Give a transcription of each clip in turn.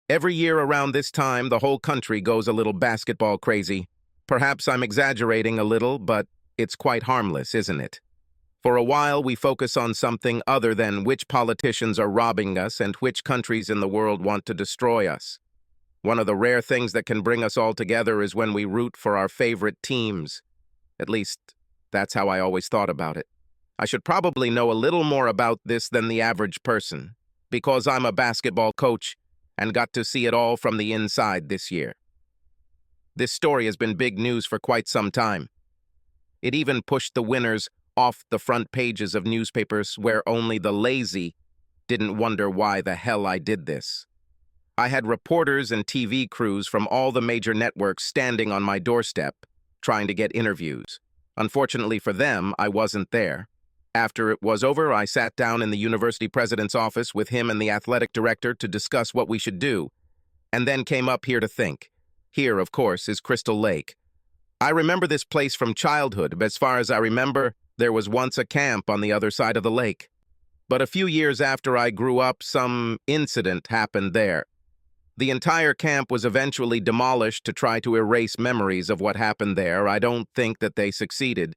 Every year around this time, the whole country goes a little basketball crazy. Perhaps I'm exaggerating a little, but it's quite harmless, isn't it? For a while, we focus on something other than which politicians are robbing us and which countries in the world want to destroy us. One of the rare things that can bring us all together is when we root for our favorite teams. At least, that's how I always thought about it. I should probably know a little more about this than the average person, because I'm a basketball coach and got to see it all from the inside this year. This story has been big news for quite some time. It even pushed the winners off the front pages of newspapers where only the lazy didn't wonder why the hell I did this. I had reporters and TV crews from all the major networks standing on my doorstep, trying to get interviews. Unfortunately for them, I wasn't there. After it was over, I sat down in the university president's office with him and the athletic director to discuss what we should do, and then came up here to think. Here, of course, is Crystal Lake. I remember this place from childhood. As far as I remember, there was once a camp on the other side of the lake. But a few years after I grew up, some incident happened there. The entire camp was eventually demolished to try to erase memories of what happened there. I don't think that they succeeded,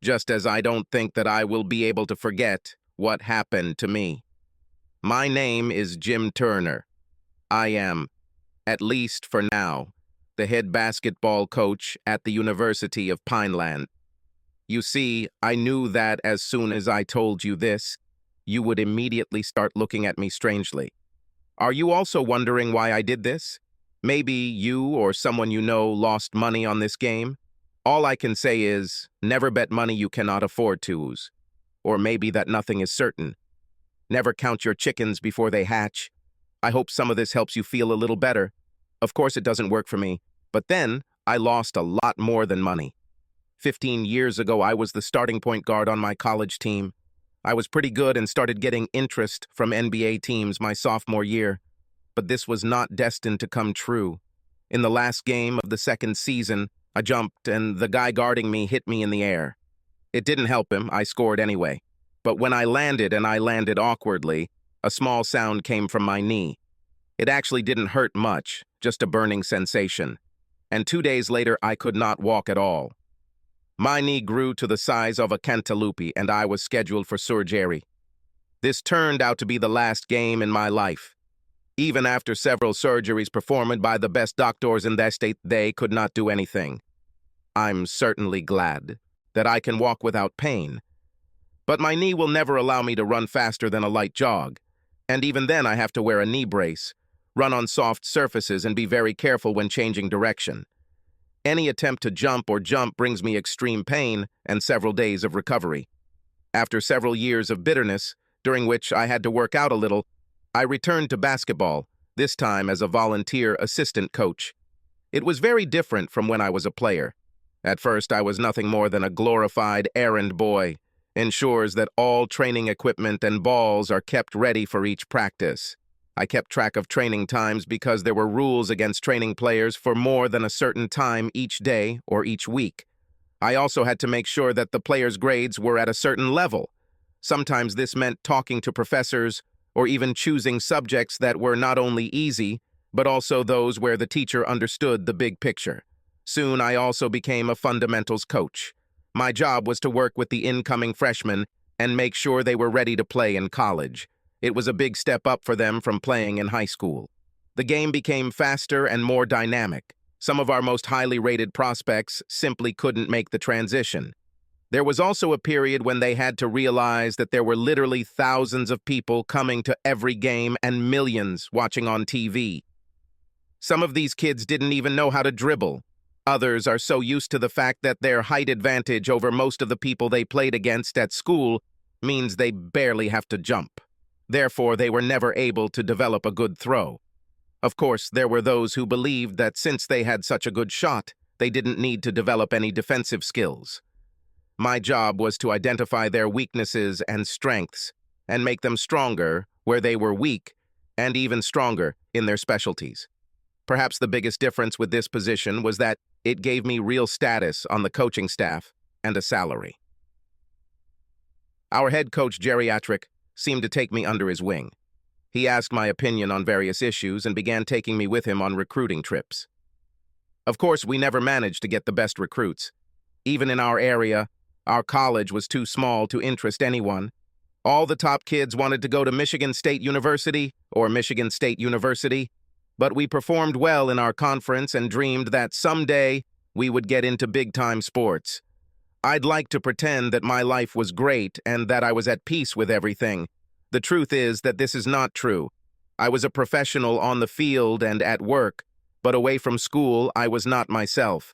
just as I don't think that I will be able to forget what happened to me. My name is Jim Turner. I am, at least for now, the head basketball coach at the University of Pineland. You see, I knew that as soon as I told you this, you would immediately start looking at me strangely. Are you also wondering why I did this? Maybe you or someone you know lost money on this game? All I can say is, never bet money you cannot afford to lose. Or maybe that nothing is certain. Never count your chickens before they hatch. I hope some of this helps you feel a little better. Of course it doesn't work for me, but then I lost a lot more than money. 15 years ago, I was the starting point guard on my college team. I was pretty good and started getting interest from NBA teams my sophomore year. But this was not destined to come true. In the last game of the second season, I jumped and the guy guarding me hit me in the air. It didn't help him, I scored anyway. But when I landed, and I landed awkwardly, a small sound came from my knee. It actually didn't hurt much, just a burning sensation. And 2 days later, I could not walk at all. My knee grew to the size of a cantaloupe, and I was scheduled for surgery. This turned out to be the last game in my life. Even after several surgeries performed by the best doctors in that state, they could not do anything. I'm certainly glad that I can walk without pain. But my knee will never allow me to run faster than a light jog. And even then I have to wear a knee brace, run on soft surfaces, and be very careful when changing direction. Any attempt to jump brings me extreme pain and several days of recovery. After several years of bitterness, during which I had to work out a little, I returned to basketball, this time as a volunteer assistant coach. It was very different from when I was a player. At first, I was nothing more than a glorified errand boy, ensures that all training equipment and balls are kept ready for each practice. I kept track of training times because there were rules against training players for more than a certain time each day or each week. I also had to make sure that the players' grades were at a certain level. Sometimes this meant talking to professors or even choosing subjects that were not only easy, but also those where the teacher understood the big picture. Soon I also became a fundamentals coach. My job was to work with the incoming freshmen and make sure they were ready to play in college. It was a big step up for them from playing in high school. The game became faster and more dynamic. Some of our most highly rated prospects simply couldn't make the transition. There was also a period when they had to realize that there were literally thousands of people coming to every game and millions watching on TV. Some of these kids didn't even know how to dribble. Others are so used to the fact that their height advantage over most of the people they played against at school means they barely have to jump. Therefore, they were never able to develop a good throw. Of course, there were those who believed that since they had such a good shot, they didn't need to develop any defensive skills. My job was to identify their weaknesses and strengths and make them stronger where they were weak and even stronger in their specialties. Perhaps the biggest difference with this position was that it gave me real status on the coaching staff and a salary. Our head coach, geriatric, seemed to take me under his wing. He asked my opinion on various issues and began taking me with him on recruiting trips. Of course, we never managed to get the best recruits. Even in our area, our college was too small to interest anyone. All the top kids wanted to go to Michigan State University or Michigan State University, but we performed well in our conference and dreamed that someday we would get into big-time sports. I'd like to pretend that my life was great and that I was at peace with everything. The truth is that this is not true. I was a professional on the field and at work, but away from school, I was not myself.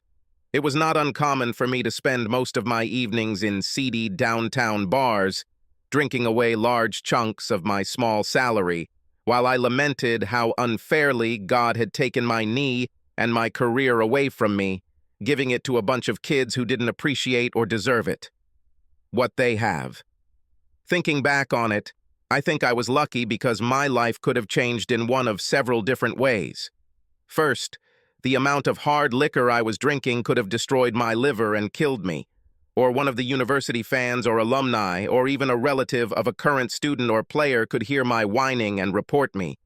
It was not uncommon for me to spend most of my evenings in seedy downtown bars, drinking away large chunks of my small salary, while I lamented how unfairly God had taken my knee and my career away from me, giving it to a bunch of kids who didn't appreciate or deserve it. What they have. Thinking back on it, I think I was lucky because my life could have changed in one of several different ways. First, the amount of hard liquor I was drinking could have destroyed my liver and killed me. Or one of the university fans or alumni, or even a relative of a current student or player could hear my whining and report me.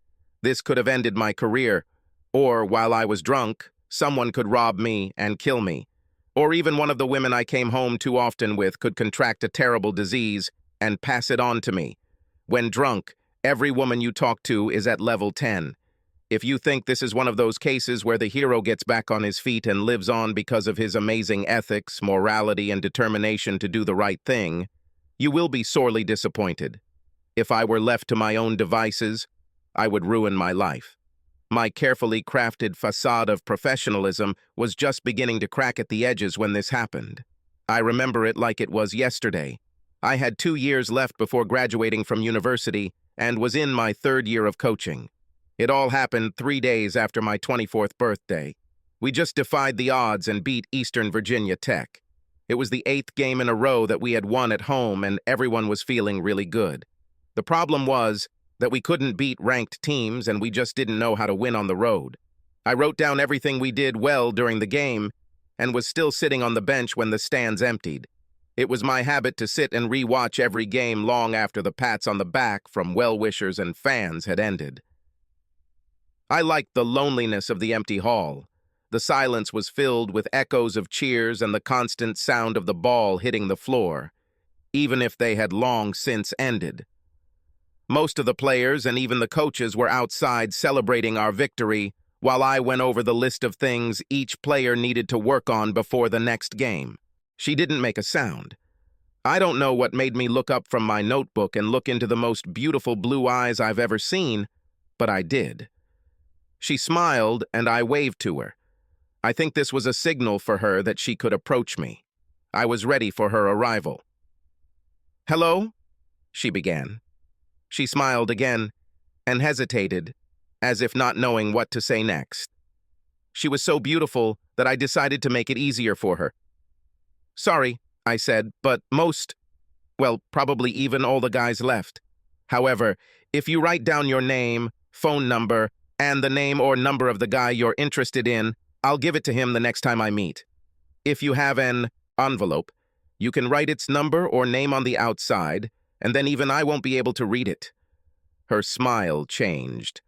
This could have ended my career. Or, while I was drunk, someone could rob me and kill me. Or even one of the women I came home too often with could contract a terrible disease and pass it on to me. When drunk, every woman you talk to is at level 10. If you think this is one of those cases where the hero gets back on his feet and lives on because of his amazing ethics, morality, and determination to do the right thing, you will be sorely disappointed. If I were left to my own devices, I would ruin my life. My carefully crafted facade of professionalism was just beginning to crack at the edges when this happened. I remember it like it was yesterday. I had 2 years left before graduating from university and was in my 3rd year of coaching. It all happened 3 days after my 24th birthday. We just defied the odds and beat Eastern Virginia Tech. It was the 8th game in a row that we had won at home, and everyone was feeling really good. The problem was that we couldn't beat ranked teams, and we just didn't know how to win on the road. I wrote down everything we did well during the game and was still sitting on the bench when the stands emptied. It was my habit to sit and re-watch every game long after the pats on the back from well-wishers and fans had ended. I liked the loneliness of the empty hall. The silence was filled with echoes of cheers and the constant sound of the ball hitting the floor, even if they had long since ended. Most of the players and even the coaches were outside celebrating our victory, while I went over the list of things each player needed to work on before the next game. She didn't make a sound. I don't know what made me look up from my notebook and look into the most beautiful blue eyes I've ever seen, but I did. She smiled, and I waved to her. I think this was a signal for her that she could approach me. I was ready for her arrival. "Hello?" she began. She smiled again and hesitated, as if not knowing what to say next. She was so beautiful that I decided to make it easier for her. "Sorry," I said, "but probably even all the guys left. However, if you write down your name, phone number, and the name or number of the guy you're interested in, I'll give it to him the next time I meet. If you have an envelope, you can write its number or name on the outside, and then even I won't be able to read it." Her smile changed.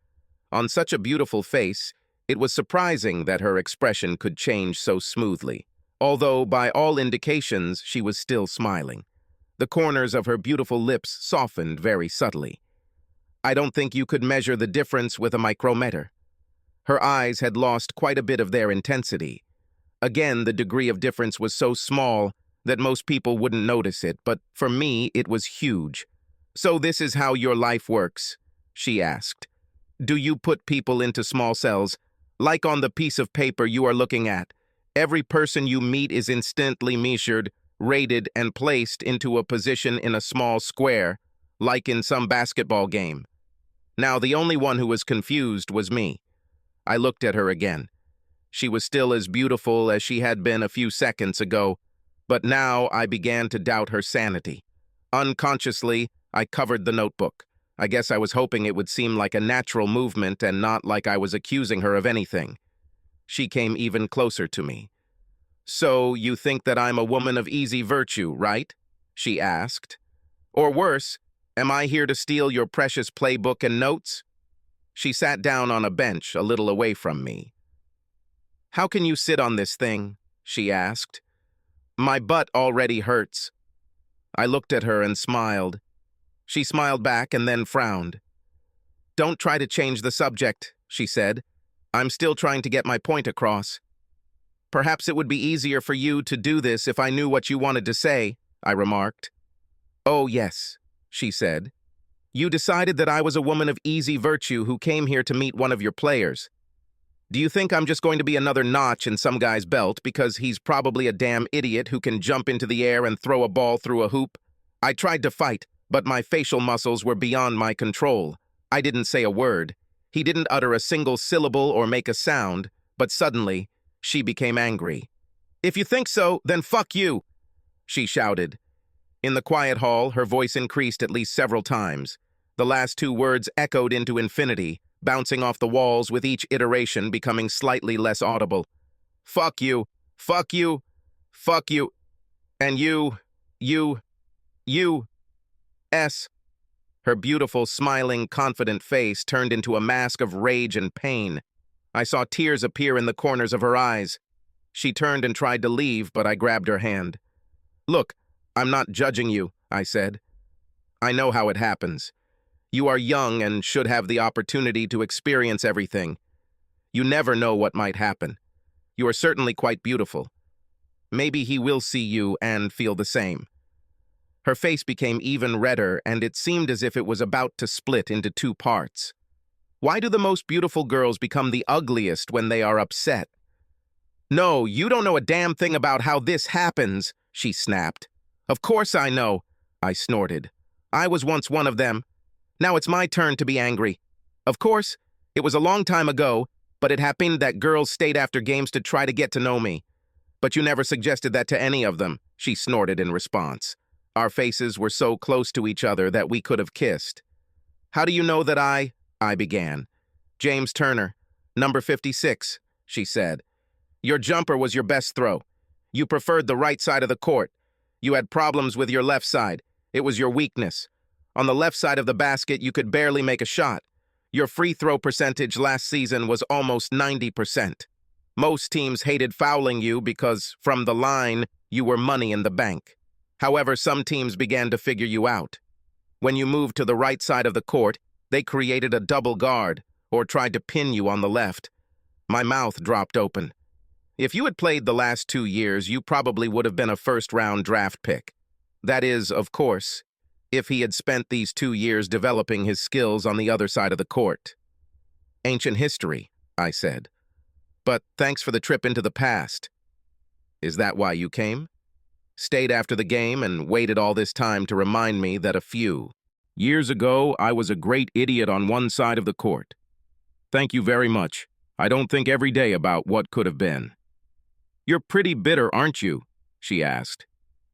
On such a beautiful face, it was surprising that her expression could change so smoothly, although by all indications she was still smiling. The corners of her beautiful lips softened very subtly. I don't think you could measure the difference with a micrometer. Her eyes had lost quite a bit of their intensity. Again, the degree of difference was so small that most people wouldn't notice it, but for me, it was huge. "So this is how your life works?" she asked. "Do you put people into small cells, like on the piece of paper you are looking at? Every person you meet is instantly measured, rated, and placed into a position in a small square, like in some basketball game." Now, the only one who was confused was me. I looked at her again. She was still as beautiful as she had been a few seconds ago, but now I began to doubt her sanity. Unconsciously, I covered the notebook. I guess I was hoping it would seem like a natural movement and not like I was accusing her of anything. She came even closer to me. "So you think that I'm a woman of easy virtue, right?" she asked. "Or worse, Am I here to steal your precious playbook and notes? She sat down on a bench a little away from me. How can you sit on this thing? She asked. My butt already hurts. I looked at her and smiled. She smiled back and then frowned. Don't try to change the subject, she said. I'm still trying to get my point across. Perhaps it would be easier for you to do this if I knew what you wanted to say, I remarked. Oh, yes, she said. You decided that I was a woman of easy virtue who came here to meet one of your players. Do you think I'm just going to be another notch in some guy's belt because he's probably a damn idiot who can jump into the air and throw a ball through a hoop? I tried to fight, but my facial muscles were beyond my control. I didn't say a word. He didn't utter a single syllable or make a sound, but suddenly, she became angry. If you think so, then fuck you, she shouted. In the quiet hall, her voice increased at least several times. The last two words echoed into infinity, bouncing off the walls with each iteration becoming slightly less audible. Fuck you, fuck you, fuck you, and you, S. Her beautiful, smiling, confident face turned into a mask of rage and pain. I saw tears appear in the corners of her eyes. She turned and tried to leave, but I grabbed her hand. Look, I'm not judging you, I said. I know how it happens. You are young and should have the opportunity to experience everything. You never know what might happen. You are certainly quite beautiful. Maybe he will see you and feel the same. Her face became even redder, and it seemed as if it was about to split into two parts. Why do the most beautiful girls become the ugliest when they are upset? No, you don't know a damn thing about how this happens, she snapped. Of course I know, I snorted. I was once one of them. Now it's my turn to be angry. Of course, it was a long time ago, but it happened that girls stayed after games to try to get to know me. But you never suggested that to any of them, she snorted in response. Our faces were so close to each other that we could have kissed. How do you know that I began. James Turner, number 56, she said. Your jumper was your best throw. You preferred the right side of the court. You had problems with your left side. It was your weakness. On the left side of the basket, you could barely make a shot. Your free throw percentage last season was almost 90%. Most teams hated fouling you because, from the line, you were money in the bank. However, some teams began to figure you out. When you moved to the right side of the court, they created a double guard or tried to pin you on the left. My mouth dropped open. If you had played the last 2 years, you probably would have been a first-round draft pick. That is, of course, if he had spent these 2 years developing his skills on the other side of the court. Ancient history, I said. But thanks for the trip into the past. Is that why you came? Stayed after the game and waited all this time to remind me that a few years ago I was a great idiot on one side of the court. Thank you very much. I don't think every day about what could have been. You're pretty bitter, aren't you? She asked.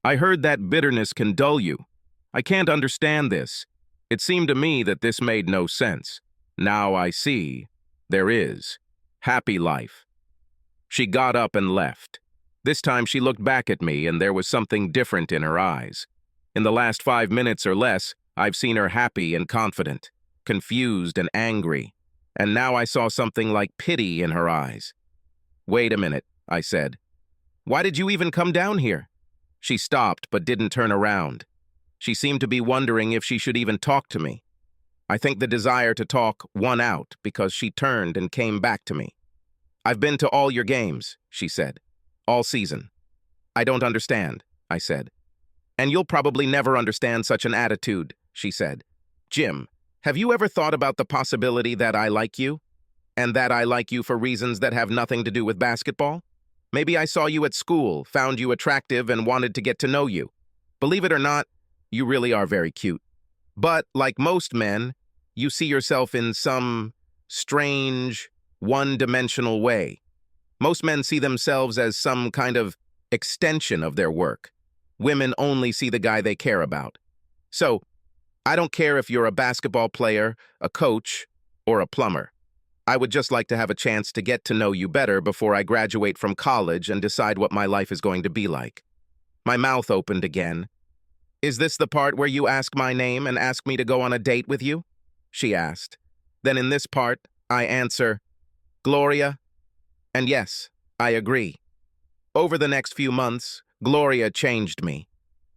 I heard that bitterness can dull you. I can't understand this. It seemed to me that this made no sense. Now I see. There is. Happy life. She got up and left. This time she looked back at me and there was something different in her eyes. In the last 5 minutes or less, I've seen her happy and confident, confused and angry, and now I saw something like pity in her eyes. Wait a minute, I said. Why did you even come down here? She stopped but didn't turn around. She seemed to be wondering if she should even talk to me. I think the desire to talk won out because she turned and came back to me. I've been to all your games, she said. All season. I don't understand, I said. And you'll probably never understand such an attitude, she said. Jim, have you ever thought about the possibility that I like you? And that I like you for reasons that have nothing to do with basketball? Maybe I saw you at school, found you attractive, and wanted to get to know you. Believe it or not, you really are very cute. But, like most men, you see yourself in some strange, one-dimensional way. Most men see themselves as some kind of extension of their work. Women only see the guy they care about. So, I don't care if you're a basketball player, a coach, or a plumber. I would just like to have a chance to get to know you better before I graduate from college and decide what my life is going to be like. My mouth opened again. "Is this the part where you ask my name and ask me to go on a date with you?" she asked. Then in this part, I answer, "Gloria," and yes, I agree. Over the next few months, Gloria changed me.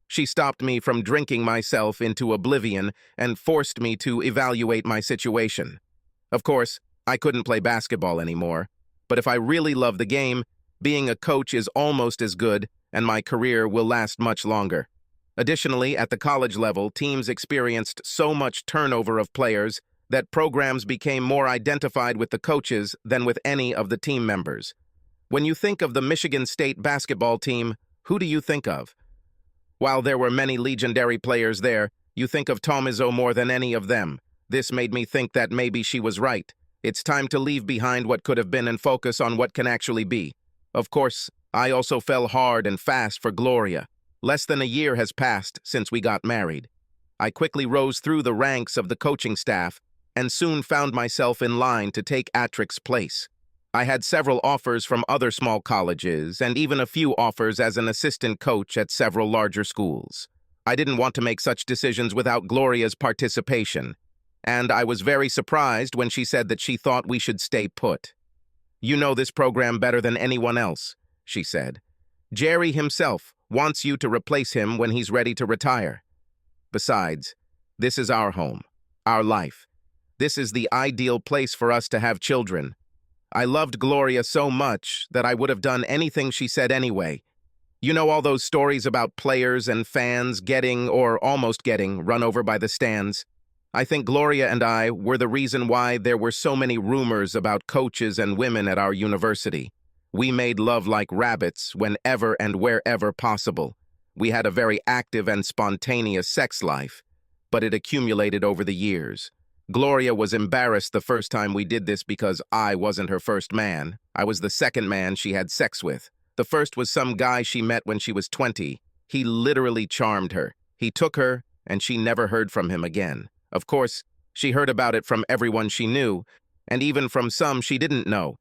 She stopped me from drinking myself into oblivion and forced me to evaluate my situation. Of course, I couldn't play basketball anymore, but if I really love the game, being a coach is almost as good, and my career will last much longer. Additionally, at the college level, teams experienced so much turnover of players that programs became more identified with the coaches than with any of the team members. When you think of the Michigan State basketball team, who do you think of? While there were many legendary players there, you think of Tom Izzo more than any of them. This made me think that maybe she was right. It's time to leave behind what could have been and focus on what can actually be. Of course, I also fell hard and fast for Gloria. Less than a year has passed since we got married. I quickly rose through the ranks of the coaching staff and soon found myself in line to take Atrick's place. I had several offers from other small colleges and even a few offers as an assistant coach at several larger schools. I didn't want to make such decisions without Gloria's participation, and I was very surprised when she said that she thought we should stay put. "You know this program better than anyone else," she said. "Jerry himself wants you to replace him when he's ready to retire. Besides, this is our home, our life. This is the ideal place for us to have children." I loved Gloria so much that I would have done anything she said anyway. You know all those stories about players and fans getting, or almost getting, run over by the stands? I think Gloria and I were the reason why there were so many rumors about coaches and women at our university. We made love like rabbits whenever and wherever possible. We had a very active and spontaneous sex life, but it accumulated over the years. Gloria was embarrassed the first time we did this because I wasn't her first man. I was the second man she had sex with. The first was some guy she met when she was 20. He literally charmed her. He took her, and she never heard from him again. Of course, she heard about it from everyone she knew, and even from some she didn't know.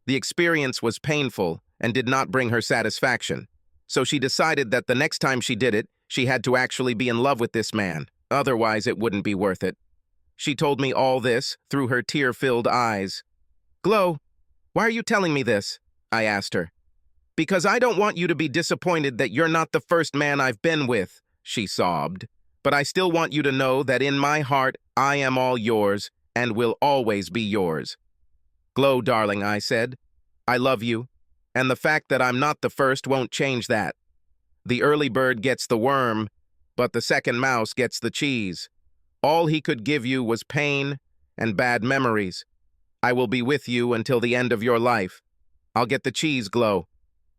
The experience was painful and did not bring her satisfaction. So she decided that the next time she did it, she had to actually be in love with this man. Otherwise, it wouldn't be worth it. She told me all this through her tear-filled eyes. "Glo, why are you telling me this?" I asked her. "Because I don't want you to be disappointed that you're not the first man I've been with," she sobbed. "But I still want you to know that in my heart, I am all yours and will always be yours." "Glo, darling," I said, "I love you, and the fact that I'm not the first won't change that. The early bird gets the worm, but the second mouse gets the cheese. All he could give you was pain and bad memories. I will be with you until the end of your life. I'll get the cheese, Glo.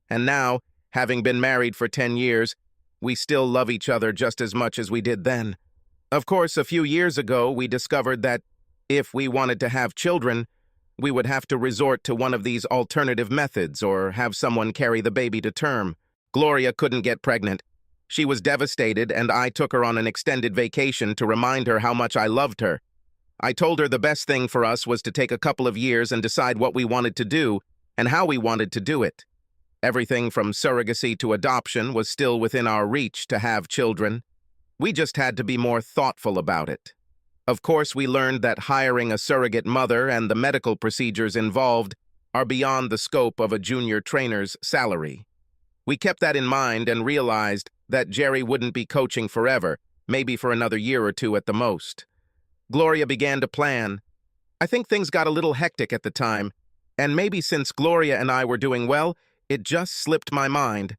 And now, having been married for 10 years, we still love each other just as much as we did then. Of course, a few years ago, we discovered that if we wanted to have children, we would have to resort to one of these alternative methods or have someone carry the baby to term. Gloria couldn't get pregnant. She was devastated, and I took her on an extended vacation to remind her how much I loved her. I told her the best thing for us was to take a couple of years and decide what we wanted to do and how we wanted to do it. Everything from surrogacy to adoption was still within our reach to have children. We just had to be more thoughtful about it. Of course, we learned that hiring a surrogate mother and the medical procedures involved are beyond the scope of a junior trainer's salary. We kept that in mind and realized that Jerry wouldn't be coaching forever, maybe for another year or two at the most. Gloria began to plan. I think things got a little hectic at the time, and maybe since Gloria and I were doing well, it just slipped my mind.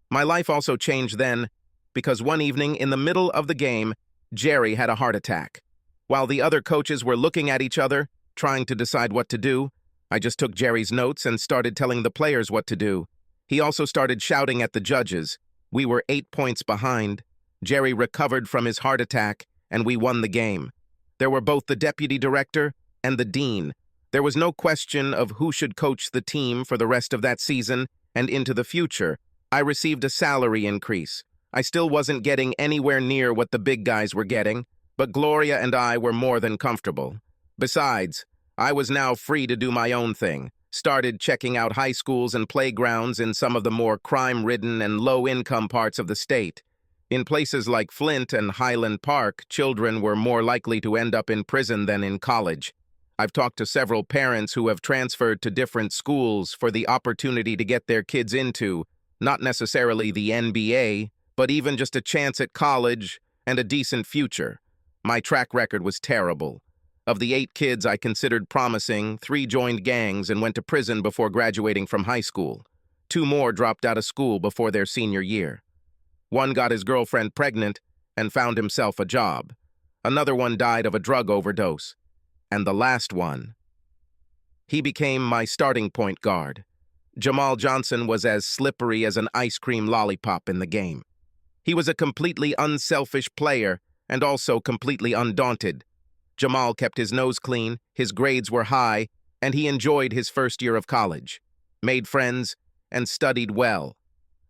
My life also changed then, because one evening in the middle of the game, Jerry had a heart attack. While the other coaches were looking at each other, trying to decide what to do, I just took Jerry's notes and started telling the players what to do. He also started shouting at the judges. We were 8 points behind. Jerry recovered from his heart attack, and we won the game. There were both the deputy director and the dean. There was no question of who should coach the team for the rest of that season and into the future. I received a salary increase. I still wasn't getting anywhere near what the big guys were getting, but Gloria and I were more than comfortable. Besides, I was now free to do my own thing. Started checking out high schools and playgrounds in some of the more crime-ridden and low-income parts of the state. In places like Flint and Highland Park, children were more likely to end up in prison than in college. I've talked to several parents who have transferred to different schools for the opportunity to get their kids into, not necessarily the NBA, but even just a chance at college and a decent future. My track record was terrible. Of the 8 kids I considered promising, 3 joined gangs and went to prison before graduating from high school. 2 more dropped out of school before their senior year. One got his girlfriend pregnant and found himself a job. Another one died of a drug overdose. And the last one, he became my starting point guard. Jamal Johnson was as slippery as an ice cream lollipop in the game. He was a completely unselfish player and also completely undaunted. Jamal kept his nose clean, his grades were high, and he enjoyed his first year of college, made friends, and studied well.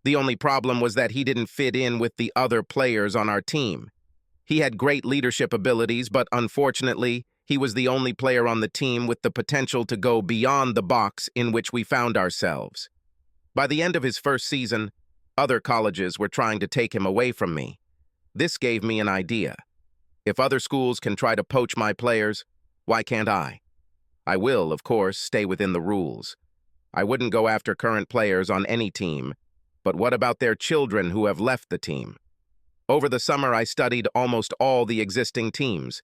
The only problem was that he didn't fit in with the other players on our team. He had great leadership abilities, but unfortunately, he was the only player on the team with the potential to go beyond the box in which we found ourselves. By the end of his first season, other colleges were trying to take him away from me. This gave me an idea. If other schools can try to poach my players, why can't I? I will, of course, stay within the rules. I wouldn't go after current players on any team, but what about their children who have left the team? Over the summer, I studied almost all the existing teams,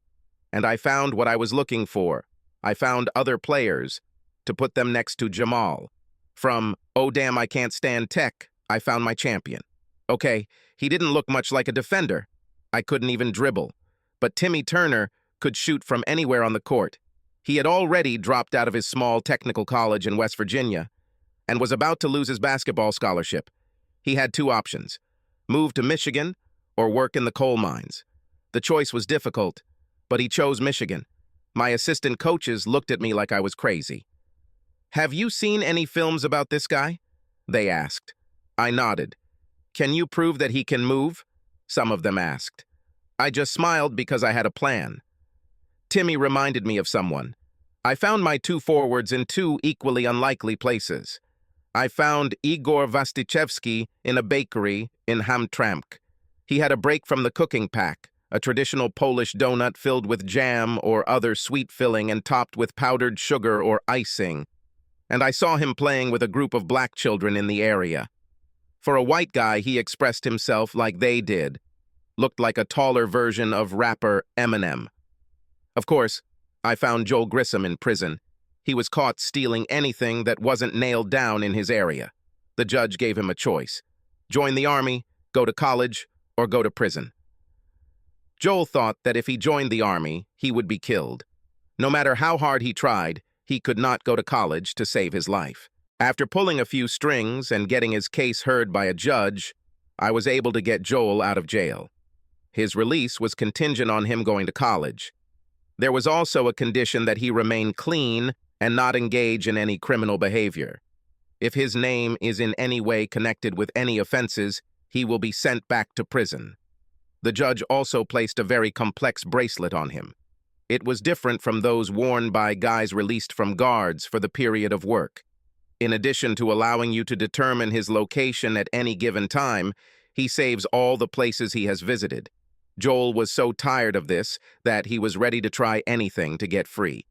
and I found what I was looking for. I found other players to put them next to Jamal. From, oh damn, I can't stand tech, I found my champion. Okay, he didn't look much like a defender. I couldn't even dribble. But Timmy Turner could shoot from anywhere on the court. He had already dropped out of his small technical college in West Virginia and was about to lose his basketball scholarship. He had 2 options: move to Michigan or work in the coal mines. The choice was difficult, but he chose Michigan. My assistant coaches looked at me like I was crazy. "Have you seen any films about this guy?" they asked. I nodded. "Can you prove that he can move?" some of them asked. I just smiled because I had a plan. Timmy reminded me of someone. I found my 2 forwards in 2 equally unlikely places. I found Igor Vastichevsky in a bakery in Hamtramck. He had a break from the cooking pack, a traditional Polish donut filled with jam or other sweet filling and topped with powdered sugar or icing. And I saw him playing with a group of black children in the area. For a white guy, he expressed himself like they did. Looked like a taller version of rapper Eminem. Of course, I found Joel Grissom in prison. He was caught stealing anything that wasn't nailed down in his area. The judge gave him a choice: join the army, go to college, or go to prison. Joel thought that if he joined the army, he would be killed. No matter how hard he tried, he could not go to college to save his life. After pulling a few strings and getting his case heard by a judge, I was able to get Joel out of jail. His release was contingent on him going to college. There was also a condition that he remain clean and not engage in any criminal behavior. If his name is in any way connected with any offenses, he will be sent back to prison. The judge also placed a very complex bracelet on him. It was different from those worn by guys released from guards for the period of work. In addition to allowing you to determine his location at any given time, he saves all the places he has visited. Joel was so tired of this that he was ready to try anything to get free.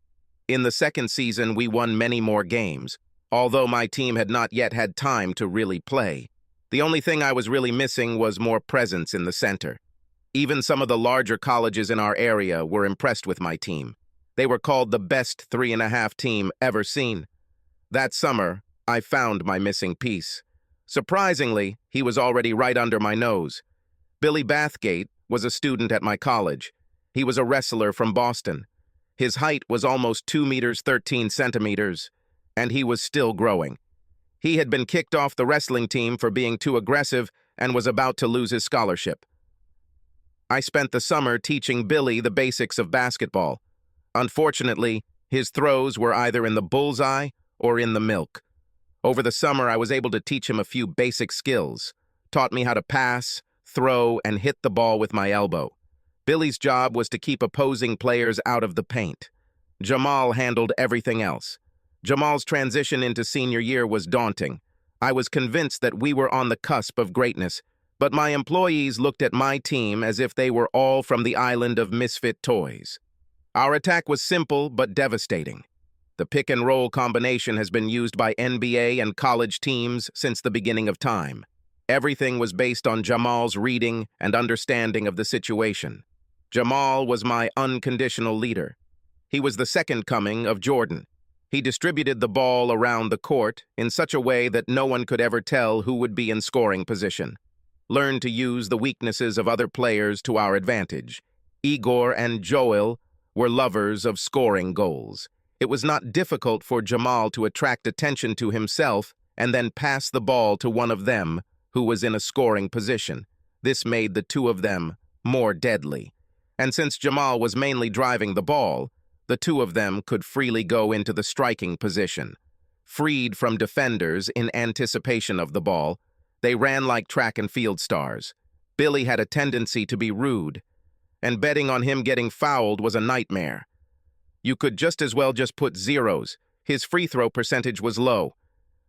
In the second season, we won many more games, although my team had not yet had time to really play. The only thing I was really missing was more presence in the center. Even some of the larger colleges in our area were impressed with my team. They were called the best 3.5 team ever seen. That summer, I found my missing piece. Surprisingly, he was already right under my nose. Billy Bathgate was a student at my college. He was a wrestler from Boston. His height was almost 2 meters 13 centimeters, and he was still growing. He had been kicked off the wrestling team for being too aggressive and was about to lose his scholarship. I spent the summer teaching Billy the basics of basketball. Unfortunately, his throws were either in the bullseye or in the milk. Over the summer, I was able to teach him a few basic skills, taught me how to pass, throw, and hit the ball with my elbow. Billy's job was to keep opposing players out of the paint. Jamal handled everything else. Jamal's transition into senior year was daunting. I was convinced that we were on the cusp of greatness, But my employees looked at my team as if they were all from the island of misfit toys. Our attack was simple but devastating. The pick-and-roll combination has been used by NBA and college teams since the beginning of time. Everything was based on Jamal's reading and understanding of the situation. Jamal was my unconditional leader. He was the second coming of Jordan. He distributed the ball around the court in such a way that no one could ever tell who would be in scoring position. Learned to use the weaknesses of other players to our advantage. Igor and Joel were lovers of scoring goals. It was not difficult for Jamal to attract attention to himself and then pass the ball to one of them who was in a scoring position. This made the two of them more deadly. And since Jamal was mainly driving the ball, the two of them could freely go into the striking position. Freed from defenders in anticipation of the ball, they ran like track and field stars. Billy had a tendency to be rude, and betting on him getting fouled was a nightmare. You could just as well just put zeros. His free throw percentage was low.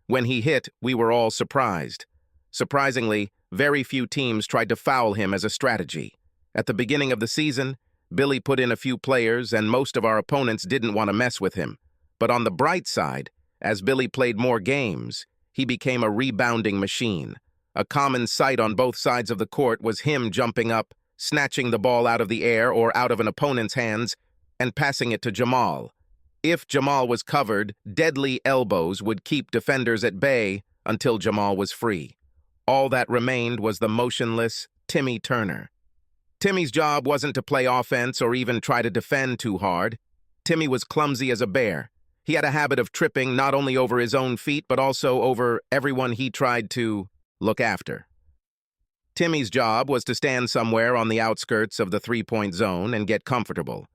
When he hit, we were all surprised. Surprisingly, very few teams tried to foul him as a strategy. At the beginning of the season, Billy put in a few players and most of our opponents didn't want to mess with him. But on the bright side, as Billy played more games, he became a rebounding machine. A common sight on both sides of the court was him jumping up, snatching the ball out of the air or out of an opponent's hands, and passing it to Jamal. If Jamal was covered, deadly elbows would keep defenders at bay until Jamal was free. All that remained was the motionless Timmy Turner. Timmy's job wasn't to play offense or even try to defend too hard. Timmy was clumsy as a bear. He had a habit of tripping not only over his own feet, but also over everyone he tried to look after. Timmy's job was to stand somewhere on the outskirts of the three-point zone and get comfortable.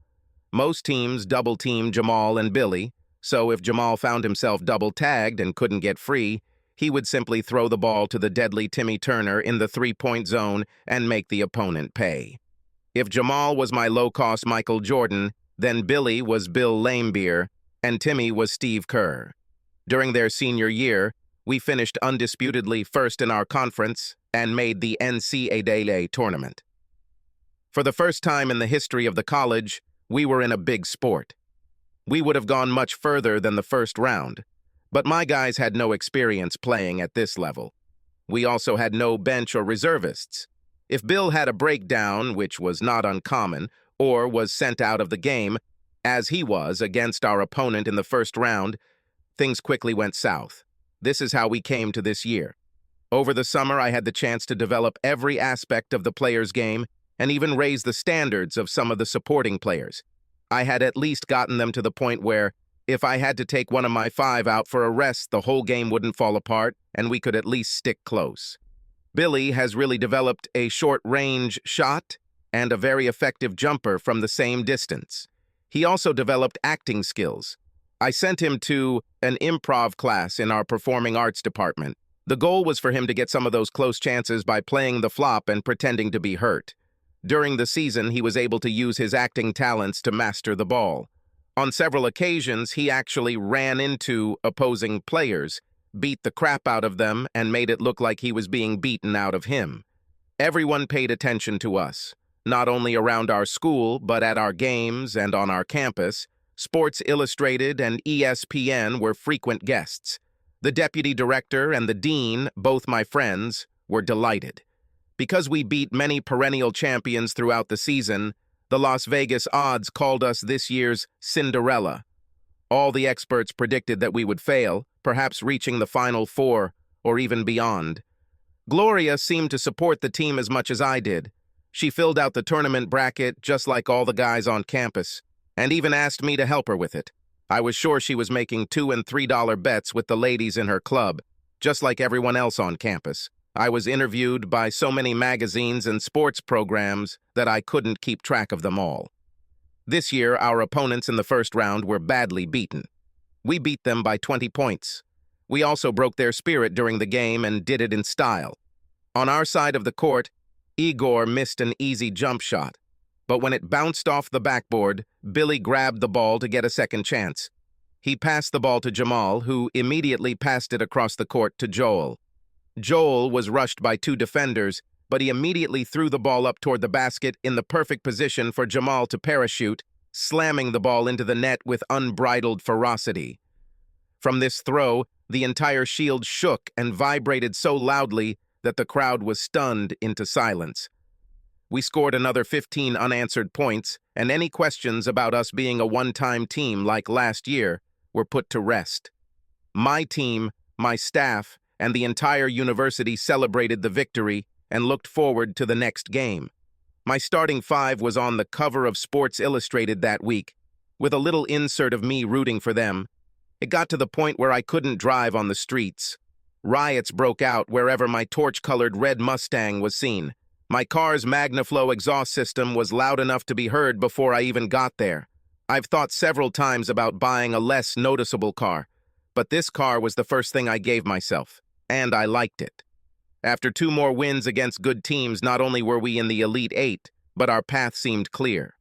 Most teams double-teamed Jamal and Billy, so if Jamal found himself double-tagged and couldn't get free, he would simply throw the ball to the deadly Timmy Turner in the three-point zone and make the opponent pay. If Jamal was my low-cost Michael Jordan, then Billy was Bill Laimbeer, and Timmy was Steve Kerr. During their senior year, we finished undisputedly first in our conference and made the NCAA tournament. For the first time in the history of the college, we were in a big sport. We would have gone much further than the first round, but my guys had no experience playing at this level. We also had no bench or reservists. If Bill had a breakdown, which was not uncommon, or was sent out of the game, as he was against our opponent in the first round, things quickly went south. This is how we came to this year. Over the summer, I had the chance to develop every aspect of the players' game and even raise the standards of some of the supporting players. I had at least gotten them to the point where, if I had to take one of my five out for a rest, the whole game wouldn't fall apart, and we could at least stick close. Billy has really developed a short-range shot and a very effective jumper from the same distance. He also developed acting skills. I sent him to an improv class in our performing arts department. The goal was for him to get some of those close chances by playing the flop and pretending to be hurt. During the season, he was able to use his acting talents to master the ball. On several occasions, he actually ran into opposing players, beat the crap out of them, and made it look like he was being beaten out of him. Everyone paid attention to us, not only around our school, but at our games and on our campus. Sports Illustrated and ESPN were frequent guests. The deputy director and the dean, both my friends, were delighted. Because we beat many perennial champions throughout the season, the Las Vegas odds called us this year's Cinderella. All the experts predicted that we would fail, perhaps reaching the Final Four or even beyond. Gloria seemed to support the team as much as I did. She filled out the tournament bracket just like all the guys on campus, and even asked me to help her with it. I was sure she was making $2 and $3 bets with the ladies in her club, just like everyone else on campus. I was interviewed by so many magazines and sports programs that I couldn't keep track of them all. This year, our opponents in the first round were badly beaten. We beat them by 20 points. We also broke their spirit during the game and did it in style. On our side of the court, Igor missed an easy jump shot, but when it bounced off the backboard, Billy grabbed the ball to get a second chance. He passed the ball to Jamal, who immediately passed it across the court to Joel. Joel was rushed by two defenders, but he immediately threw the ball up toward the basket in the perfect position for Jamal to parachute, slamming the ball into the net with unbridled ferocity. From this throw, the entire shield shook and vibrated so loudly that the crowd was stunned into silence. We scored another 15 unanswered points, and any questions about us being a one-time team like last year were put to rest. My team, my staff, and the entire university celebrated the victory and looked forward to the next game. My starting five was on the cover of Sports Illustrated that week, with a little insert of me rooting for them. It got to the point where I couldn't drive on the streets. Riots broke out wherever my torch-colored red Mustang was seen. My car's MagnaFlow exhaust system was loud enough to be heard before I even got there. I've thought several times about buying a less noticeable car, but this car was the first thing I gave myself, and I liked it. After 2 more wins against good teams, not only were we in the Elite Eight, but our path seemed clear.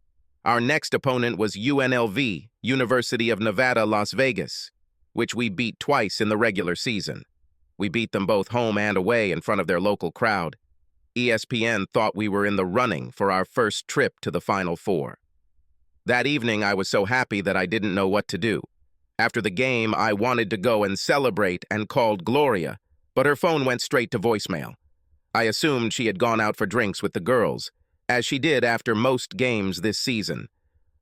Our next opponent was UNLV, University of Nevada, Las Vegas, which we beat twice in the regular season. We beat them both home and away in front of their local crowd. ESPN thought we were in the running for our first trip to the Final Four. That evening, I was so happy that I didn't know what to do. After the game, I wanted to go and celebrate and called Gloria, but her phone went straight to voicemail. I assumed she had gone out for drinks with the girls, as she did after most games this season.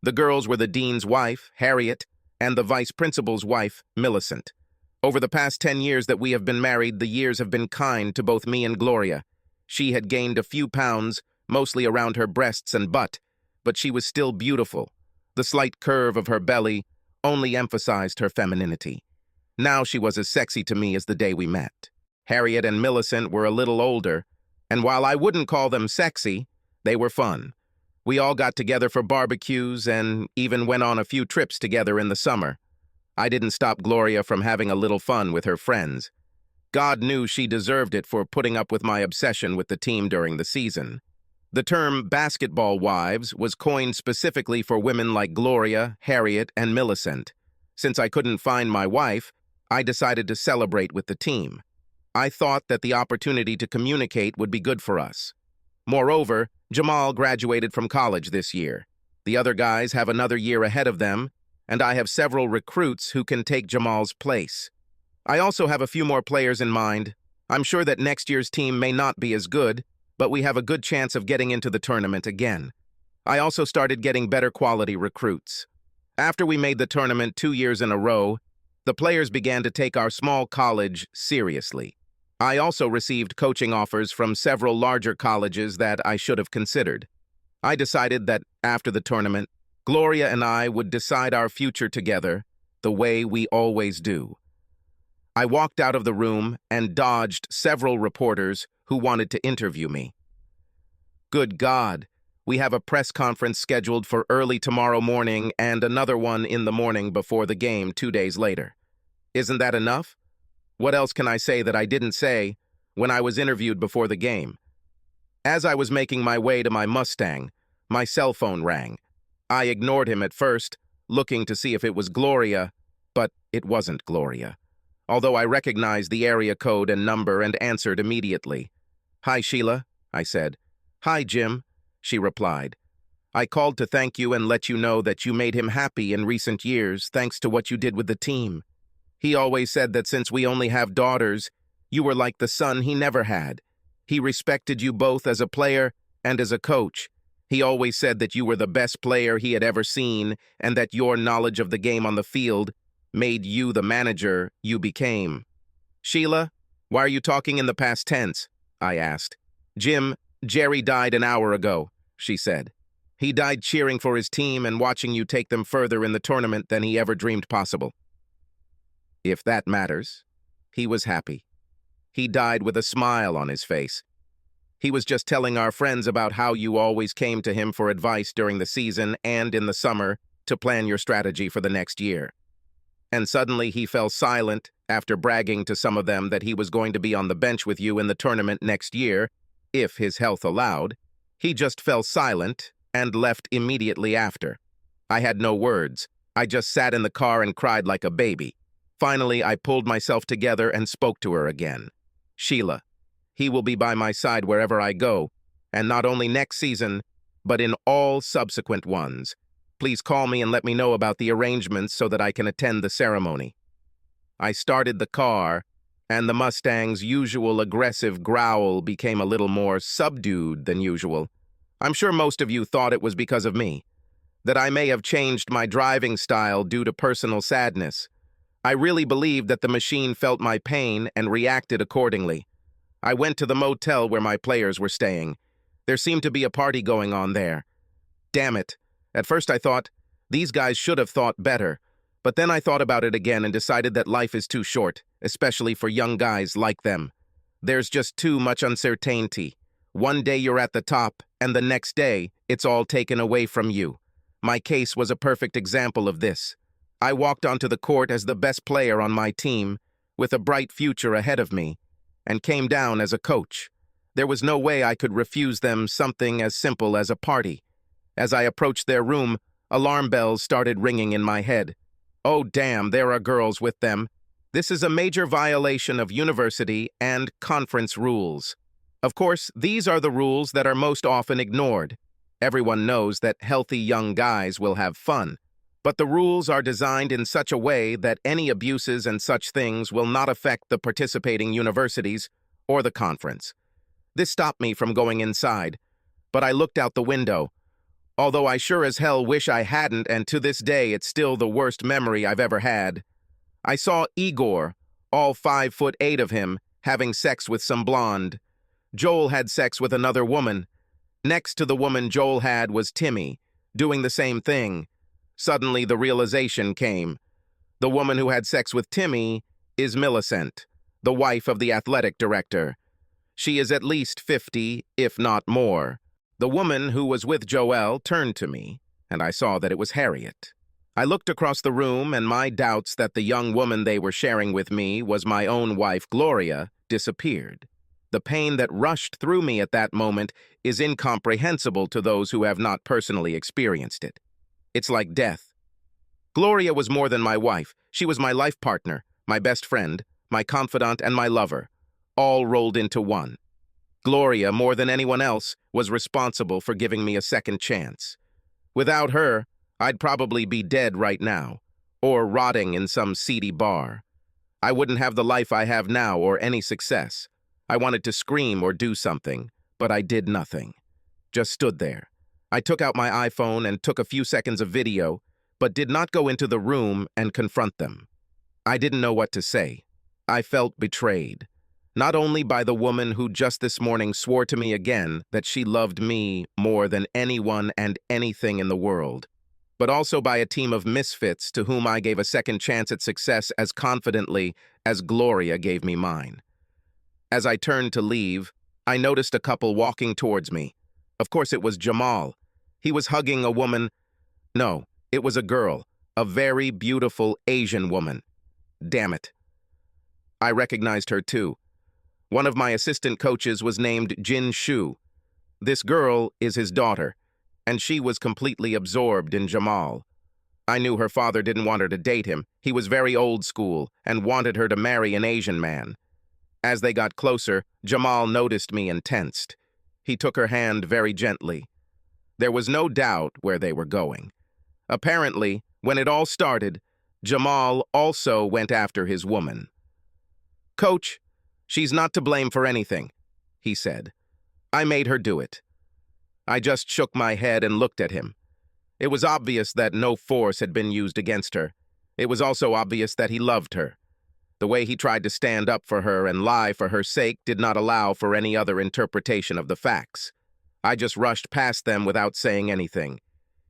The girls were the dean's wife, Harriet, and the vice principal's wife, Millicent. Over the past 10 years that we have been married, the years have been kind to both me and Gloria. She had gained a few pounds, mostly around her breasts and butt, but she was still beautiful. The slight curve of her belly only emphasized her femininity. Now she was as sexy to me as the day we met. Harriet and Millicent were a little older, and while I wouldn't call them sexy, they were fun. We all got together for barbecues and even went on a few trips together in the summer. I didn't stop Gloria from having a little fun with her friends. God knew she deserved it for putting up with my obsession with the team during the season. The term basketball wives was coined specifically for women like Gloria, Harriet, and Millicent. Since I couldn't find my wife, I decided to celebrate with the team. I thought that the opportunity to communicate would be good for us. Moreover, Jamal graduated from college this year. The other guys have another year ahead of them, and I have several recruits who can take Jamal's place. I also have a few more players in mind. I'm sure that next year's team may not be as good, but we have a good chance of getting into the tournament again. I also started getting better quality recruits. After we made the tournament 2 years in a row, the players began to take our small college seriously. I also received coaching offers from several larger colleges that I should have considered. I decided that after the tournament, Gloria and I would decide our future together the way we always do. I walked out of the room and dodged several reporters who wanted to interview me. Good God, we have a press conference scheduled for early tomorrow morning and another one in the morning before the game 2 days later. Isn't that enough? What else can I say that I didn't say when I was interviewed before the game? As I was making my way to my Mustang, my cell phone rang. I ignored him at first, looking to see if it was Gloria, but it wasn't Gloria. Although I recognized the area code and number and answered immediately. "Hi, Sheila," I said. "Hi, Jim," she replied. "I called to thank you and let you know that you made him happy in recent years thanks to what you did with the team. He always said that since we only have daughters, you were like the son he never had. He respected you both as a player and as a coach. He always said that you were the best player he had ever seen and that your knowledge of the game on the field made you the manager you became." "Sheila, why are you talking in the past tense?" I asked. "Jim, Jerry died an hour ago," she said. "He died cheering for his team and watching you take them further in the tournament than he ever dreamed possible." If that matters, he was happy. He died with a smile on his face. He was just telling our friends about how you always came to him for advice during the season and in the summer to plan your strategy for the next year. And suddenly he fell silent after bragging to some of them that he was going to be on the bench with you in the tournament next year, if his health allowed. He just fell silent and left immediately after. I had no words. I just sat in the car and cried like a baby. Finally, I pulled myself together and spoke to her again. "Sheila, He will be by my side wherever I go, and not only next season, but in all subsequent ones. Please call me and let me know about the arrangements so that I can attend the ceremony." I started the car, and the Mustang's usual aggressive growl became a little more subdued than usual. I'm sure most of you thought it was because of me, that I may have changed my driving style due to personal sadness. I really believed that the machine felt my pain and reacted accordingly. I went to the motel where my players were staying. There seemed to be a party going on there. Damn it. At first I thought, these guys should have thought better. But then I thought about it again and decided that life is too short, especially for young guys like them. There's just too much uncertainty. One day you're at the top, and the next day, it's all taken away from you. My case was a perfect example of this. I walked onto the court as the best player on my team, with a bright future ahead of me, and came down as a coach. There was no way I could refuse them something as simple as a party. As I approached their room, alarm bells started ringing in my head. Oh damn, there are girls with them. This is a major violation of university and conference rules. Of course, these are the rules that are most often ignored. Everyone knows that healthy young guys will have fun, but the rules are designed in such a way that any abuses and such things will not affect the participating universities or the conference. This stopped me from going inside, but I looked out the window. Although I sure as hell wish I hadn't, and to this day it's still the worst memory I've ever had. I saw Igor, all 5'8" of him, having sex with some blonde. Joel had sex with another woman. Next to the woman Joel had was Timmy, doing the same thing. Suddenly the realization came. The woman who had sex with Timmy is Millicent, the wife of the athletic director. She is at least 50, if not more. The woman who was with Joel turned to me, and I saw that it was Harriet. I looked across the room, and my doubts that the young woman they were sharing with me was my own wife, Gloria, disappeared. The pain that rushed through me at that moment is incomprehensible to those who have not personally experienced it. It's like death. Gloria was more than my wife. She was my life partner, my best friend, my confidant, and my lover, all rolled into one. Gloria, more than anyone else, was responsible for giving me a second chance. Without her, I'd probably be dead right now, or rotting in some seedy bar. I wouldn't have the life I have now or any success. I wanted to scream or do something, but I did nothing. Just stood there. I took out my iPhone and took a few seconds of video, but did not go into the room and confront them. I didn't know what to say. I felt betrayed. Not only by the woman who just this morning swore to me again that she loved me more than anyone and anything in the world, but also by a team of misfits to whom I gave a second chance at success as confidently as Gloria gave me mine. As I turned to leave, I noticed a couple walking towards me. Of course, it was Jamal. He was hugging a woman. No, it was a girl, a very beautiful Asian woman. Damn it. I recognized her too. One of my assistant coaches was named Jin Shu. This girl is his daughter, and she was completely absorbed in Jamal. I knew her father didn't want her to date him. He was very old school and wanted her to marry an Asian man. As they got closer, Jamal noticed me and tensed. He took her hand very gently. There was no doubt where they were going. Apparently, when it all started, Jamal also went after his woman. "Coach, she's not to blame for anything," he said. "I made her do it." I just shook my head and looked at him. It was obvious that no force had been used against her. It was also obvious that he loved her. The way he tried to stand up for her and lie for her sake did not allow for any other interpretation of the facts. I just rushed past them without saying anything.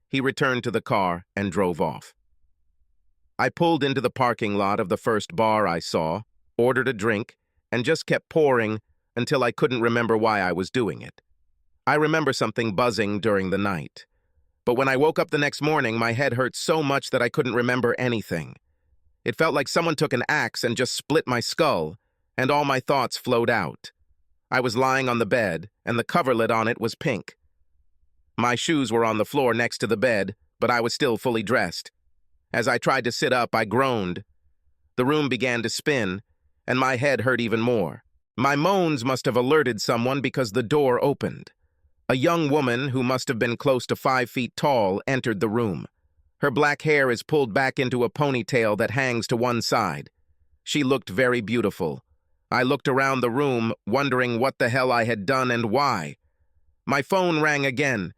He returned to the car and drove off. I pulled into the parking lot of the first bar I saw, ordered a drink, and just kept pouring until I couldn't remember why I was doing it. I remember something buzzing during the night. But when I woke up the next morning, my head hurt so much that I couldn't remember anything. It felt like someone took an axe and just split my skull, and all my thoughts flowed out. I was lying on the bed, and the coverlet on it was pink. My shoes were on the floor next to the bed, but I was still fully dressed. As I tried to sit up, I groaned. The room began to spin, and my head hurt even more. My moans must have alerted someone because the door opened. A young woman who must have been close to 5 feet tall entered the room. Her black hair is pulled back into a ponytail that hangs to one side. She looked very beautiful. I looked around the room, wondering what the hell I had done and why. My phone rang again.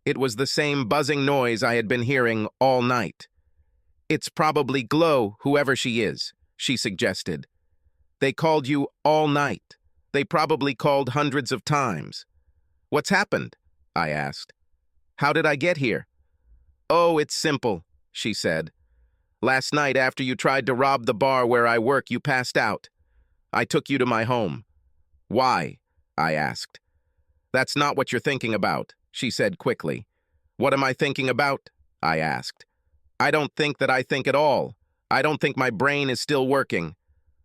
It was the same buzzing noise I had been hearing all night. "It's probably Glow, whoever she is," she suggested. "They called you all night. They probably called hundreds of times." "What's happened?" I asked. "How did I get here?" "Oh, it's simple," she said. "Last night, after you tried to rob the bar where I work, you passed out. I took you to my home." "Why?" I asked. "That's not what you're thinking about," she said quickly. "What am I thinking about?" I asked. "I don't think that I think at all. I don't think my brain is still working."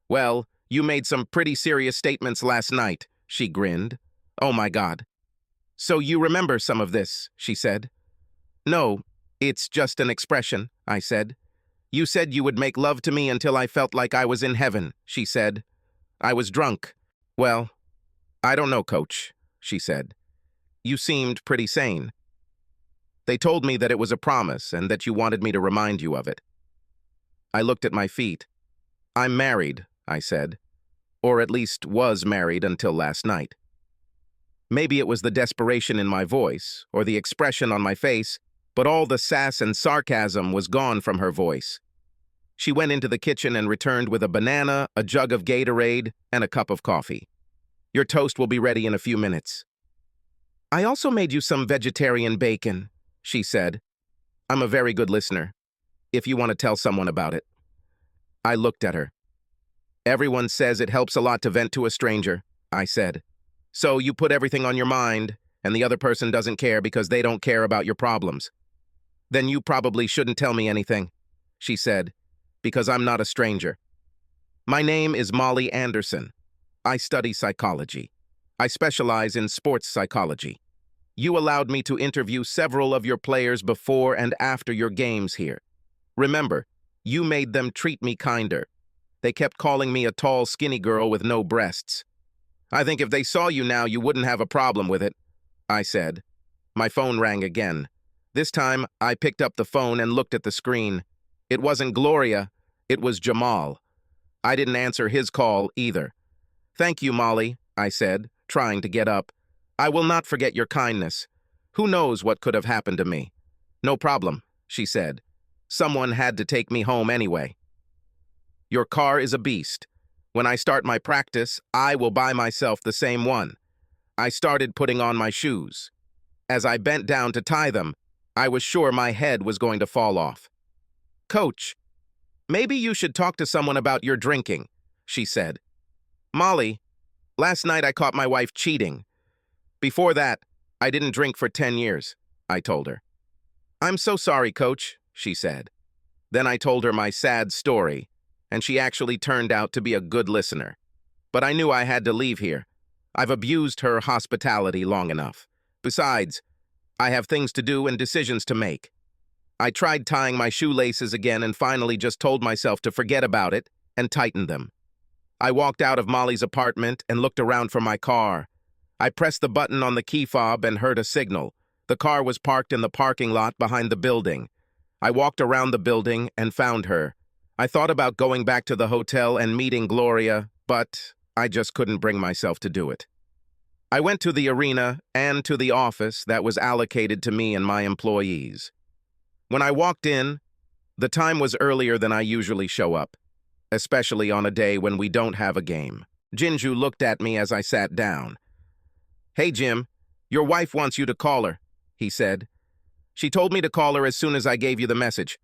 "Well, you made some pretty serious statements last night," she grinned. "Oh my God." "So you remember some of this," she said. "No, it's just an expression," I said. "You said you would make love to me until I felt like I was in heaven," she said. "I was drunk." "Well, I don't know, Coach," she said. "You seemed pretty sane. They told me that it was a promise and that you wanted me to remind you of it." I looked at my feet. "I'm married," I said. "Or at least was married until last night." Maybe it was the desperation in my voice, or the expression on my face, but all the sass and sarcasm was gone from her voice. She went into the kitchen and returned with a banana, a jug of Gatorade, and a cup of coffee. "Your toast will be ready in a few minutes." "I also made you some vegetarian bacon," she said. "I'm a very good listener, if you want to tell someone about it." I looked at her. "Everyone says it helps a lot to vent to a stranger," I said. "So you put everything on your mind, and the other person doesn't care because they don't care about your problems. Then you probably shouldn't tell me anything," she said, "because I'm not a stranger. My name is Molly Anderson. I study psychology. I specialize in sports psychology. You allowed me to interview several of your players before and after your games here. Remember, you made them treat me kinder. They kept calling me a tall, skinny girl with no breasts. I think if they saw you now, you wouldn't have a problem with it," I said. My phone rang again. This time, I picked up the phone and looked at the screen. It wasn't Gloria, it was Jamal. I didn't answer his call either. "Thank you, Molly," I said, trying to get up. "I will not forget your kindness. Who knows what could have happened to me?" "No problem," she said. "Someone had to take me home anyway." "Your car is a beast. When I start my practice, I will buy myself the same one." I started putting on my shoes. As I bent down to tie them, I was sure my head was going to fall off. "Coach, maybe you should talk to someone about your drinking," she said. "Molly, last night I caught my wife cheating. Before that, I didn't drink for 10 years, I told her. "I'm so sorry, Coach," she said. Then I told her my sad story, and she actually turned out to be a good listener. But I knew I had to leave here. I've abused her hospitality long enough. Besides, I have things to do and decisions to make. I tried tying my shoelaces again and finally just told myself to forget about it and tighten them. I walked out of Molly's apartment and looked around for my car. I pressed the button on the key fob and heard a signal. The car was parked in the parking lot behind the building. I walked around the building and found her. I thought about going back to the hotel and meeting Gloria, but I just couldn't bring myself to do it. I went to the arena and to the office that was allocated to me and my employees. When I walked in, the time was earlier than I usually show up, especially on a day when we don't have a game. Jinju looked at me as I sat down. "Hey, Jim, your wife wants you to call her," he said. "She told me to call her as soon as I gave you the message.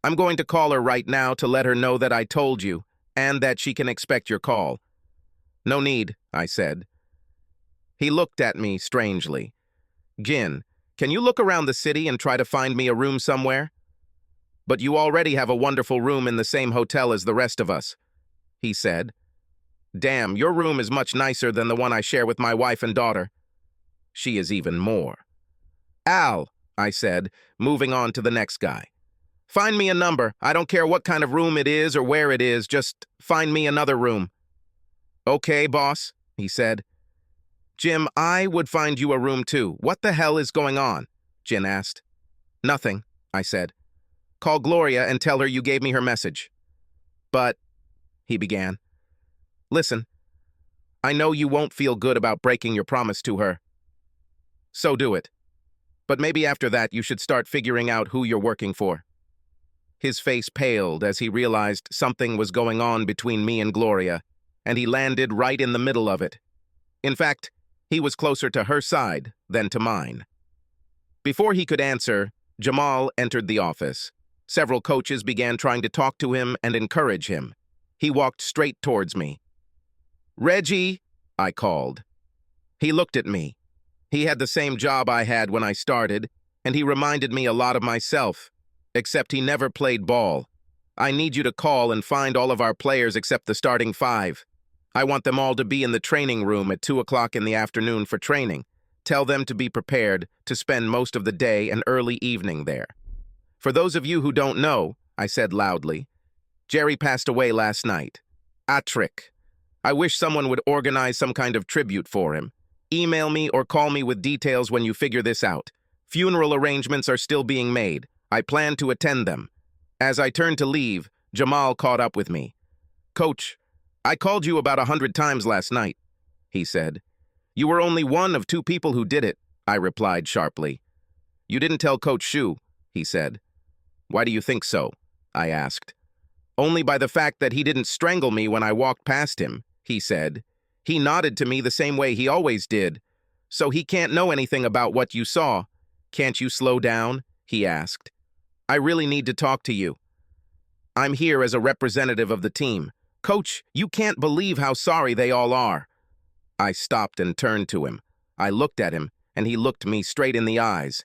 I'm going to call her right now to let her know that I told you and that she can expect your call." "No need," I said. He looked at me strangely. "Jin, can you look around the city and try to find me a room somewhere?" "But you already have a wonderful room in the same hotel as the rest of us," he said. "Damn, your room is much nicer than the one I share with my wife and daughter." "She is even more." "Al," I said, moving on to the next guy. "Find me a number. I don't care what kind of room it is or where it is, just find me another room." Okay, boss, he said. Jim, I would find you a room too. What the hell is going on? Jin asked. Nothing, I said. Call Gloria and tell her you gave me her message. But, he began. Listen, I know you won't feel good about breaking your promise to her. So do it. But maybe after that you should start figuring out who you're working for. His face paled as he realized something was going on between me and Gloria, and he landed right in the middle of it. In fact, he was closer to her side than to mine. Before he could answer, Jamal entered the office. Several coaches began trying to talk to him and encourage him. He walked straight towards me. Reggie, I called. He looked at me. He had the same job I had when I started, and he reminded me a lot of myself, except he never played ball. I need you to call and find all of our players except the starting 5. I want them all to be in the training room at 2 o'clock in the afternoon for training. Tell them to be prepared to spend most of the day and early evening there. For those of you who don't know, I said loudly, Jerry passed away last night. A trick. I wish someone would organize some kind of tribute for him. Email me or call me with details when you figure this out. Funeral arrangements are still being made. I plan to attend them. As I turned to leave, Jamal caught up with me. Coach, I called you about 100 times last night, he said. You were only one of 2 people who did it, I replied sharply. You didn't tell Coach Shu, he said. Why do you think so? I asked. Only by the fact that he didn't strangle me when I walked past him, he said. He nodded to me the same way he always did. So he can't know anything about what you saw. Can't you slow down? He asked. I really need to talk to you. I'm here as a representative of the team. Coach, you can't believe how sorry they all are. I stopped and turned to him. I looked at him, and he looked me straight in the eyes.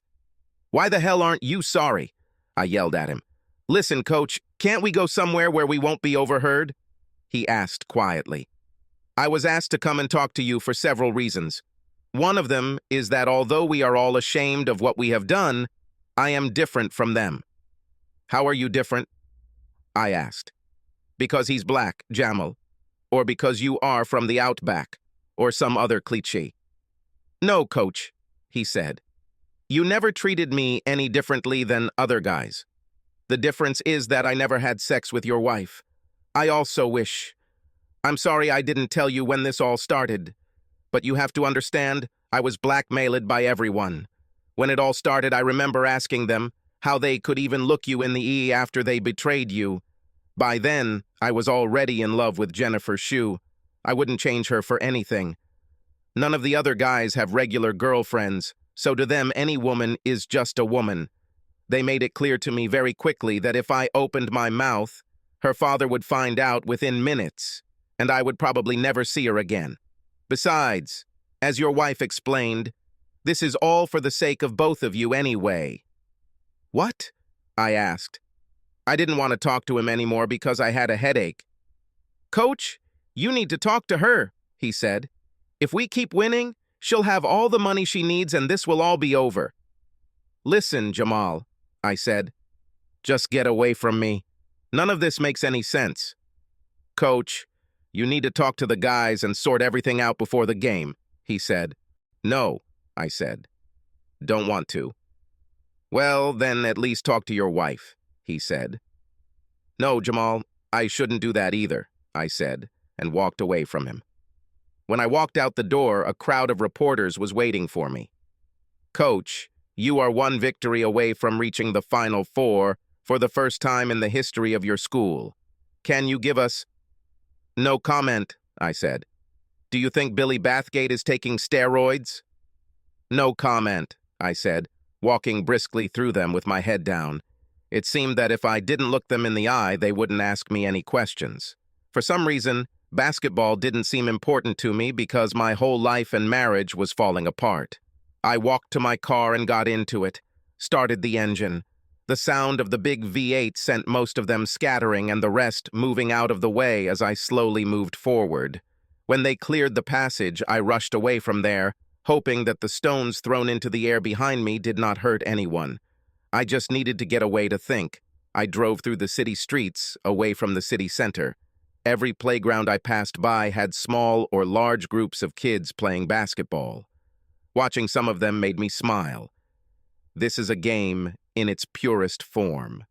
Why the hell aren't you sorry? I yelled at him. Listen, Coach, can't we go somewhere where we won't be overheard? He asked quietly. I was asked to come and talk to you for several reasons. One of them is that although we are all ashamed of what we have done, I am different from them. How are you different? I asked. Because he's black, Jamal. Or because you are from the outback, or some other cliché. No, Coach, he said. You never treated me any differently than other guys. The difference is that I never had sex with your wife. I also wish. I'm sorry I didn't tell you when this all started. But you have to understand, I was blackmailed by everyone. When it all started, I remember asking them how they could even look you in the eye after they betrayed you. By then, I was already in love with Jennifer Shu. I wouldn't change her for anything. None of the other guys have regular girlfriends, so to them any woman is just a woman. They made it clear to me very quickly that if I opened my mouth, her father would find out within minutes, and I would probably never see her again. Besides, as your wife explained, this is all for the sake of both of you anyway. What? I asked. I didn't want to talk to him anymore because I had a headache. Coach, you need to talk to her, he said. If we keep winning, she'll have all the money she needs and this will all be over. Listen, Jamal, I said. Just get away from me. None of this makes any sense. Coach, you need to talk to the guys and sort everything out before the game, he said. No, I said. Don't want to. Well, then at least talk to your wife, he said. No, Jamal, I shouldn't do that either, I said, and walked away from him. When I walked out the door, a crowd of reporters was waiting for me. Coach, you are one victory away from reaching the Final Four for the first time in the history of your school. Can you give us... No comment, I said. Do you think Billy Bathgate is taking steroids? No comment, I said, walking briskly through them with my head down. It seemed that if I didn't look them in the eye, they wouldn't ask me any questions. For some reason, basketball didn't seem important to me because my whole life and marriage was falling apart. I walked to my car and got into it, started the engine. The sound of the big V8 sent most of them scattering and the rest moving out of the way as I slowly moved forward. When they cleared the passage, I rushed away from there, hoping that the stones thrown into the air behind me did not hurt anyone. I just needed to get away to think. I drove through the city streets, away from the city center. Every playground I passed by had small or large groups of kids playing basketball. Watching some of them made me smile. This is a game in its purest form.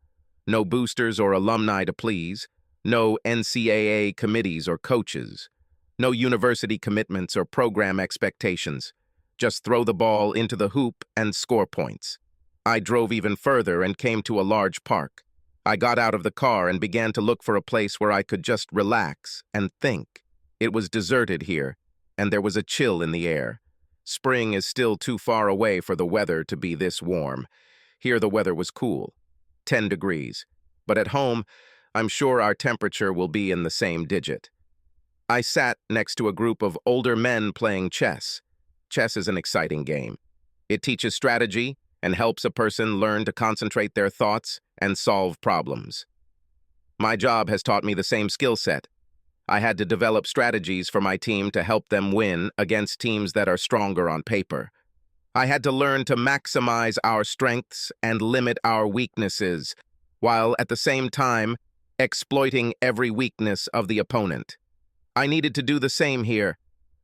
No boosters or alumni to please, no NCAA committees or coaches, no university commitments or program expectations. Just throw the ball into the hoop and score points. I drove even further and came to a large park. I got out of the car and began to look for a place where I could just relax and think. It was deserted here, and there was a chill in the air. Spring is still too far away for the weather to be this warm. Here the weather was cool, 10 degrees. But at home, I'm sure our temperature will be in the same digit. I sat next to a group of older men playing chess. Chess is an exciting game. It teaches strategy and helps a person learn to concentrate their thoughts and solve problems. My job has taught me the same skill set. I had to develop strategies for my team to help them win against teams that are stronger on paper. I had to learn to maximize our strengths and limit our weaknesses, while at the same time exploiting every weakness of the opponent. I needed to do the same here.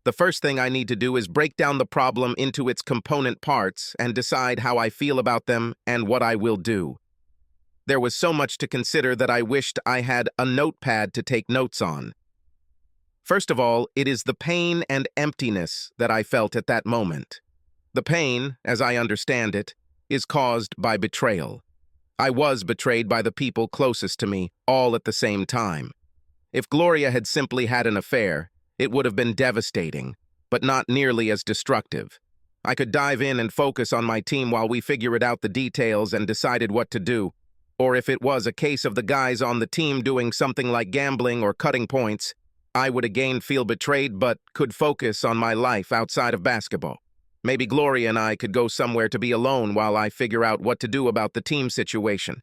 The first thing I need to do is break down the problem into its component parts and decide how I feel about them and what I will do. There was so much to consider that I wished I had a notepad to take notes on. First of all, it is the pain and emptiness that I felt at that moment. The pain, as I understand it, is caused by betrayal. I was betrayed by the people closest to me, all at the same time. If Gloria had simply had an affair, it would have been devastating, but not nearly as destructive. I could dive in and focus on my team while we figured out the details and decided what to do. Or if it was a case of the guys on the team doing something like gambling or cutting points, I would again feel betrayed but could focus on my life outside of basketball. Maybe Gloria and I could go somewhere to be alone while I figure out what to do about the team situation.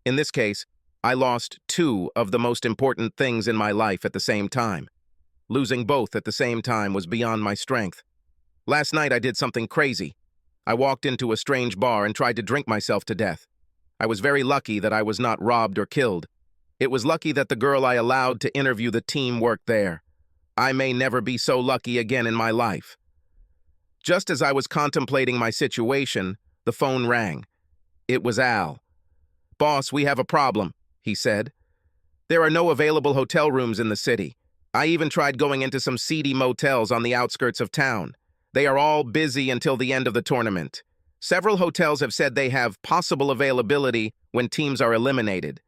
In this case, I lost two of the most important things in my life at the same time. Losing both at the same time was beyond my strength. Last night I did something crazy. I walked into a strange bar and tried to drink myself to death. I was very lucky that I was not robbed or killed. It was lucky that the girl I allowed to interview the team worked there. I may never be so lucky again in my life. Just as I was contemplating my situation, the phone rang. It was Al. "Boss, we have a problem," he said. "There are no available hotel rooms in the city. I even tried going into some seedy motels on the outskirts of town. They are all busy until the end of the tournament. Several hotels have said they have possible availability when teams are eliminated.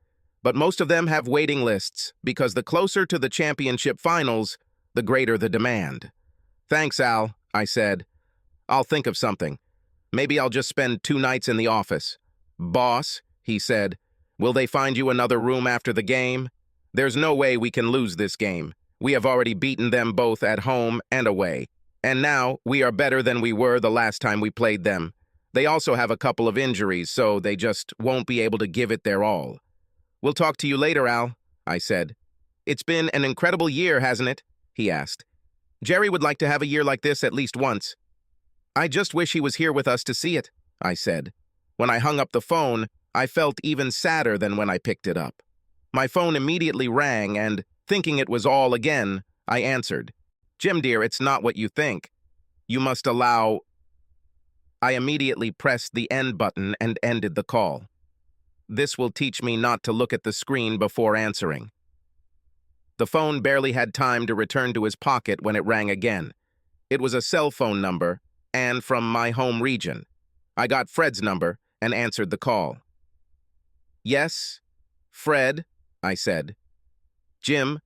But most of them have waiting lists because the closer to the championship finals, the greater the demand." "Thanks, Al," I said. "I'll think of something. Maybe I'll just spend 2 nights in the office." "Boss," he said, "will they find you another room after the game? There's no way we can lose this game. We have already beaten them both at home and away. And now we are better than we were the last time we played them. They also have a couple of injuries, so they just won't be able to give it their all." "We'll talk to you later, Al," I said. "It's been an incredible year, hasn't it?" he asked. "Jerry would like to have a year like this at least once." "I just wish he was here with us to see it," I said. When I hung up the phone, I felt even sadder than when I picked it up. My phone immediately rang, and, thinking it was all again, I answered. "Jim, dear, it's not what you think. You must allow—" I immediately pressed the end button and ended the call. This will teach me not to look at the screen before answering. The phone barely had time to return to his pocket when it rang again. It was a cell phone number, and from my home region. I got Fred's number and answered the call. "Yes, Fred," I said. "Jim,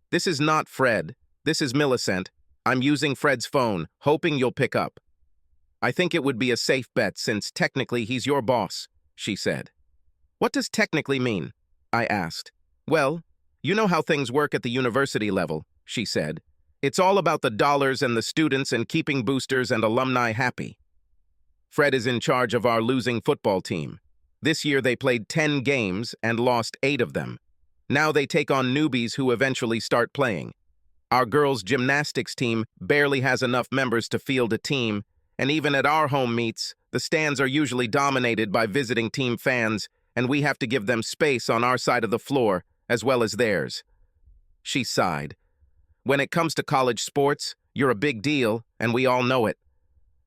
this is not Fred. This is Millicent. I'm using Fred's phone, hoping you'll pick up." "I think it would be a safe bet since technically he's your boss," she said. "What does technically mean?" I asked. "Well, you know how things work at the university level," she said. "It's all about the dollars and the students and keeping boosters and alumni happy. Fred is in charge of our losing football team. This year they played 10 games and lost 8 of them. Now they take on newbies who eventually start playing. Our girls' gymnastics team barely has enough members to field a team, and even at our home meets, the stands are usually dominated by visiting team fans, and we have to give them space on our side of the floor, as well as theirs. She sighed. When it comes to college sports, you're a big deal, and we all know it.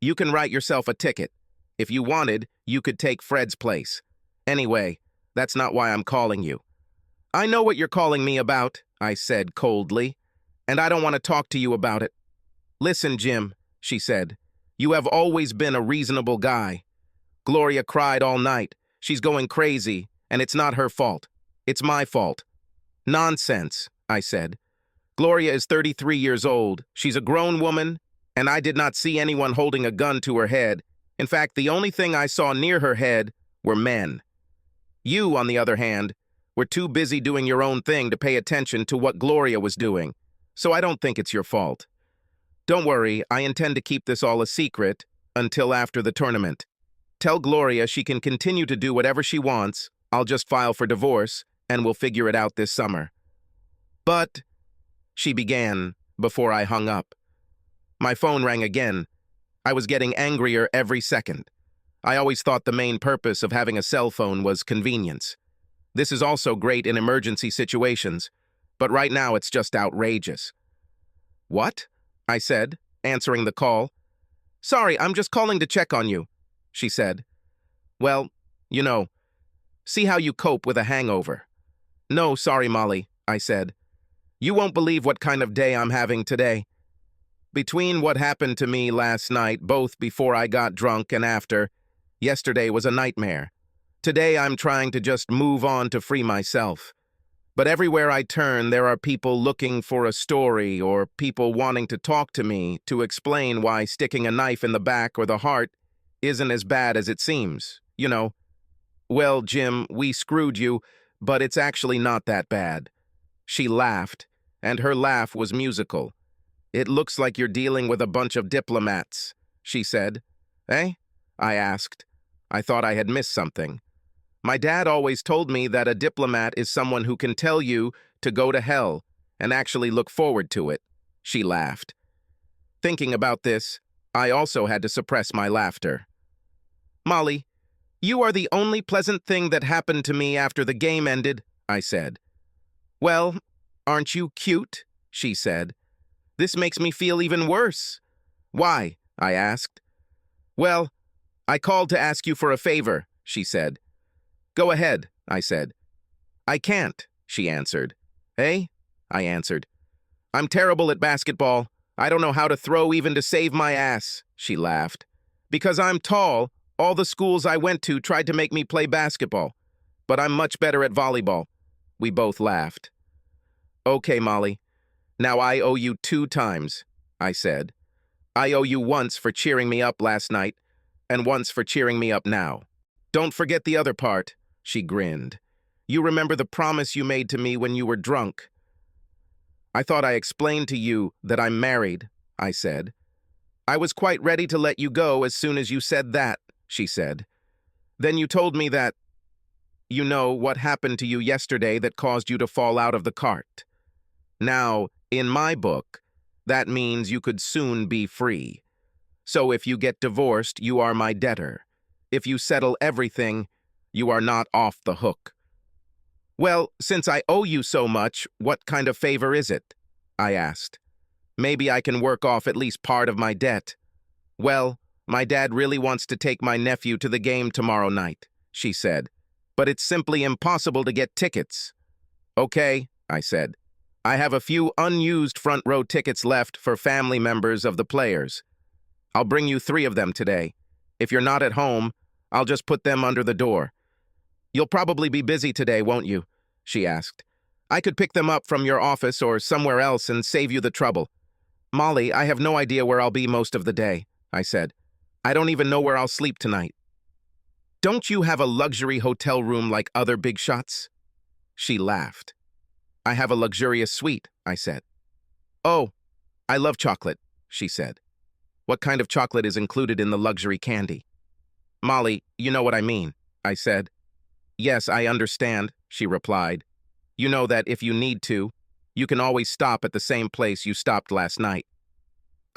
You can write yourself a ticket. If you wanted, you could take Fred's place. Anyway, that's not why I'm calling you. I know what you're calling me about, I said coldly, and I don't want to talk to you about it. Listen, Jim, she said, you have always been a reasonable guy. Gloria cried all night. She's going crazy, and it's not her fault. It's my fault. Nonsense, I said. Gloria is 33 years old. She's a grown woman, and I did not see anyone holding a gun to her head. In fact, the only thing I saw near her head were men. You, on the other hand, were too busy doing your own thing to pay attention to what Gloria was doing, so I don't think it's your fault. Don't worry, I intend to keep this all a secret until after the tournament. Tell Gloria she can continue to do whatever she wants. I'll just file for divorce, and we'll figure it out this summer. But, she began before I hung up. My phone rang again. I was getting angrier every second. I always thought the main purpose of having a cell phone was convenience. This is also great in emergency situations, but right now it's just outrageous. What? I said, answering the call. Sorry, I'm just calling to check on you, she said. Well, you know, see how you cope with a hangover. No, sorry, Molly, I said. You won't believe what kind of day I'm having today. Between what happened to me last night, both before I got drunk and after, yesterday was a nightmare. Today I'm trying to just move on to free myself. But everywhere I turn, there are people looking for a story or people wanting to talk to me to explain why sticking a knife in the back or the heart isn't as bad as it seems. You know, well, Jim, we screwed you, but it's actually not that bad. She laughed, and her laugh was musical. It looks like you're dealing with a bunch of diplomats, she said. Eh? I asked. I thought I had missed something. My dad always told me that a diplomat is someone who can tell you to go to hell and actually look forward to it. She laughed. Thinking about this, I also had to suppress my laughter. Molly, you are the only pleasant thing that happened to me after the game ended, I said. Well, aren't you cute? She said. This makes me feel even worse. Why? I asked. Well, I called to ask you for a favor, she said. Go ahead, I said. I can't, she answered. Eh? I answered. I'm terrible at basketball. I don't know how to throw even to save my ass, she laughed. Because I'm tall, all the schools I went to tried to make me play basketball. But I'm much better at volleyball. We both laughed. Okay, Molly. Now I owe you 2 times, I said. I owe you once for cheering me up last night, and once for cheering me up now. Don't forget the other part, she grinned. You remember the promise you made to me when you were drunk. I thought I explained to you that I'm married, I said. I was quite ready to let you go as soon as you said that, she said. Then you told me that, you know, what happened to you yesterday that caused you to fall out of the cart. Now, in my book, that means you could soon be free. So if you get divorced, you are my debtor. If you settle everything, you are not off the hook. Well, since I owe you so much, what kind of favor is it? I asked. Maybe I can work off at least part of my debt. Well, my dad really wants to take my nephew to the game tomorrow night, she said. But it's simply impossible to get tickets. Okay, I said. I have a few unused front row tickets left for family members of the players. I'll bring you 3 of them today. If you're not at home, I'll just put them under the door. You'll probably be busy today, won't you? She asked. I could pick them up from your office or somewhere else and save you the trouble. Molly, I have no idea where I'll be most of the day, I said. I don't even know where I'll sleep tonight. Don't you have a luxury hotel room like other big shots? She laughed. I have a luxurious suite, I said. Oh, I love chocolate, she said. What kind of chocolate is included in the luxury candy? Molly, you know what I mean, I said. Yes, I understand, she replied. You know that if you need to, you can always stop at the same place you stopped last night.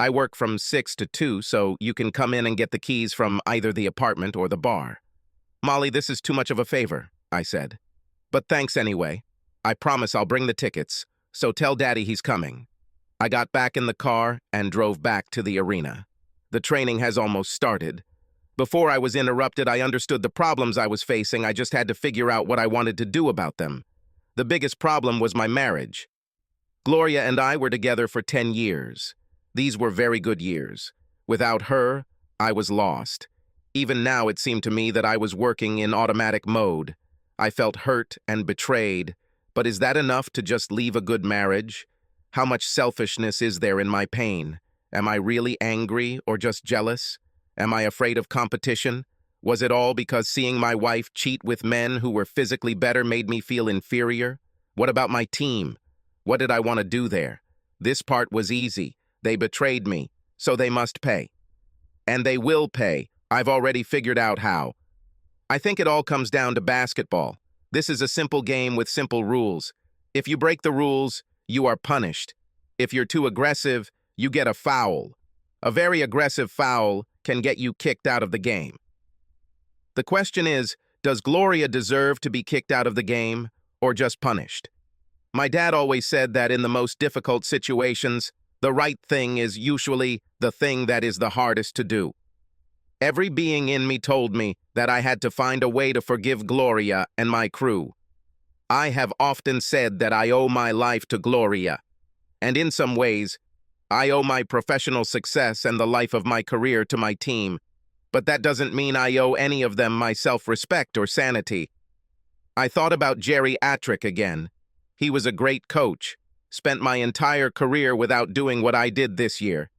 I work from 6 to 2, so you can come in and get the keys from either the apartment or the bar. Molly, this is too much of a favor, I said. But thanks anyway. I promise I'll bring the tickets, so tell Daddy he's coming." I got back in the car and drove back to the arena. The training has almost started. Before I was interrupted, I understood the problems I was facing. I just had to figure out what I wanted to do about them. The biggest problem was my marriage. Gloria and I were together for 10 years. These were very good years. Without her, I was lost. Even now, it seemed to me that I was working in automatic mode. I felt hurt and betrayed. But is that enough to just leave a good marriage? How much selfishness is there in my pain? Am I really angry or just jealous? Am I afraid of competition? Was it all because seeing my wife cheat with men who were physically better made me feel inferior? What about my team? What did I want to do there? This part was easy. They betrayed me, so they must pay. And they will pay. I've already figured out how. I think it all comes down to basketball. This is a simple game with simple rules. If you break the rules, you are punished. If you're too aggressive, you get a foul. A very aggressive foul can get you kicked out of the game. The question is, does Gloria deserve to be kicked out of the game or just punished? My dad always said that in the most difficult situations, the right thing is usually the thing that is the hardest to do. Every being in me told me that I had to find a way to forgive Gloria and my crew. I have often said that I owe my life to Gloria, and in some ways, I owe my professional success and the life of my career to my team, but that doesn't mean I owe any of them my self-respect or sanity. I thought about Jerry Attrick again. He was a great coach, spent my entire career without doing what I did this year.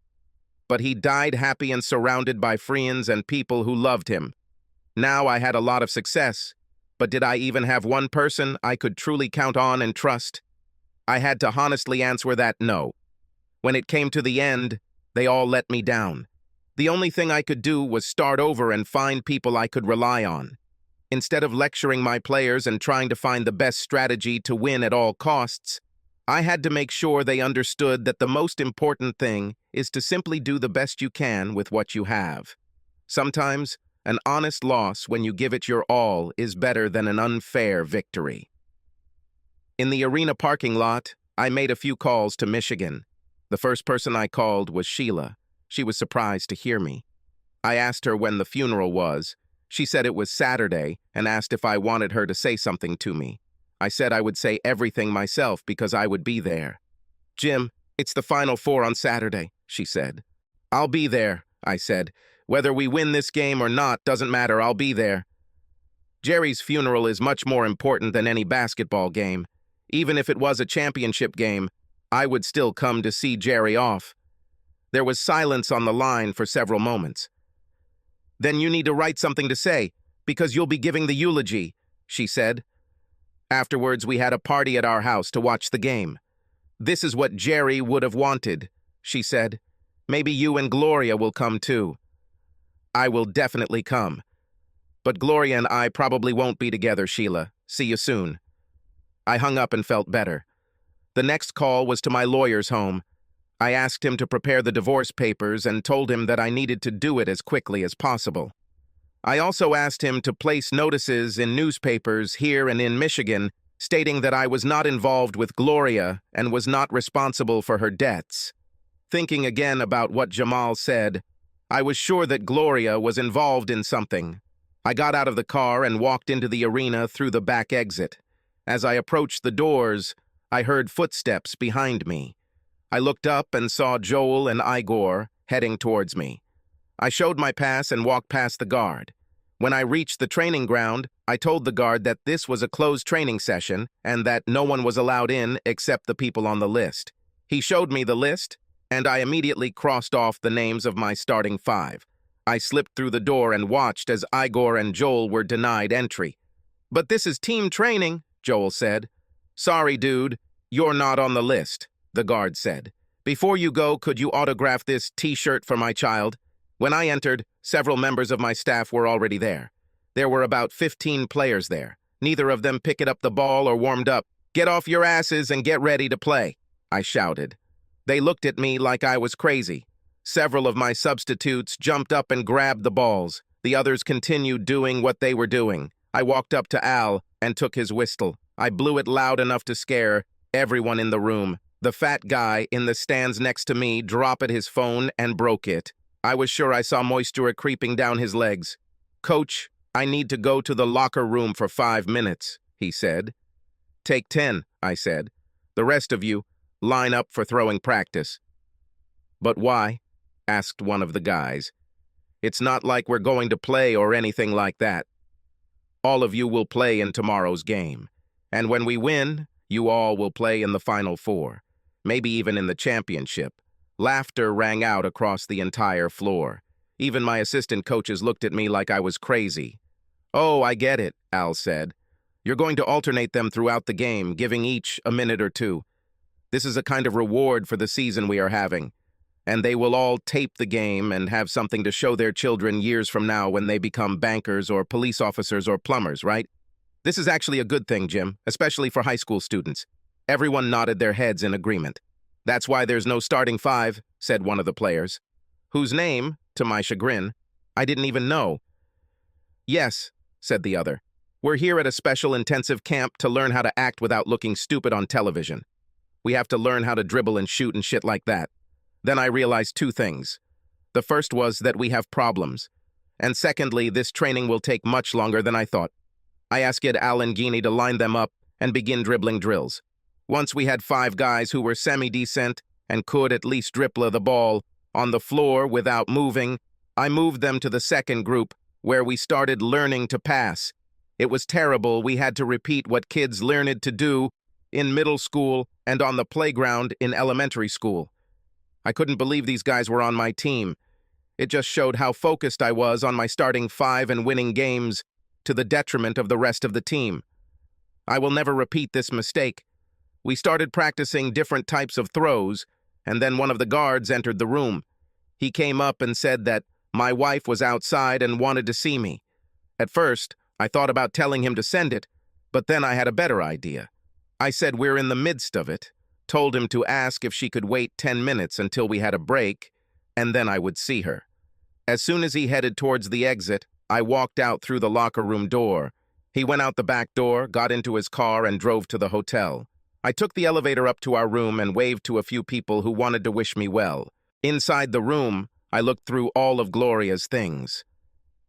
But he died happy and surrounded by friends and people who loved him. Now I had a lot of success, but did I even have one person I could truly count on and trust? I had to honestly answer that no. When it came to the end, they all let me down. The only thing I could do was start over and find people I could rely on. Instead of lecturing my players and trying to find the best strategy to win at all costs, I had to make sure they understood that the most important thing is to simply do the best you can with what you have. Sometimes, an honest loss when you give it your all is better than an unfair victory. In the arena parking lot, I made a few calls to Michigan. The first person I called was Sheila. She was surprised to hear me. I asked her when the funeral was. She said it was Saturday and asked if I wanted her to say something to me. I said I would say everything myself because I would be there. "Jim, it's the Final Four on Saturday," she said. "I'll be there," I said. "Whether we win this game or not doesn't matter, I'll be there." Jerry's funeral is much more important than any basketball game. Even if it was a championship game, I would still come to see Jerry off. There was silence on the line for several moments. "Then you need to write something to say, because you'll be giving the eulogy," she said. Afterwards, we had a party at our house to watch the game. "This is what Jerry would have wanted," she said. "Maybe you and Gloria will come too." "I will definitely come. But Gloria and I probably won't be together, Sheila. See you soon." I hung up and felt better. The next call was to my lawyer's home. I asked him to prepare the divorce papers and told him that I needed to do it as quickly as possible. I also asked him to place notices in newspapers here and in Michigan stating that I was not involved with Gloria and was not responsible for her debts. Thinking again about what Jamal said, I was sure that Gloria was involved in something. I got out of the car and walked into the arena through the back exit. As I approached the doors, I heard footsteps behind me. I looked up and saw Joel and Igor heading towards me. I showed my pass and walked past the guard. When I reached the training ground, I told the guard that this was a closed training session and that no one was allowed in except the people on the list. He showed me the list, and I immediately crossed off the names of my starting five. I slipped through the door and watched as Igor and Joel were denied entry. "But this is team training," Joel said. "Sorry, dude, you're not on the list," the guard said. "Before you go, could you autograph this T-shirt for my child?" When I entered, several members of my staff were already there. There were about 15 players there. Neither of them picked up the ball or warmed up. "Get off your asses and get ready to play," I shouted. They looked at me like I was crazy. Several of my substitutes jumped up and grabbed the balls. The others continued doing what they were doing. I walked up to Al and took his whistle. I blew it loud enough to scare Everyone in the room. The fat guy in the stands next to me dropped his phone and broke it. I was sure I saw moisture creeping down his legs. "Coach, I need to go to the locker room for 5 minutes," he said. "Take 10, I said. "The rest of you, line up for throwing practice." "But why?" asked one of the guys. "It's not like we're going to play or anything like that. All of you will play in tomorrow's game. And when we win, you all will play in the Final Four, maybe even in the championship." Laughter rang out across the entire floor. Even my assistant coaches looked at me like I was crazy. "Oh, I get it," Al said. "You're going to alternate them throughout the game, giving each a minute or two. This is a kind of reward for the season we are having. And they will all tape the game and have something to show their children years from now when they become bankers or police officers or plumbers, right?" "This is actually a good thing, Jim, especially for high school students." Everyone nodded their heads in agreement. "That's why there's no starting 5, said one of the players, whose name, to my chagrin, I didn't even know. "Yes," said the other. "We're here at a special intensive camp to learn how to act without looking stupid on television. We have to learn how to dribble and shoot and shit like that." Then I realized 2 things. The first was that we have problems. And secondly, this training will take much longer than I thought. I asked Al and Gini to line them up and begin dribbling drills. Once we had 5 guys who were semi-decent and could at least dribble the ball on the floor without moving, I moved them to the second group, where we started learning to pass. It was terrible. We had to repeat what kids learned to do in middle school and on the playground in elementary school. I couldn't believe these guys were on my team. It just showed how focused I was on my starting 5 and winning games to the detriment of the rest of the team. I will never repeat this mistake. We started practicing different types of throws, and then one of the guards entered the room. He came up and said that my wife was outside and wanted to see me. At first, I thought about telling him to send it, but then I had a better idea. I said we're in the midst of it, told him to ask if she could wait 10 minutes until we had a break, and then I would see her. As soon as he headed towards the exit, I walked out through the locker room door. He went out the back door, got into his car, and drove to the hotel. I took the elevator up to our room and waved to a few people who wanted to wish me well. Inside the room, I looked through all of Gloria's things.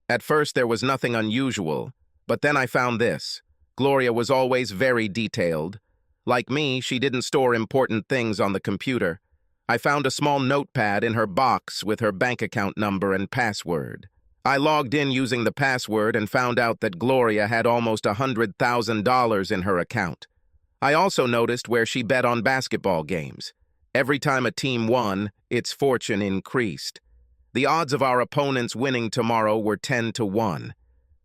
At first, there was nothing unusual, but then I found this. Gloria was always very detailed. Like me, she didn't store important things on the computer. I found a small notepad in her box with her bank account number and password. I logged in using the password and found out that Gloria had almost $100,000 in her account. I also noticed where she bet on basketball games. Every time a team won, its fortune increased. The odds of our opponents winning tomorrow were 10-1.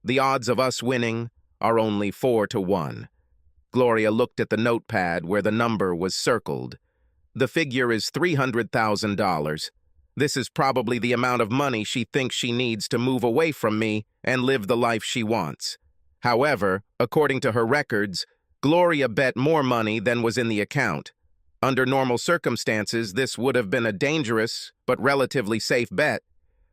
The odds of us winning are only 4-1. Gloria looked at the notepad where the number was circled. The figure is $300,000. This is probably the amount of money she thinks she needs to move away from me and live the life she wants. However, according to her records, Gloria bet more money than was in the account. Under normal circumstances, this would have been a dangerous but relatively safe bet.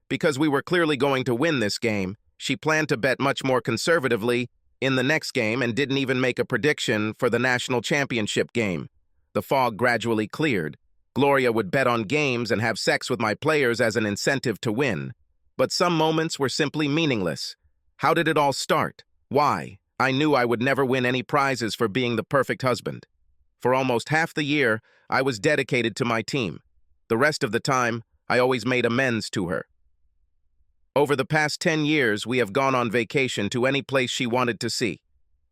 Because we were clearly going to win this game, she planned to bet much more conservatively in the next game and didn't even make a prediction for the national championship game. The fog gradually cleared. Gloria would bet on games and have sex with my players as an incentive to win. But some moments were simply meaningless. How did it all start? Why? I knew I would never win any prizes for being the perfect husband. For almost half the year, I was dedicated to my team. The rest of the time, I always made amends to her. Over the past 10 years, we have gone on vacation to any place she wanted to see.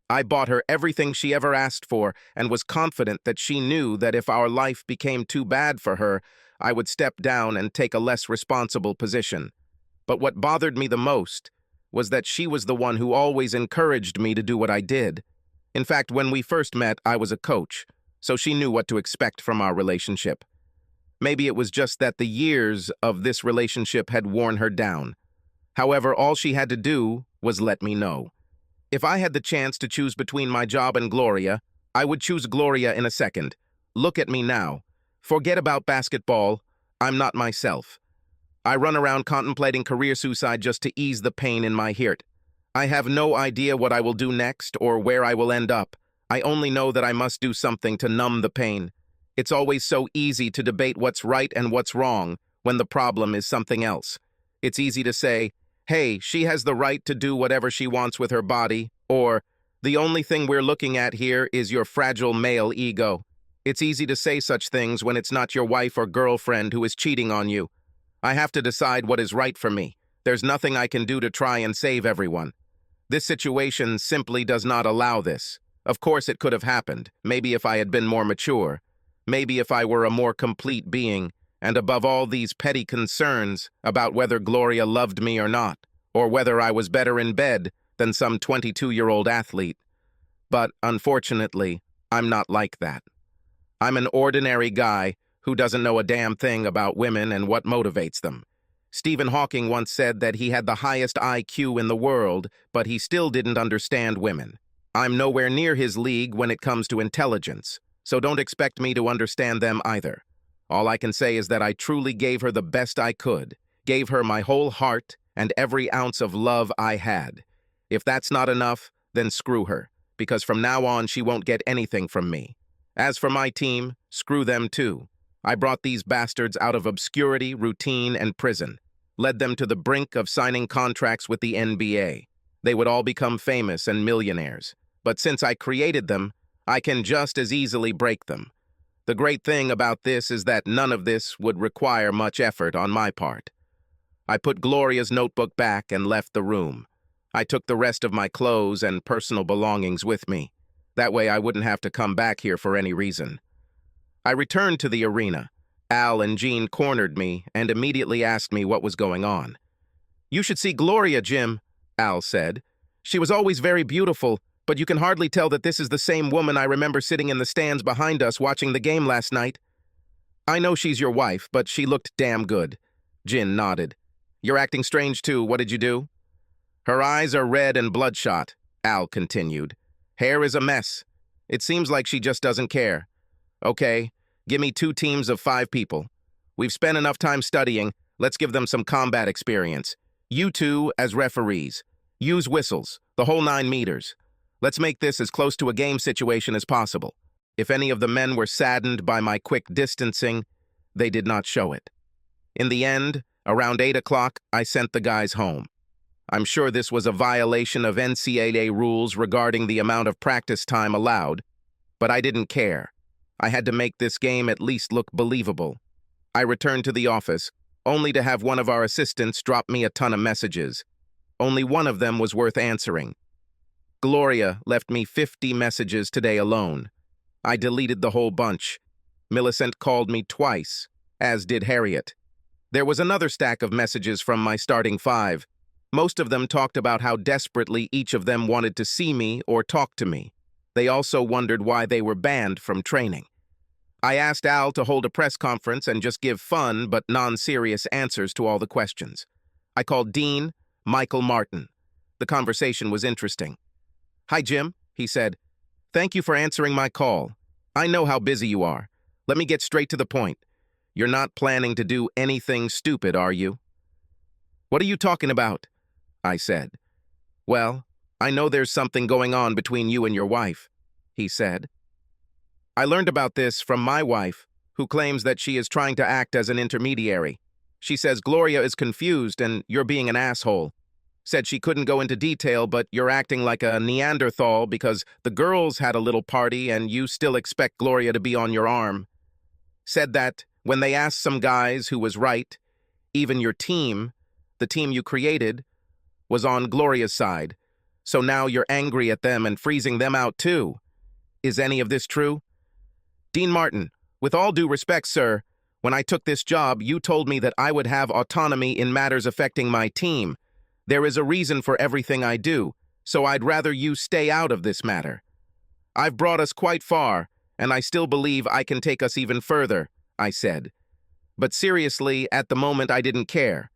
I bought her everything she ever asked for and was confident that she knew that if our life became too bad for her, I would step down and take a less responsible position. But what bothered me the most was that she was the one who always encouraged me to do what I did. In fact, when we first met, I was a coach, so she knew what to expect from our relationship. Maybe it was just that the years of this relationship had worn her down. However, all she had to do was let me know. If I had the chance to choose between my job and Gloria, I would choose Gloria in a second. Look at me now. Forget about basketball. I'm not myself. I run around contemplating career suicide just to ease the pain in my heart. I have no idea what I will do next or where I will end up. I only know that I must do something to numb the pain. It's always so easy to debate what's right and what's wrong when the problem is something else. It's easy to say, hey, she has the right to do whatever she wants with her body, or the only thing we're looking at here is your fragile male ego. It's easy to say such things when it's not your wife or girlfriend who is cheating on you. I have to decide what is right for me. There's nothing I can do to try and save everyone. This situation simply does not allow this. Of course it could have happened, maybe if I had been more mature, maybe if I were a more complete being, and above all these petty concerns about whether Gloria loved me or not, or whether I was better in bed than some 22-year-old athlete. But, unfortunately, I'm not like that. I'm an ordinary guy who doesn't know a damn thing about women and what motivates them. Stephen Hawking once said that he had the highest IQ in the world, but he still didn't understand women. I'm nowhere near his league when it comes to intelligence, so don't expect me to understand them either. All I can say is that I truly gave her the best I could, gave her my whole heart and every ounce of love I had. If that's not enough, then screw her, because from now on she won't get anything from me. As for my team, screw them too. I brought these bastards out of obscurity, routine, and prison, led them to the brink of signing contracts with the NBA. They would all become famous and millionaires. But since I created them, I can just as easily break them. The great thing about this is that none of this would require much effort on my part. I put Gloria's notebook back and left the room. I took the rest of my clothes and personal belongings with me. That way I wouldn't have to come back here for any reason. I returned to the arena. Al and Jean cornered me and immediately asked me what was going on. "You should see Gloria, Jim," Al said. "She was always very beautiful, but you can hardly tell that this is the same woman I remember sitting in the stands behind us watching the game last night." "I know she's your wife, but she looked damn good." Jin nodded. "You're acting strange too. What did you do?" "Her eyes are red and bloodshot," Al continued. "Hair is a mess. It seems like she just doesn't care. Okay, give me 2 teams of 5 people. We've spent enough time studying. Let's give them some combat experience. You 2 as referees. Use whistles, the whole 9 meters. Let's make this as close to a game situation as possible." If any of the men were saddened by my quick distancing, they did not show it. In the end, around 8 o'clock, I sent the guys home. I'm sure this was a violation of NCAA rules regarding the amount of practice time allowed, but I didn't care. I had to make this game at least look believable. I returned to the office, only to have one of our assistants drop me a ton of messages. Only one of them was worth answering. Gloria left me 50 messages today alone. I deleted the whole bunch. Millicent called me twice, as did Harriet. There was another stack of messages from my starting 5. Most of them talked about how desperately each of them wanted to see me or talk to me. They also wondered why they were banned from training. I asked Al to hold a press conference and just give fun but non-serious answers to all the questions. I called Dean Michael Martin. The conversation was interesting. "Hi, Jim," he said. "Thank you for answering my call. I know how busy you are. Let me get straight to the point. You're not planning to do anything stupid, are you?" "What are you talking about?" I said. "Well, I know there's something going on between you and your wife," he said. "I learned about this from my wife, who claims that she is trying to act as an intermediary. She says Gloria is confused and you're being an asshole. Said she couldn't go into detail, but you're acting like a Neanderthal because the girls had a little party and you still expect Gloria to be on your arm. Said that when they asked some guys who was right, even your team, the team you created, was on Gloria's side. So now you're angry at them and freezing them out too. Is any of this true?" "Dean Martin, with all due respect, sir, when I took this job, you told me that I would have autonomy in matters affecting my team. There is a reason for everything I do, so I'd rather you stay out of this matter. I've brought us quite far, and I still believe I can take us even further," I said. But seriously, at the moment I didn't care.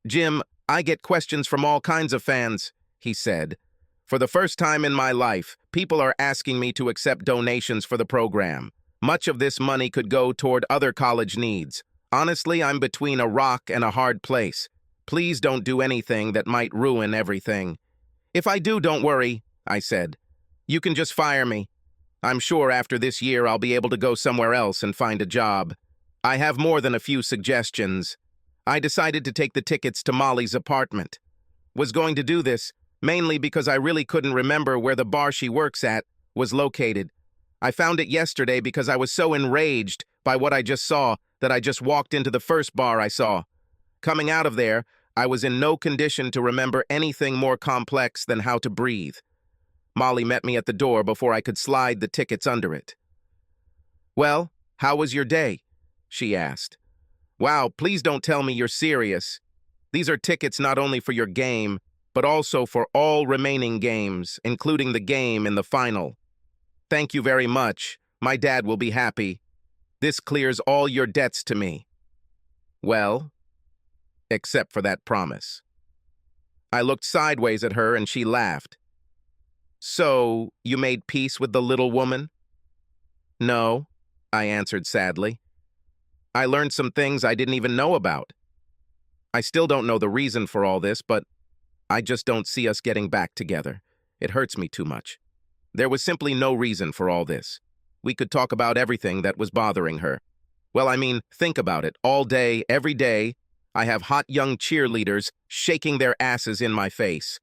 "Jim, I get questions from all kinds of fans," he said. "For the first time in my life, people are asking me to accept donations for the program. Much of this money could go toward other college needs. Honestly, I'm between a rock and a hard place. Please don't do anything that might ruin everything." "If I do, don't worry," I said. "You can just fire me. I'm sure after this year I'll be able to go somewhere else and find a job. I have more than a few suggestions. I decided to take the tickets to Molly's apartment. Was going to do this mainly because I really couldn't remember where the bar she works at was located. I found it yesterday because I was so enraged by what I just saw that I just walked into the first bar I saw. Coming out of there, I was in no condition to remember anything more complex than how to breathe. Molly met me at the door before I could slide the tickets under it. "Well, how was your day?" she asked. "Wow, please don't tell me you're serious. These are tickets not only for your game, but also for all remaining games, including the game in the final. Thank you very much. My dad will be happy. This clears all your debts to me." "Well, except for that promise." I looked sideways at her and she laughed. "So, you made peace with the little woman?" "No," I answered sadly. "I learned some things I didn't even know about. I still don't know the reason for all this, but I just don't see us getting back together. It hurts me too much. There was simply no reason for all this. We could talk about everything that was bothering her. Well, I mean, think about it. All day, every day, I have hot young cheerleaders shaking their asses in my face.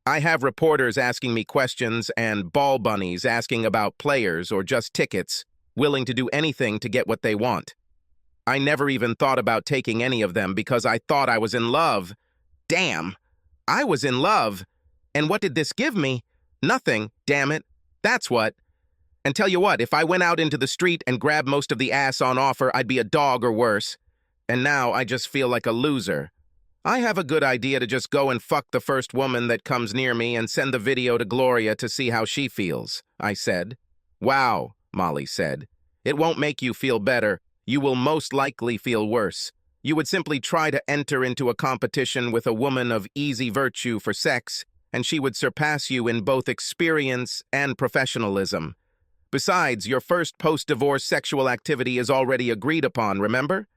I have reporters asking me questions and ball bunnies asking about players or just tickets, willing to do anything to get what they want. I never even thought about taking any of them because I thought I was in love. Damn, I was in love. And what did this give me? Nothing, damn it. That's what. And tell you what, if I went out into the street and grabbed most of the ass on offer, I'd be a dog or worse. And now I just feel like a loser. I have a good idea to just go and fuck the first woman that comes near me and send the video to Gloria to see how she feels," I said. "Wow," Molly said. "It won't make you feel better. You will most likely feel worse. You would simply try to enter into a competition with a woman of easy virtue for sex, and she would surpass you in both experience and professionalism. Besides, your first post-divorce sexual activity is already agreed upon, remember?"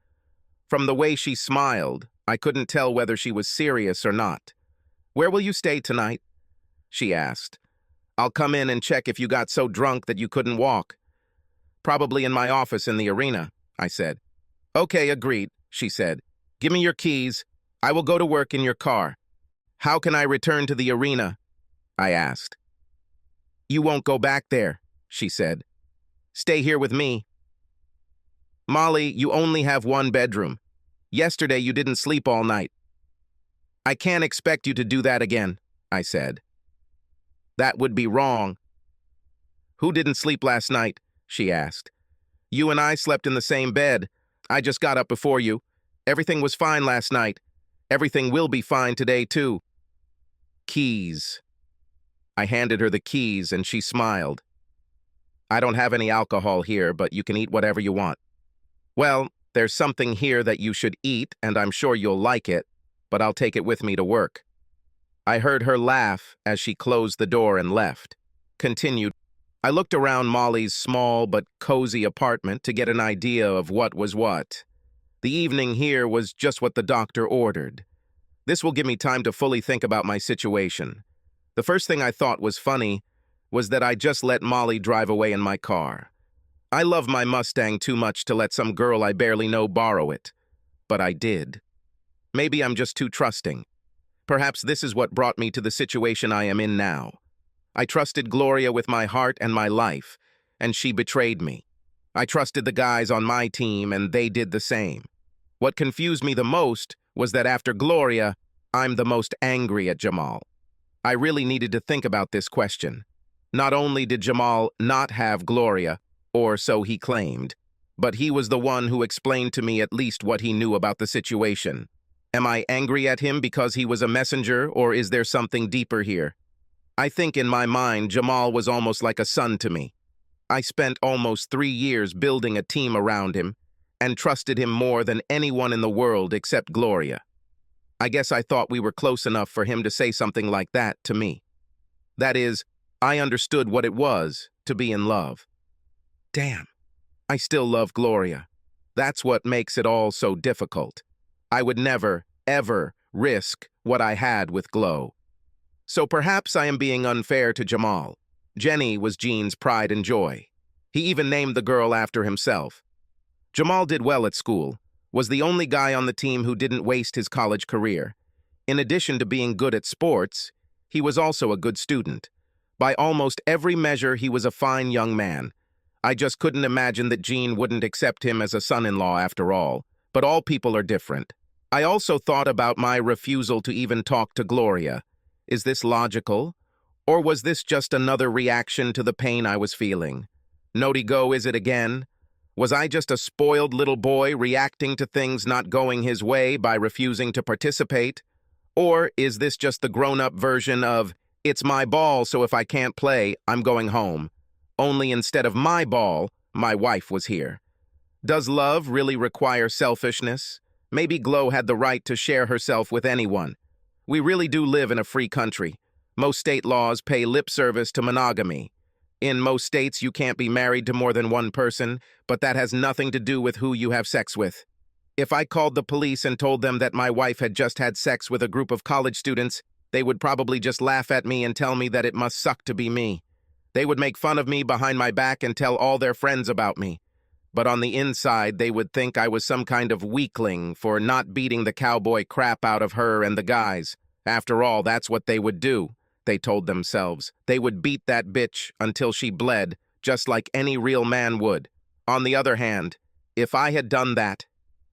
From the way she smiled, I couldn't tell whether she was serious or not. "Where will you stay tonight?" she asked. "I'll come in and check if you got so drunk that you couldn't walk." "Probably in my office in the arena," I said. "Okay, agreed," she said. "Give me your keys. I will go to work in your car." "How can I return to the arena?" I asked. "You won't go back there," she said. "Stay here with me." "Molly, you only have one bedroom. Yesterday you didn't sleep all night." "I can't expect you to do that again," I said. "That would be wrong." "Who didn't sleep last night?" she asked. "You and I slept in the same bed. I just got up before you. Everything was fine last night. Everything will be fine today, too." "Keys." I handed her the keys and she smiled. "I don't have any alcohol here, but you can eat whatever you want." "Well, there's something here that you should eat, and I'm sure you'll like it, but I'll take it with me to work." I heard her laugh as she closed the door and left. Continued. I looked around Molly's small but cozy apartment to get an idea of what was what. The evening here was just what the doctor ordered. This will give me time to fully think about my situation. The first thing I thought was funny was that I just let Molly drive away in my car. I love my Mustang too much to let some girl I barely know borrow it. But I did. Maybe I'm just too trusting. Perhaps this is what brought me to the situation I am in now. I trusted Gloria with my heart and my life, and she betrayed me. I trusted the guys on my team, and they did the same. What confused me the most was that after Gloria, I'm the most angry at Jamal. I really needed to think about this question. Not only did Jamal not have Gloria, or so he claimed, but he was the one who explained to me at least what he knew about the situation. Am I angry at him because he was a messenger, or is there something deeper here? I think in my mind, Jamal was almost like a son to me. I spent almost 3 years building a team around him and trusted him more than anyone in the world except Gloria. I guess I thought we were close enough for him to say something like that to me. That is, I understood what it was to be in love. Damn, I still love Gloria. That's what makes it all so difficult. I would never, ever risk what I had with Glo. So perhaps I am being unfair to Jamal. Jenny was Gene's pride and joy. He even named the girl after himself. Jamal did well at school, was the only guy on the team who didn't waste his college career. In addition to being good at sports, he was also a good student. By almost every measure, he was a fine young man. I just couldn't imagine that Gene wouldn't accept him as a son-in-law after all. But all people are different. I also thought about my refusal to even talk to Gloria. Is this logical? Or was this just another reaction to the pain I was feeling? Noti-go is it again? Was I just a spoiled little boy reacting to things not going his way by refusing to participate? Or is this just the grown-up version of, it's my ball, so if I can't play, I'm going home? Only instead of my ball, my wife was here. Does love really require selfishness? Maybe Glo had the right to share herself with anyone. We really do live in a free country. Most state laws pay lip service to monogamy. In most states, you can't be married to more than one person, but that has nothing to do with who you have sex with. If I called the police and told them that my wife had just had sex with a group of college students, they would probably just laugh at me and tell me that it must suck to be me. They would make fun of me behind my back and tell all their friends about me. But on the inside, they would think I was some kind of weakling for not beating the cowboy crap out of her and the guys. After all, that's what they would do, they told themselves. They would beat that bitch until she bled, just like any real man would. On the other hand, if I had done that,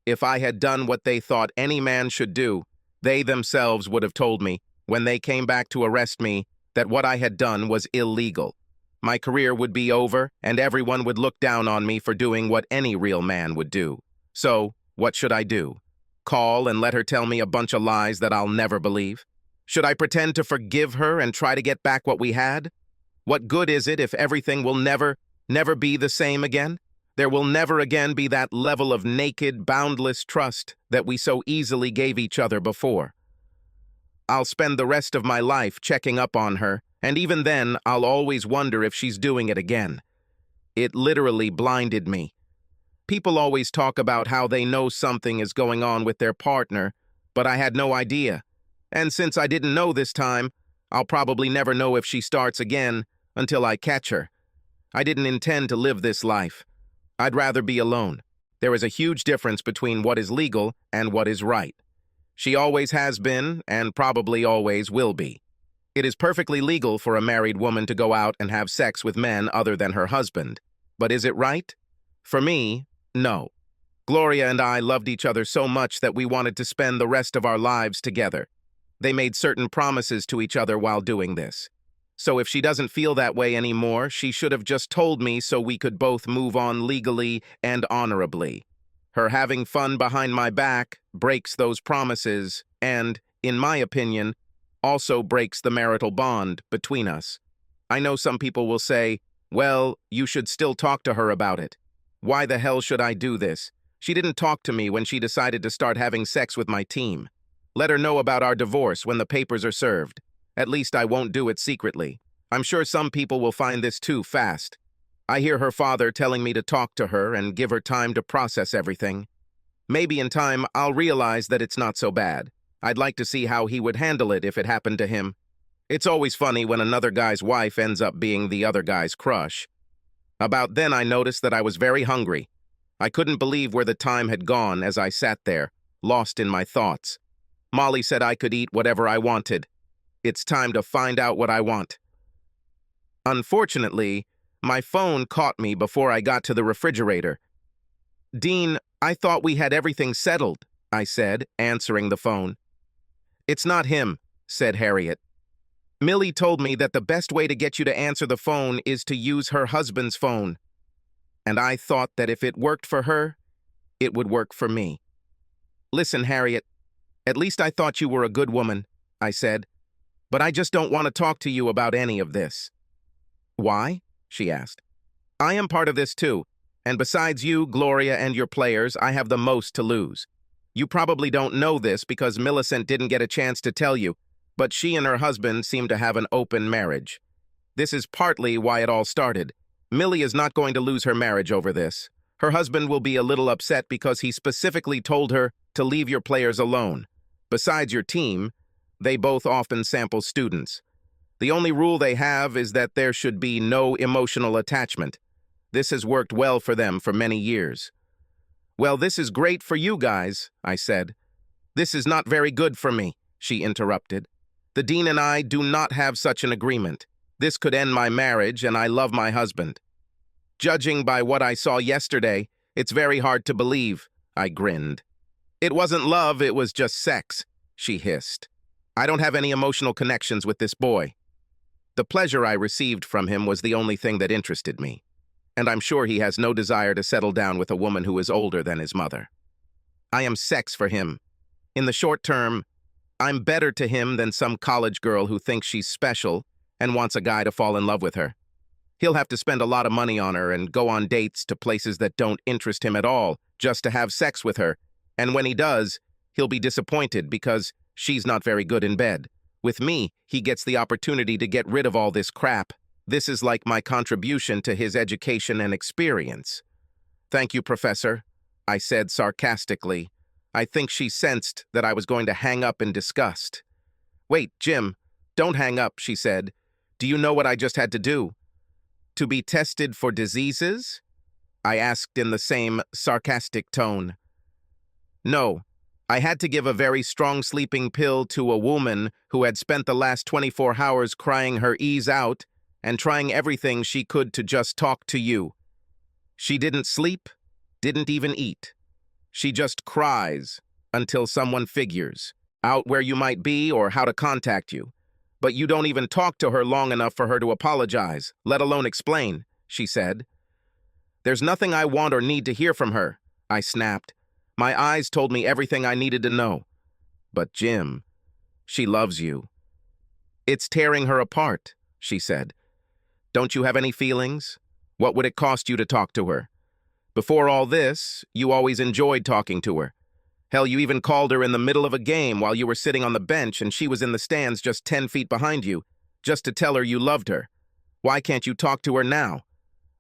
if I had done what they thought any man should do, they themselves would have told me, when they came back to arrest me, that what I had done was illegal. My career would be over, and everyone would look down on me for doing what any real man would do. So, what should I do? Call and let her tell me a bunch of lies that I'll never believe? Should I pretend to forgive her and try to get back what we had? What good is it if everything will never be the same again? There will never again be that level of naked, boundless trust that we so easily gave each other before. I'll spend the rest of my life checking up on her, and even then, I'll always wonder if she's doing it again. It literally blinded me. People always talk about how they know something is going on with their partner, but I had no idea. And since I didn't know this time, I'll probably never know if she starts again until I catch her. I didn't intend to live this life. I'd rather be alone. There is a huge difference between what is legal and what is right. She always has been, and probably always will be. It is perfectly legal for a married woman to go out and have sex with men other than her husband. But is it right? For me, no. Gloria and I loved each other so much that we wanted to spend the rest of our lives together. They made certain promises to each other while doing this. So if she doesn't feel that way anymore, she should have just told me so we could both move on legally and honorably. Her having fun behind my back breaks those promises and, in my opinion, also breaks the marital bond between us. I know some people will say, well, you should still talk to her about it. Why the hell should I do this? She didn't talk to me when she decided to start having sex with my team. Let her know about our divorce when the papers are served. At least I won't do it secretly. I'm sure some people will find this too fast. I hear her father telling me to talk to her and give her time to process everything. Maybe in time I'll realize that it's not so bad. I'd like to see how he would handle it if it happened to him. It's always funny when another guy's wife ends up being the other guy's crush. About then I noticed that I was very hungry. I couldn't believe where the time had gone as I sat there, lost in my thoughts. Molly said I could eat whatever I wanted. It's time to find out what I want. Unfortunately, my phone caught me before I got to the refrigerator. Dean, I thought we had everything settled, I said, answering the phone. It's not him, said Harriet. Millie told me that the best way to get you to answer the phone is to use her husband's phone. And I thought that if it worked for her, it would work for me. Listen, Harriet, at least I thought you were a good woman, I said, but I just don't want to talk to you about any of this. Why? She asked. I am part of this too, and besides you, Gloria, and your players, I have the most to lose. You probably don't know this because Millicent didn't get a chance to tell you, but she and her husband seem to have an open marriage. This is partly why it all started. Millie is not going to lose her marriage over this. Her husband will be a little upset because he specifically told her to leave your players alone. Besides your team, they both often sample students. The only rule they have is that there should be no emotional attachment. This has worked well for them for many years. Well, this is great for you guys, I said. This is not very good for me, she interrupted. The dean and I do not have such an agreement. This could end my marriage, and I love my husband. Judging by what I saw yesterday, it's very hard to believe, I grinned. It wasn't love, it was just sex, she hissed. I don't have any emotional connections with this boy. The pleasure I received from him was the only thing that interested me, and I'm sure he has no desire to settle down with a woman who is older than his mother. I am sex for him. In the short term, I'm better to him than some college girl who thinks she's special and wants a guy to fall in love with her. He'll have to spend a lot of money on her and go on dates to places that don't interest him at all just to have sex with her, and when he does, he'll be disappointed because she's not very good in bed. With me, he gets the opportunity to get rid of all this crap. This is like my contribution to his education and experience. Thank you, Professor, I said sarcastically. I think she sensed that I was going to hang up in disgust. Wait, Jim, don't hang up, she said. Do you know what I just had to do? To be tested for diseases? I asked in the same sarcastic tone. No, I had to give a very strong sleeping pill to a woman who had spent the last 24 hours crying her eyes out and trying everything she could to just talk to you. She didn't sleep, didn't even eat. She just cries until someone figures out where you might be or how to contact you. But you don't even talk to her long enough for her to apologize, let alone explain, she said. There's nothing I want or need to hear from her, I snapped. My eyes told me everything I needed to know. But Jim, she loves you. It's tearing her apart, she said. Don't you have any feelings? What would it cost you to talk to her? Before all this, you always enjoyed talking to her. Hell, you even called her in the middle of a game while you were sitting on the bench and she was in the stands just 10 feet behind you, just to tell her you loved her. Why can't you talk to her now?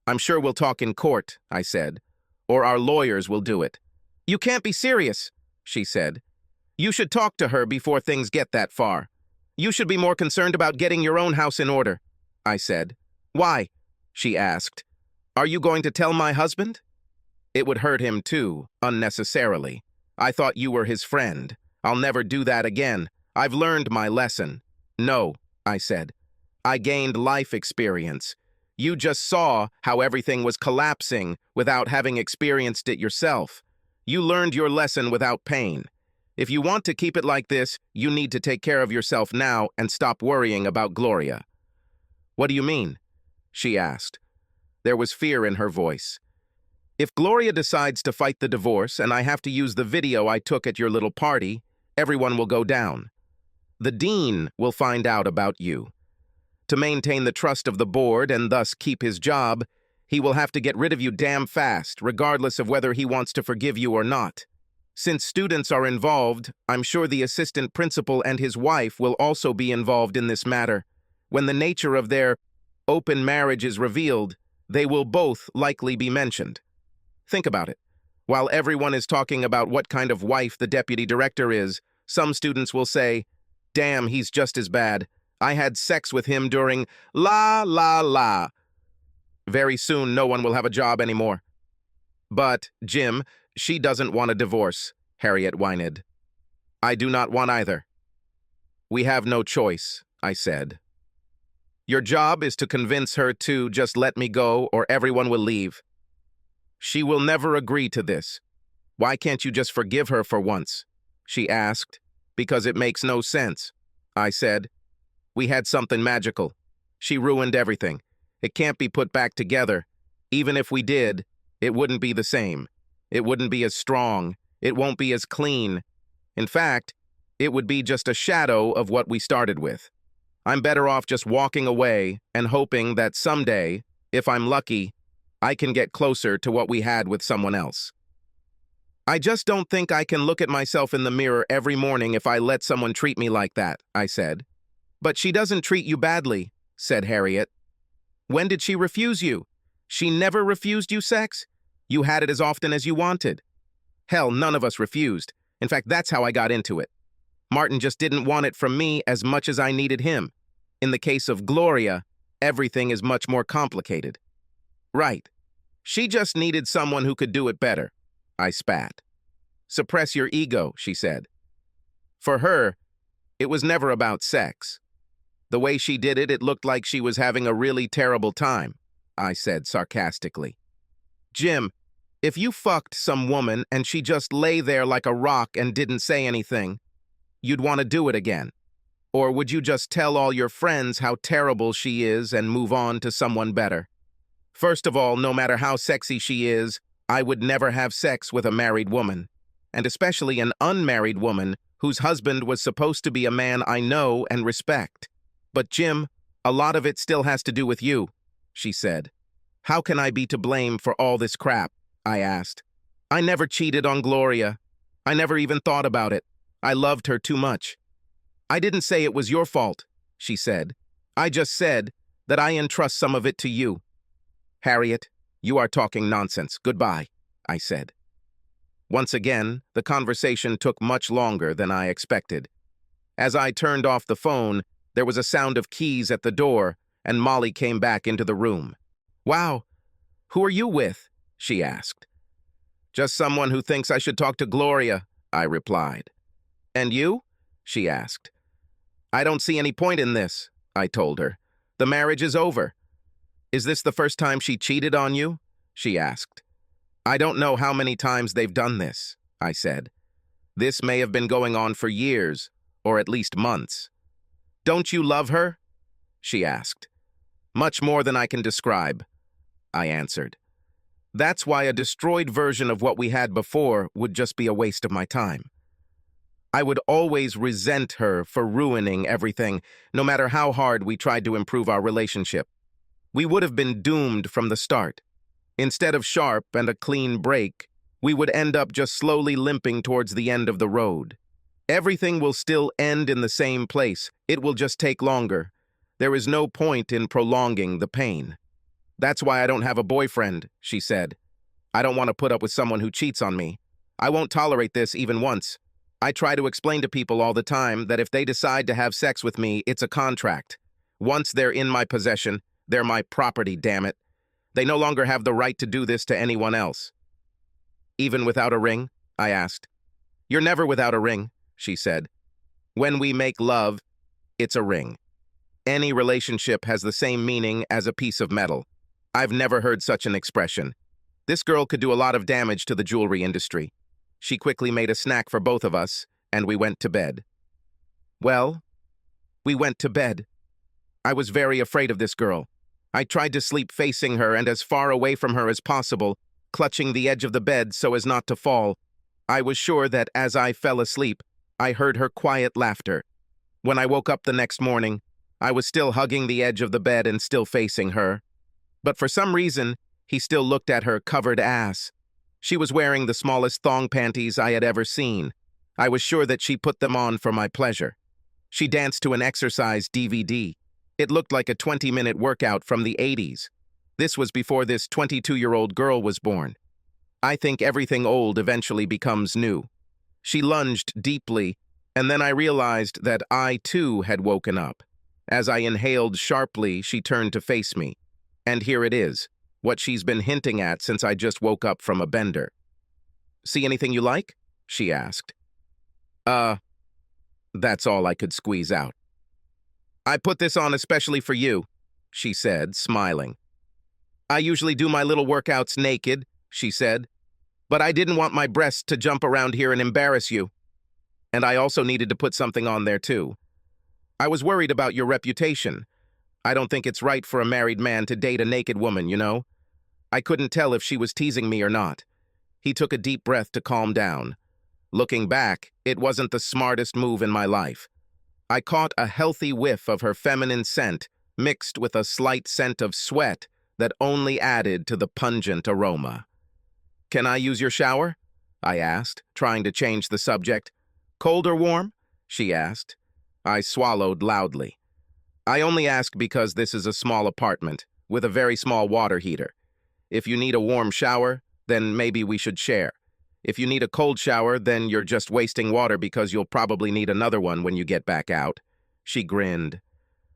I'm sure we'll talk in court, I said, or our lawyers will do it. You can't be serious, she said. You should talk to her before things get that far. You should be more concerned about getting your own house in order, I said. Why? She asked. Are you going to tell my husband? It would hurt him too, unnecessarily. I thought you were his friend. I'll never do that again. I've learned my lesson. No, I said. I gained life experience. You just saw how everything was collapsing without having experienced it yourself. You learned your lesson without pain. If you want to keep it like this, you need to take care of yourself now and stop worrying about Gloria. What do you mean? She asked. There was fear in her voice. If Gloria decides to fight the divorce and I have to use the video I took at your little party, everyone will go down. The dean will find out about you. To maintain the trust of the board and thus keep his job, he will have to get rid of you damn fast, regardless of whether he wants to forgive you or not. Since students are involved, I'm sure the assistant principal and his wife will also be involved in this matter. When the nature of their open marriage is revealed, they will both likely be mentioned. Think about it. While everyone is talking about what kind of wife the deputy director is, some students will say, "Damn, he's just as bad. I had sex with him during la la la." Very soon, no one will have a job anymore. But, Jim, she doesn't want a divorce, Harriet whined. I do not want either. We have no choice, I said. Your job is to convince her to just let me go or everyone will leave. She will never agree to this. Why can't you just forgive her for once? She asked. Because it makes no sense, I said. We had something magical. She ruined everything. It can't be put back together. Even if we did, it wouldn't be the same. It wouldn't be as strong. It won't be as clean. In fact, it would be just a shadow of what we started with. I'm better off just walking away and hoping that someday, if I'm lucky, I can get closer to what we had with someone else. I just don't think I can look at myself in the mirror every morning if I let someone treat me like that, I said. But she doesn't treat you badly, said Harriet. When did she refuse you? She never refused you sex? You had it as often as you wanted. Hell, none of us refused. In fact, that's how I got into it. Martin just didn't want it from me as much as I needed him. In the case of Gloria, everything is much more complicated. Right. She just needed someone who could do it better. I spat. Suppress your ego, she said. For her, it was never about sex. The way she did it, it looked like she was having a really terrible time, I said sarcastically. Jim, if you fucked some woman and she just lay there like a rock and didn't say anything, you'd want to do it again. Or would you just tell all your friends how terrible she is and move on to someone better? First of all, no matter how sexy she is, I would never have sex with a married woman, and especially an unmarried woman whose husband was supposed to be a man I know and respect. But Jim, a lot of it still has to do with you, she said. How can I be to blame for all this crap? I asked. I never cheated on Gloria. I never even thought about it. I loved her too much. I didn't say it was your fault, she said. I just said that I entrust some of it to you. Harriet, you are talking nonsense. Goodbye, I said. Once again, the conversation took much longer than I expected. As I turned off the phone, there was a sound of keys at the door, and Molly came back into the room. Wow, who are you with? She asked. Just someone who thinks I should talk to Gloria, I replied. And you? She asked. I don't see any point in this, I told her. The marriage is over. Is this the first time she cheated on you? She asked. I don't know how many times they've done this, I said. This may have been going on for years, or at least months. Don't you love her? She asked. Much more than I can describe, I answered. That's why a destroyed version of what we had before would just be a waste of my time. I would always resent her for ruining everything, no matter how hard we tried to improve our relationship. We would have been doomed from the start. Instead of sharp and a clean break, we would end up just slowly limping towards the end of the road. Everything will still end in the same place. It will just take longer. There is no point in prolonging the pain. That's why I don't have a boyfriend, she said. I don't want to put up with someone who cheats on me. I won't tolerate this even once. I try to explain to people all the time that if they decide to have sex with me, it's a contract. Once they're in my possession, they're my property, damn it. They no longer have the right to do this to anyone else. Even without a ring? I asked. You're never without a ring, she said. When we make love, it's a ring. Any relationship has the same meaning as a piece of metal. I've never heard such an expression. This girl could do a lot of damage to the jewelry industry. She quickly made a snack for both of us, and we went to bed. Well, we went to bed. I was very afraid of this girl. I tried to sleep facing her and as far away from her as possible, clutching the edge of the bed so as not to fall. I was sure that as I fell asleep, I heard her quiet laughter. When I woke up the next morning, I was still hugging the edge of the bed and still facing her. But for some reason, he still looked at her covered ass. She was wearing the smallest thong panties I had ever seen. I was sure that she put them on for my pleasure. She danced to an exercise DVD. It looked like a 20-minute workout from the 80s. This was before this 22-year-old girl was born. I think everything old eventually becomes new. She lunged deeply, and then I realized that I, too, had woken up. As I inhaled sharply, she turned to face me. And here it is, what she's been hinting at since I just woke up from a bender. See anything you like? She asked. That's all I could squeeze out. I put this on especially for you, she said, smiling. I usually do my little workouts naked, she said, but I didn't want my breasts to jump around here and embarrass you. And I also needed to put something on there too. I was worried about your reputation. I don't think it's right for a married man to date a naked woman, you know? I couldn't tell if she was teasing me or not. He took a deep breath to calm down. Looking back, it wasn't the smartest move in my life. I caught a healthy whiff of her feminine scent, mixed with a slight scent of sweat that only added to the pungent aroma. Can I use your shower? I asked, trying to change the subject. Cold or warm? She asked. I swallowed loudly. I only ask because this is a small apartment, with a very small water heater. If you need a warm shower, then maybe we should share. If you need a cold shower, then you're just wasting water because you'll probably need another one when you get back out. She grinned.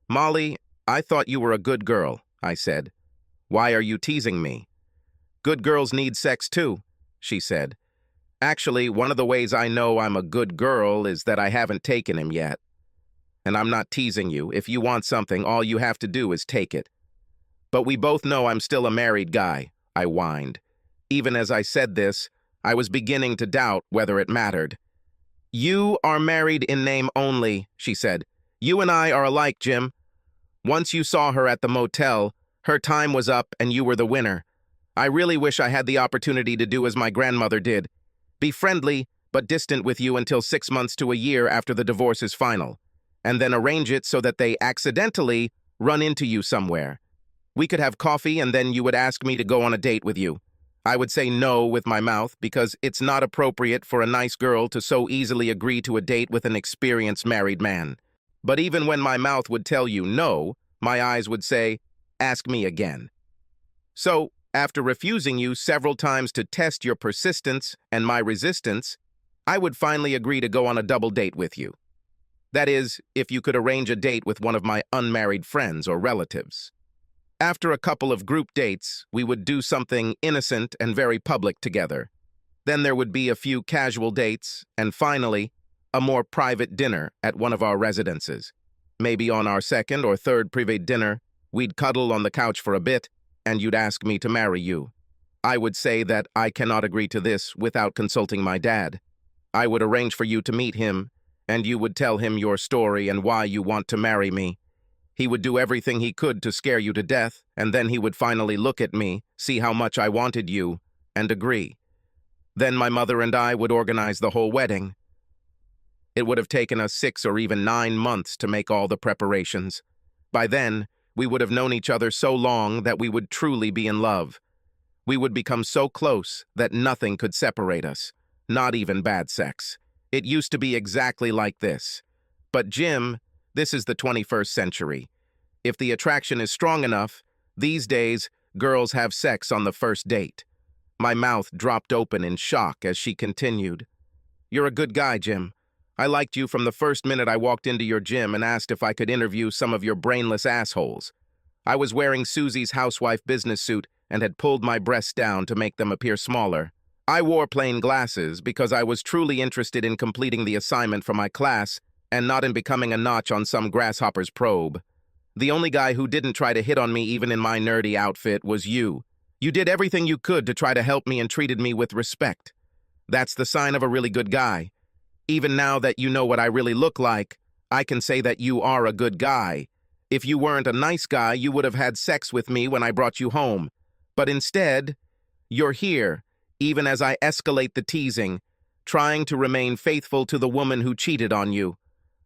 "Molly, I thought you were a good girl," I said. "Why are you teasing me?" "Good girls need sex too," she said. "Actually, one of the ways I know I'm a good girl is that I haven't taken him yet. And I'm not teasing you. If you want something, all you have to do is take it." "But we both know I'm still a married guy," I whined. Even as I said this, I was beginning to doubt whether it mattered. "You are married in name only," she said. "You and I are alike, Jim. Once you saw her at the motel, her time was up and you were the winner. I really wish I had the opportunity to do as my grandmother did. Be friendly, but distant with you until 6 months to a year after the divorce is final. And then arrange it so that they accidentally run into you somewhere. We could have coffee and then you would ask me to go on a date with you. I would say no with my mouth because it's not appropriate for a nice girl to so easily agree to a date with an experienced married man. But even when my mouth would tell you no, my eyes would say, ask me again. So, after refusing you several times to test your persistence and my resistance, I would finally agree to go on a double date with you. That is, if you could arrange a date with one of my unmarried friends or relatives. After a couple of group dates, we would do something innocent and very public together. Then there would be a few casual dates, and finally, a more private dinner at one of our residences. Maybe on our second or third private dinner, we'd cuddle on the couch for a bit, and you'd ask me to marry you. I would say that I cannot agree to this without consulting my dad. I would arrange for you to meet him, and you would tell him your story and why you want to marry me. He would do everything he could to scare you to death, and then he would finally look at me, see how much I wanted you, and agree. Then my mother and I would organize the whole wedding. It would have taken us 6 or even 9 months to make all the preparations. By then, we would have known each other so long that we would truly be in love. We would become so close that nothing could separate us, not even bad sex. It used to be exactly like this. But Jim, this is the 21st century. If the attraction is strong enough, these days, girls have sex on the first date. My mouth dropped open in shock as she continued. "You're a good guy, Jim. I liked you from the first minute I walked into your gym and asked if I could interview some of your brainless assholes. I was wearing Susie's housewife business suit and had pulled my breasts down to make them appear smaller. I wore plain glasses because I was truly interested in completing the assignment for my class and not in becoming a notch on some grasshopper's probe. The only guy who didn't try to hit on me even in my nerdy outfit was you. You did everything you could to try to help me and treated me with respect. That's the sign of a really good guy. Even now that you know what I really look like, I can say that you are a good guy. If you weren't a nice guy, you would have had sex with me when I brought you home. But instead, you're here, even as I escalate the teasing, trying to remain faithful to the woman who cheated on you.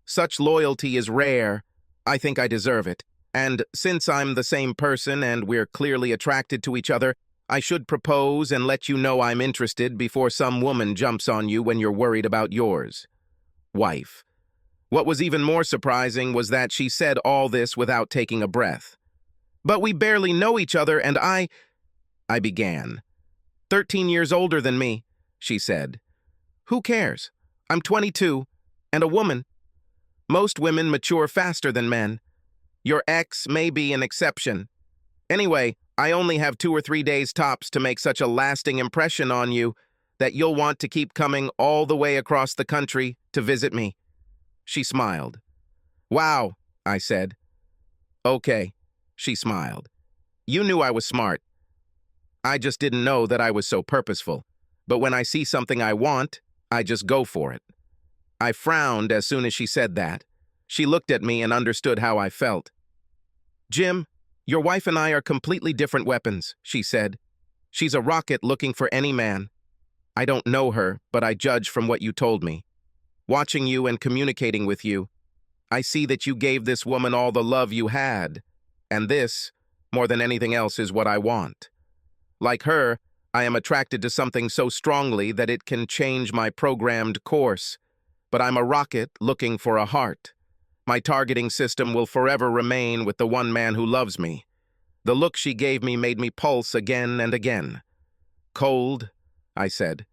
Such loyalty is rare. I think I deserve it. And since I'm the same person and we're clearly attracted to each other, I should propose and let you know I'm interested before some woman jumps on you when you're worried about yours." Wife. What was even more surprising was that she said all this without taking a breath. "But we barely know each other and I began. 13 years older than me," she said. "Who cares? I'm 22, and a woman. Most women mature faster than men. Your ex may be an exception. Anyway, I only have 2 or 3 days tops to make such a lasting impression on you that you'll want to keep coming all the way across the country to visit me." She smiled. "Wow," I said. "Okay," she smiled. "You knew I was smart. I just didn't know that I was so purposeful. But when I see something I want, I just go for it." I frowned as soon as she said that. She looked at me and understood how I felt. "Jim, your wife and I are completely different weapons," she said. "She's a rocket looking for any man. I don't know her, but I judge from what you told me. Watching you and communicating with you, I see that you gave this woman all the love you had. And this, more than anything else, is what I want. Like her, I am attracted to something so strongly that it can change my programmed course. But I'm a rocket looking for a heart. My targeting system will forever remain with the one man who loves me." The look she gave me made me pulse again and again. "Cold," I said.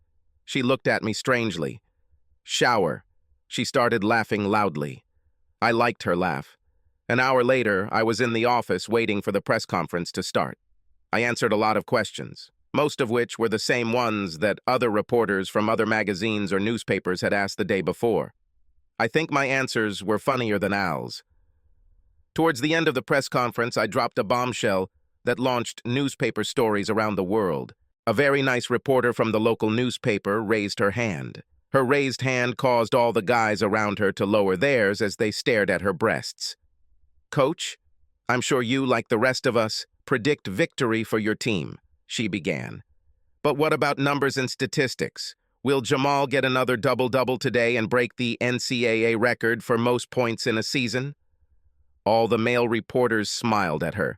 She looked at me strangely. "Shower." She started laughing loudly. I liked her laugh. An hour later, I was in the office waiting for the press conference to start. I answered a lot of questions, most of which were the same ones that other reporters from other magazines or newspapers had asked the day before. I think my answers were funnier than Al's. Towards the end of the press conference, I dropped a bombshell that launched newspaper stories around the world. A very nice reporter from the local newspaper raised her hand. Her raised hand caused all the guys around her to lower theirs as they stared at her breasts. "Coach, I'm sure you, like the rest of us, predict victory for your team," she began. "But what about numbers and statistics? Will Jamal get another double-double today and break the NCAA record for most points in a season?" All the male reporters smiled at her.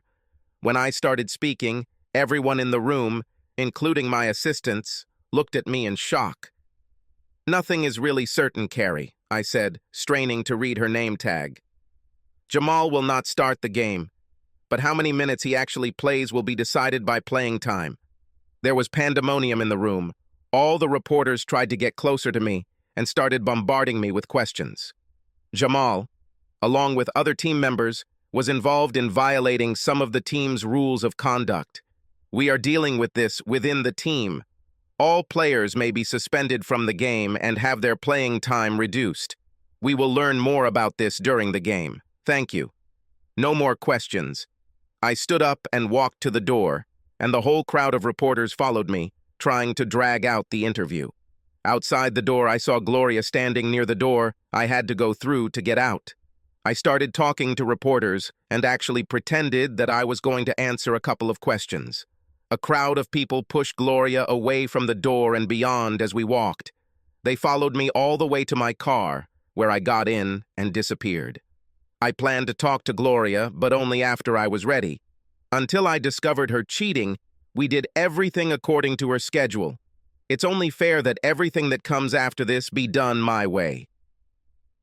When I started speaking, everyone in the room, including my assistants, looked at me in shock. "Nothing is really certain, Carrie," I said, straining to read her name tag. "Jamal will not start the game, but how many minutes he actually plays will be decided by playing time." There was pandemonium in the room. All the reporters tried to get closer to me and started bombarding me with questions. Jamal, along with other team members, was involved in violating some of the team's rules of conduct. "We are dealing with this within the team. All players may be suspended from the game and have their playing time reduced. We will learn more about this during the game. Thank you." No more questions. I stood up and walked to the door, and the whole crowd of reporters followed me, trying to drag out the interview. Outside the door, I saw Gloria standing near the door I had to go through to get out. I started talking to reporters and actually pretended that I was going to answer a couple of questions. A crowd of people pushed Gloria away from the door and beyond as we walked. They followed me all the way to my car, where I got in and disappeared. I planned to talk to Gloria, but only after I was ready. Until I discovered her cheating, we did everything according to her schedule. It's only fair that everything that comes after this be done my way.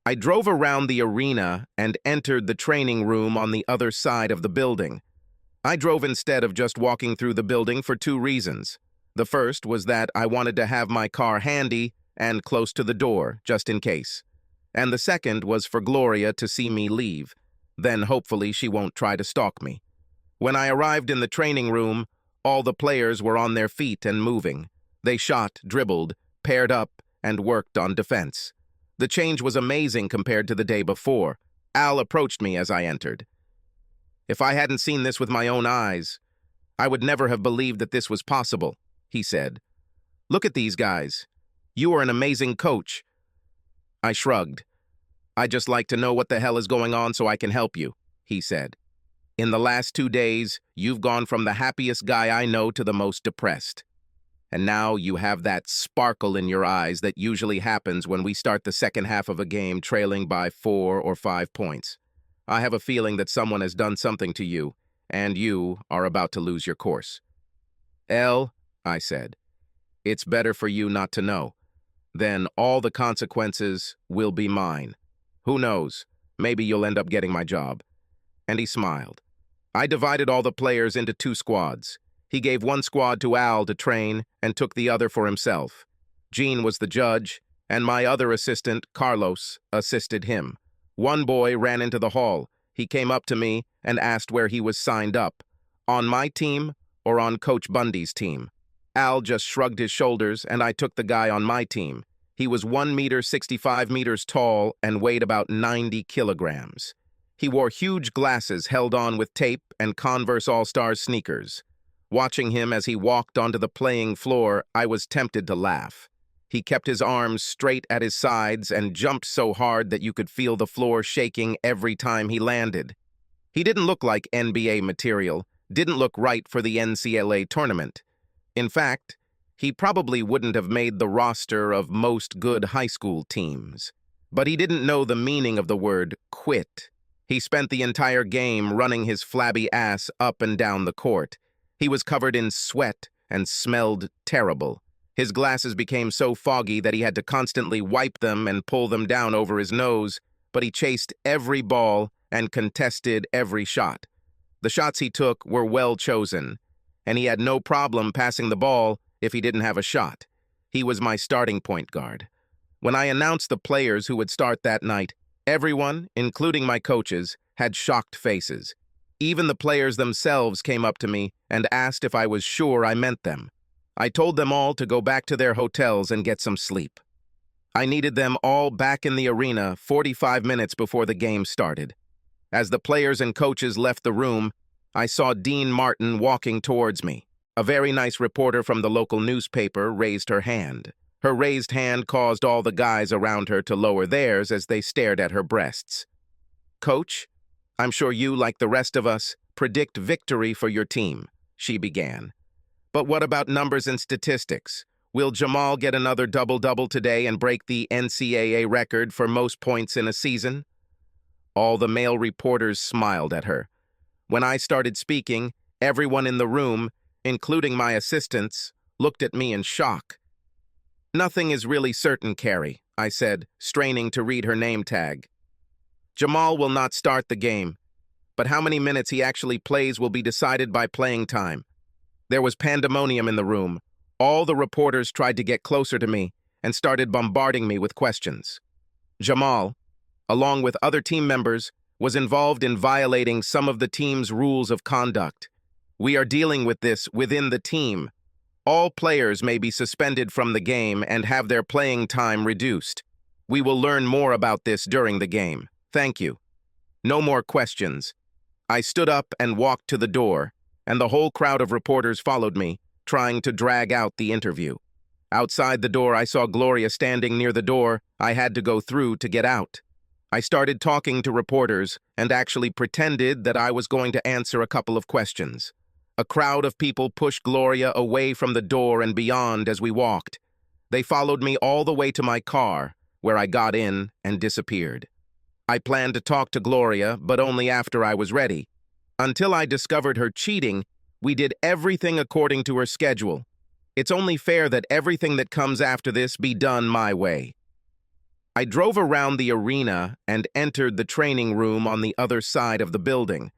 I drove around the arena and entered the training room on the other side of the building. I drove instead of just walking through the building for two reasons. The first was that I wanted to have my car handy and close to the door, just in case. And the second was for Gloria to see me leave. Then hopefully she won't try to stalk me. When I arrived in the training room, all the players were on their feet and moving. They shot, dribbled, paired up, and worked on defense. The change was amazing compared to the day before. Al approached me as I entered. "If I hadn't seen this with my own eyes, I would never have believed that this was possible," he said. "Look at these guys. You are an amazing coach." I shrugged. "I just like to know what the hell is going on so I can help you," he said. "In the last 2 days, you've gone from the happiest guy I know to the most depressed. And now you have that sparkle in your eyes that usually happens when we start the second half of a game trailing by 4 or 5 points. I have a feeling that someone has done something to you, and you are about to lose your course." "Elle," I said, "it's better for you not to know. Then all the consequences will be mine. Who knows, maybe you'll end up getting my job." And he smiled. I divided all the players into 2 squads. He gave one squad to Al to train and took the other for himself. Jean was the judge, and my other assistant, Carlos, assisted him. One boy ran into the hall. He came up to me and asked where he was signed up, on my team or on Coach Bundy's team. Al just shrugged his shoulders, and I took the guy on my team. He was 1 meter 65 meters tall and weighed about 90 kilograms. He wore huge glasses held on with tape and Converse All-Stars sneakers. Watching him as he walked onto the playing floor, I was tempted to laugh. He kept his arms straight at his sides and jumped so hard that you could feel the floor shaking every time he landed. He didn't look like NBA material, didn't look right for the NCAA tournament. In fact, he probably wouldn't have made the roster of most good high school teams. But he didn't know the meaning of the word quit. He spent the entire game running his flabby ass up and down the court. He was covered in sweat and smelled terrible. His glasses became so foggy that he had to constantly wipe them and pull them down over his nose, but he chased every ball and contested every shot. The shots he took were well chosen, and he had no problem passing the ball if he didn't have a shot. He was my starting point guard. When I announced the players who would start that night, everyone, including my coaches, had shocked faces. Even the players themselves came up to me and asked if I was sure I meant them. I told them all to go back to their hotels and get some sleep. I needed them all back in the arena 45 minutes before the game started. As the players and coaches left the room, I saw Dean Martin walking towards me. A very nice reporter from the local newspaper raised her hand. Her raised hand caused all the guys around her to lower theirs as they stared at her breasts. "Coach, I'm sure you, like the rest of us, predict victory for your team," she began. "But what about numbers and statistics? Will Jamal get another double-double today and break the NCAA record for most points in a season?" All the male reporters smiled at her. When I started speaking, everyone in the room, including my assistants, looked at me in shock. "Nothing is really certain, Carrie," I said, straining to read her name tag. "Jamal will not start the game, but how many minutes he actually plays will be decided by playing time." There was pandemonium in the room. All the reporters tried to get closer to me and started bombarding me with questions. Jamal, along with other team members, was involved in violating some of the team's rules of conduct. "We are dealing with this within the team. All players may be suspended from the game and have their playing time reduced. We will learn more about this during the game. Thank you." No more questions. I stood up and walked to the door, and the whole crowd of reporters followed me, trying to drag out the interview. Outside the door, I saw Gloria standing near the door I had to go through to get out. I started talking to reporters and actually pretended that I was going to answer a couple of questions. A crowd of people pushed Gloria away from the door and beyond as we walked. They followed me all the way to my car, where I got in and disappeared. I planned to talk to Gloria, but only after I was ready. Until I discovered her cheating, we did everything according to her schedule. It's only fair that everything that comes after this be done my way. I drove around the arena and entered the training room on the other side of the building.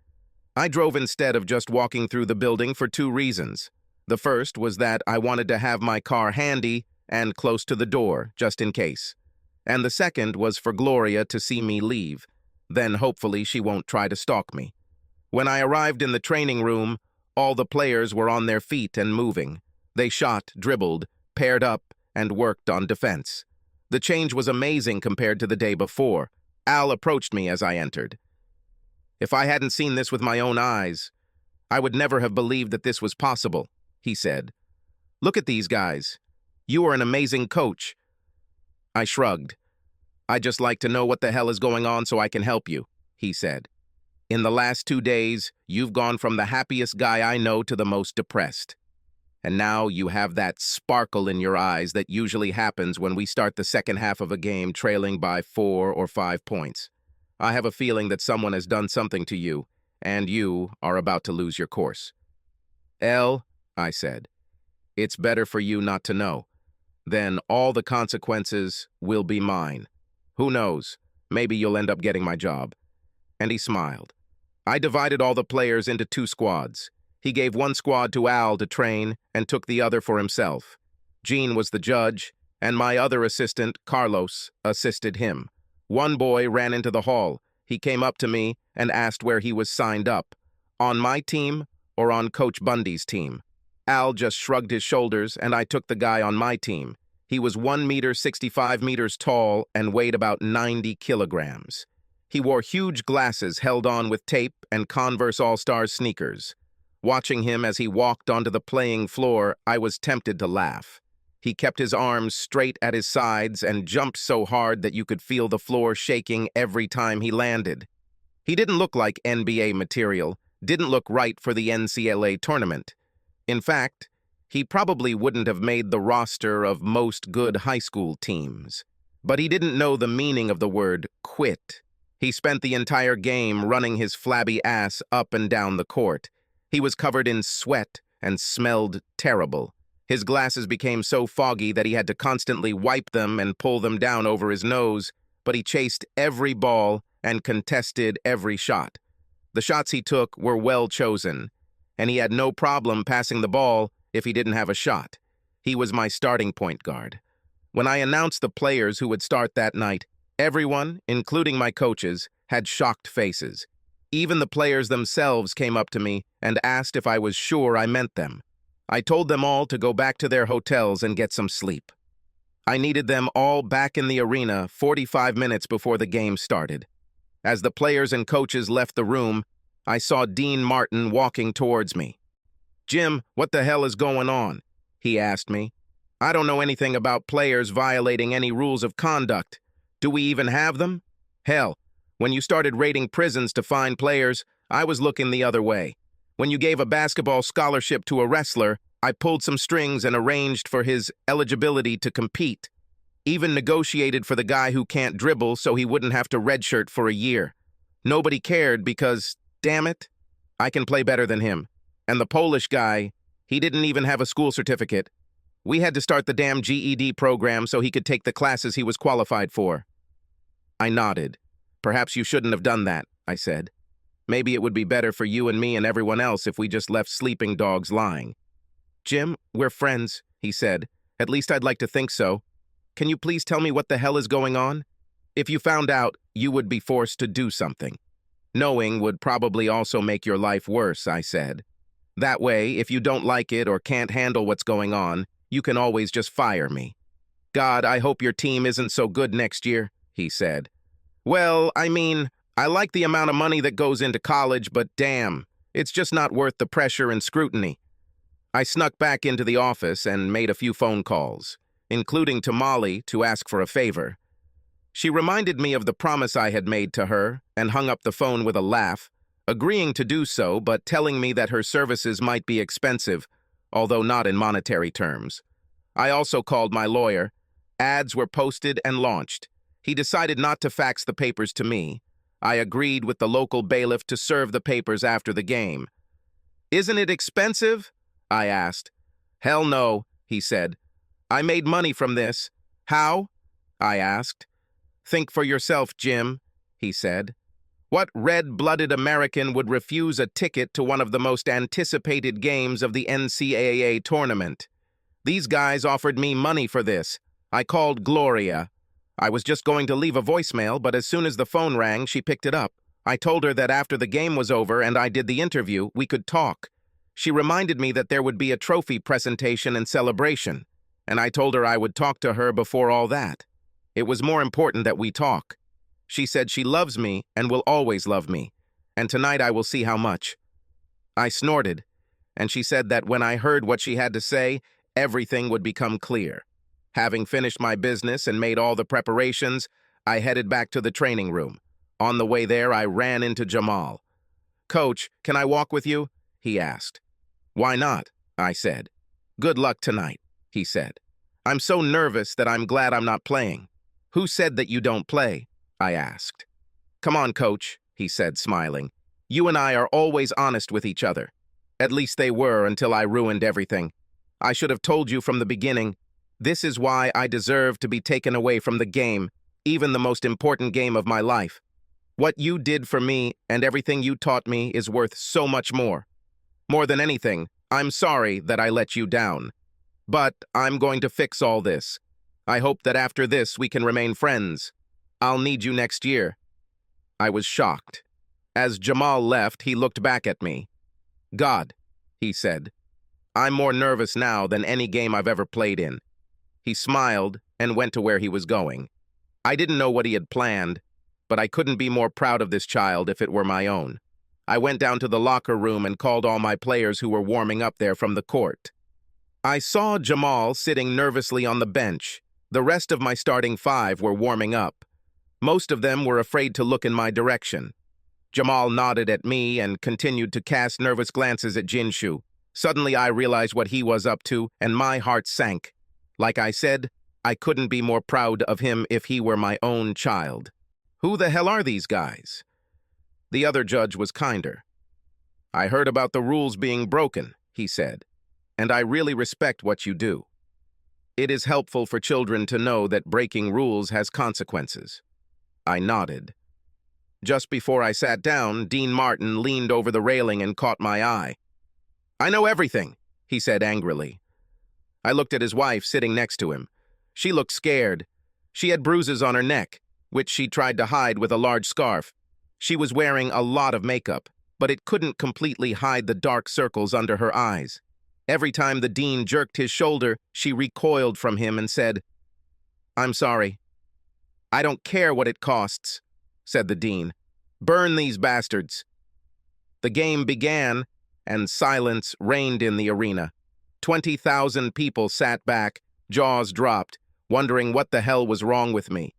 I drove instead of just walking through the building for two reasons. The first was that I wanted to have my car handy and close to the door, just in case. And the second was for Gloria to see me leave. Then hopefully she won't try to stalk me. When I arrived in the training room, all the players were on their feet and moving. They shot, dribbled, paired up, and worked on defense. The change was amazing compared to the day before. Al approached me as I entered. "If I hadn't seen this with my own eyes, I would never have believed that this was possible," he said. "Look at these guys. You are an amazing coach." I shrugged. "I'd just like to know what the hell is going on so I can help you," he said. "In the last 2 days, you've gone from the happiest guy I know to the most depressed. And now you have that sparkle in your eyes that usually happens when we start the second half of a game trailing by 4 or 5 points. I have a feeling that someone has done something to you, and you are about to lose your course." "Elle," I said, "it's better for you not to know. Then all the consequences will be mine. Who knows, maybe you'll end up getting my job." And he smiled. I divided all the players into 2 squads. He gave one squad to Al to train and took the other for himself. Jean was the judge, and my other assistant, Carlos, assisted him. One boy ran into the hall. He came up to me and asked where he was signed up, on my team or on Coach Bundy's team. Al just shrugged his shoulders, and I took the guy on my team. He was 1 meter 65 meters tall and weighed about 90 kilograms. He wore huge glasses held on with tape and Converse All-Stars sneakers. Watching him as he walked onto the playing floor, I was tempted to laugh. He kept his arms straight at his sides and jumped so hard that you could feel the floor shaking every time he landed. He didn't look like NBA material, didn't look right for the NCAA tournament. In fact, he probably wouldn't have made the roster of most good high school teams. But he didn't know the meaning of the word quit. He spent the entire game running his flabby ass up and down the court. He was covered in sweat and smelled terrible. His glasses became so foggy that he had to constantly wipe them and pull them down over his nose, but he chased every ball and contested every shot. The shots he took were well chosen, and he had no problem passing the ball if he didn't have a shot. He was my starting point guard. When I announced the players who would start that night, everyone, including my coaches, had shocked faces. Even the players themselves came up to me and asked if I was sure I meant them. I told them all to go back to their hotels and get some sleep. I needed them all back in the arena 45 minutes before the game started. As the players and coaches left the room, I saw Dean Martin walking towards me. "Jim, what the hell is going on?" he asked me. "I don't know anything about players violating any rules of conduct. Do we even have them? Hell, when you started raiding prisons to find players, I was looking the other way. When you gave a basketball scholarship to a wrestler, I pulled some strings and arranged for his eligibility to compete. Even negotiated for the guy who can't dribble so he wouldn't have to redshirt for a year. Nobody cared because, damn it, I can play better than him. And the Polish guy, he didn't even have a school certificate. We had to start the damn GED program so he could take the classes he was qualified for." I nodded. "Perhaps you shouldn't have done that," I said. "Maybe it would be better for you and me and everyone else if we just left sleeping dogs lying." "Jim, we're friends," he said. "At least I'd like to think so. Can you please tell me what the hell is going on? If you found out, you would be forced to do something. Knowing would probably also make your life worse," I said. "That way, if you don't like it or can't handle what's going on, you can always just fire me." "God, I hope your team isn't so good next year," he said. "Well, I mean, I like the amount of money that goes into college, but damn, it's just not worth the pressure and scrutiny." I snuck back into the office and made a few phone calls, including to Molly to ask for a favor. She reminded me of the promise I had made to her and hung up the phone with a laugh, agreeing to do so but telling me that her services might be expensive, although not in monetary terms. I also called my lawyer. Ads were posted and launched. He decided not to fax the papers to me. I agreed with the local bailiff to serve the papers after the game. "Isn't it expensive?" I asked. "Hell no," he said. "I made money from this." "How?" I asked. "Think for yourself, Jim," he said. "What red-blooded American would refuse a ticket to one of the most anticipated games of the NCAA tournament? These guys offered me money for this. I called Gloria. I was just going to leave a voicemail, but as soon as the phone rang, she picked it up. I told her that after the game was over and I did the interview, we could talk. She reminded me that there would be a trophy presentation and celebration, and I told her I would talk to her before all that. It was more important that we talk. She said she loves me and will always love me, and tonight I will see how much." I snorted, and she said that when I heard what she had to say, everything would become clear. Having finished my business and made all the preparations, I headed back to the training room. On the way there, I ran into Jamal. "Coach, can I walk with you?" he asked. "Why not?" I said. "Good luck tonight," he said. "I'm so nervous that I'm glad I'm not playing." "Who said that you don't play?" I asked. "Come on, coach," he said, smiling. "You and I are always honest with each other. At least they were until I ruined everything. I should have told you from the beginning. This is why I deserve to be taken away from the game, even the most important game of my life. What you did for me and everything you taught me is worth so much more. More than anything, I'm sorry that I let you down. But I'm going to fix all this. I hope that after this we can remain friends. I'll need you next year." I was shocked. As Jamal left, he looked back at me. "God," he said. "I'm more nervous now than any game I've ever played in." He smiled and went to where he was going. I didn't know what he had planned, but I couldn't be more proud of this child if it were my own. I went down to the locker room and called all my players who were warming up there from the court. I saw Jamal sitting nervously on the bench. The rest of my starting five were warming up. Most of them were afraid to look in my direction. Jamal nodded at me and continued to cast nervous glances at Jinshu. Suddenly I realized what he was up to, and my heart sank. Like I said, I couldn't be more proud of him if he were my own child. "Who the hell are these guys?" The other judge was kinder. "I heard about the rules being broken," he said, "and I really respect what you do. It is helpful for children to know that breaking rules has consequences." I nodded. Just before I sat down, Dean Martin leaned over the railing and caught my eye. "I know everything," he said angrily. I looked at his wife sitting next to him. She looked scared. She had bruises on her neck, which she tried to hide with a large scarf. She was wearing a lot of makeup, but it couldn't completely hide the dark circles under her eyes. Every time the dean jerked his shoulder, she recoiled from him and said, "I'm sorry." "I don't care what it costs," said the dean. "Burn these bastards." The game began, and silence reigned in the arena. 20,000 people sat back, jaws dropped, wondering what the hell was wrong with me.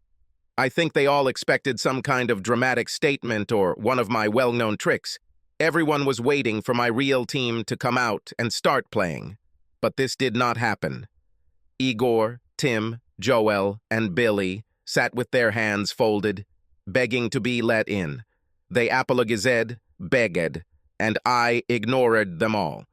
I think they all expected some kind of dramatic statement or one of my well-known tricks. Everyone was waiting for my real team to come out and start playing. But this did not happen. Igor, Tim, Joel, and Billy sat with their hands folded, begging to be let in. They apologized, begged, and I ignored them all.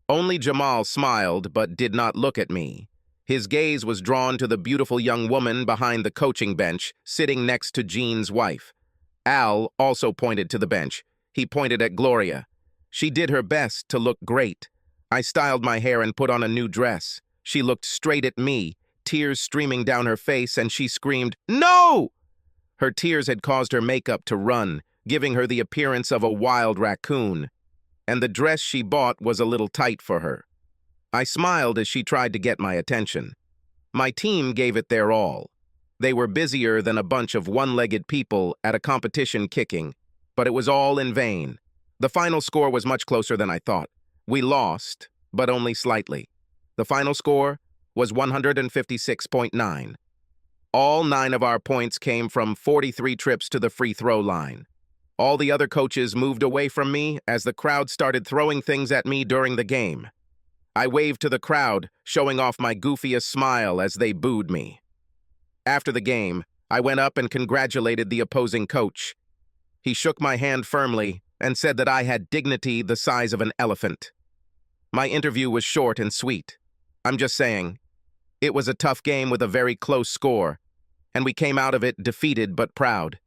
Only Jamal smiled but did not look at me. His gaze was drawn to the beautiful young woman behind the coaching bench, sitting next to Jean's wife. Al also pointed to the bench. He pointed at Gloria. She did her best to look great. I styled my hair and put on a new dress. She looked straight at me, tears streaming down her face, and she screamed, "No!" Her tears had caused her makeup to run, giving her the appearance of a wild raccoon. And the dress she bought was a little tight for her. I smiled as she tried to get my attention. My team gave it their all. They were busier than a bunch of one-legged people at a competition kicking, but it was all in vain. The final score was much closer than I thought. We lost, but only slightly. The final score was 156.9. All 9 of our points came from 43 trips to the free throw line. All the other coaches moved away from me as the crowd started throwing things at me during the game. I waved to the crowd, showing off my goofiest smile as they booed me. After the game, I went up and congratulated the opposing coach. He shook my hand firmly and said that I had dignity the size of an elephant. My interview was short and sweet. I'm just saying, it was a tough game with a very close score, and we came out of it defeated but proud.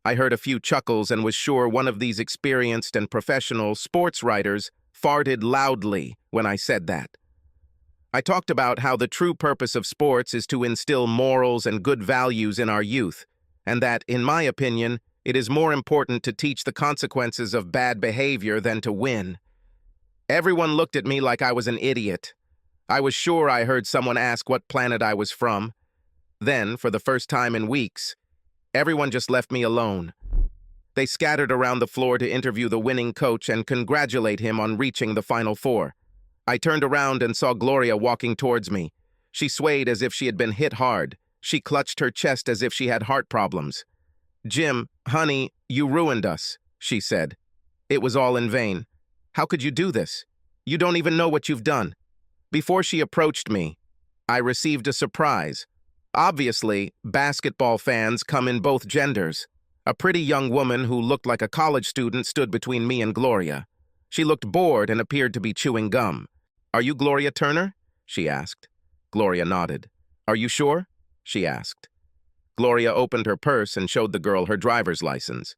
I heard a few chuckles and was sure one of these experienced and professional sports writers farted loudly when I said that. I talked about how the true purpose of sports is to instill morals and good values in our youth, and that, in my opinion, it is more important to teach the consequences of bad behavior than to win. Everyone looked at me like I was an idiot. I was sure I heard someone ask what planet I was from. Then, for the first time in weeks, everyone just left me alone. They scattered around the floor to interview the winning coach and congratulate him on reaching the Final Four. I turned around and saw Gloria walking towards me. She swayed as if she had been hit hard. She clutched her chest as if she had heart problems. "Jim, honey, you ruined us," she said. "It was all in vain. How could you do this? You don't even know what you've done." Before she approached me, I received a surprise. Obviously, basketball fans come in both genders. A pretty young woman who looked like a college student stood between me and Gloria. She looked bored and appeared to be chewing gum. "Are you Gloria Turner?" she asked. Gloria nodded. "Are you sure?" she asked. Gloria opened her purse and showed the girl her driver's license.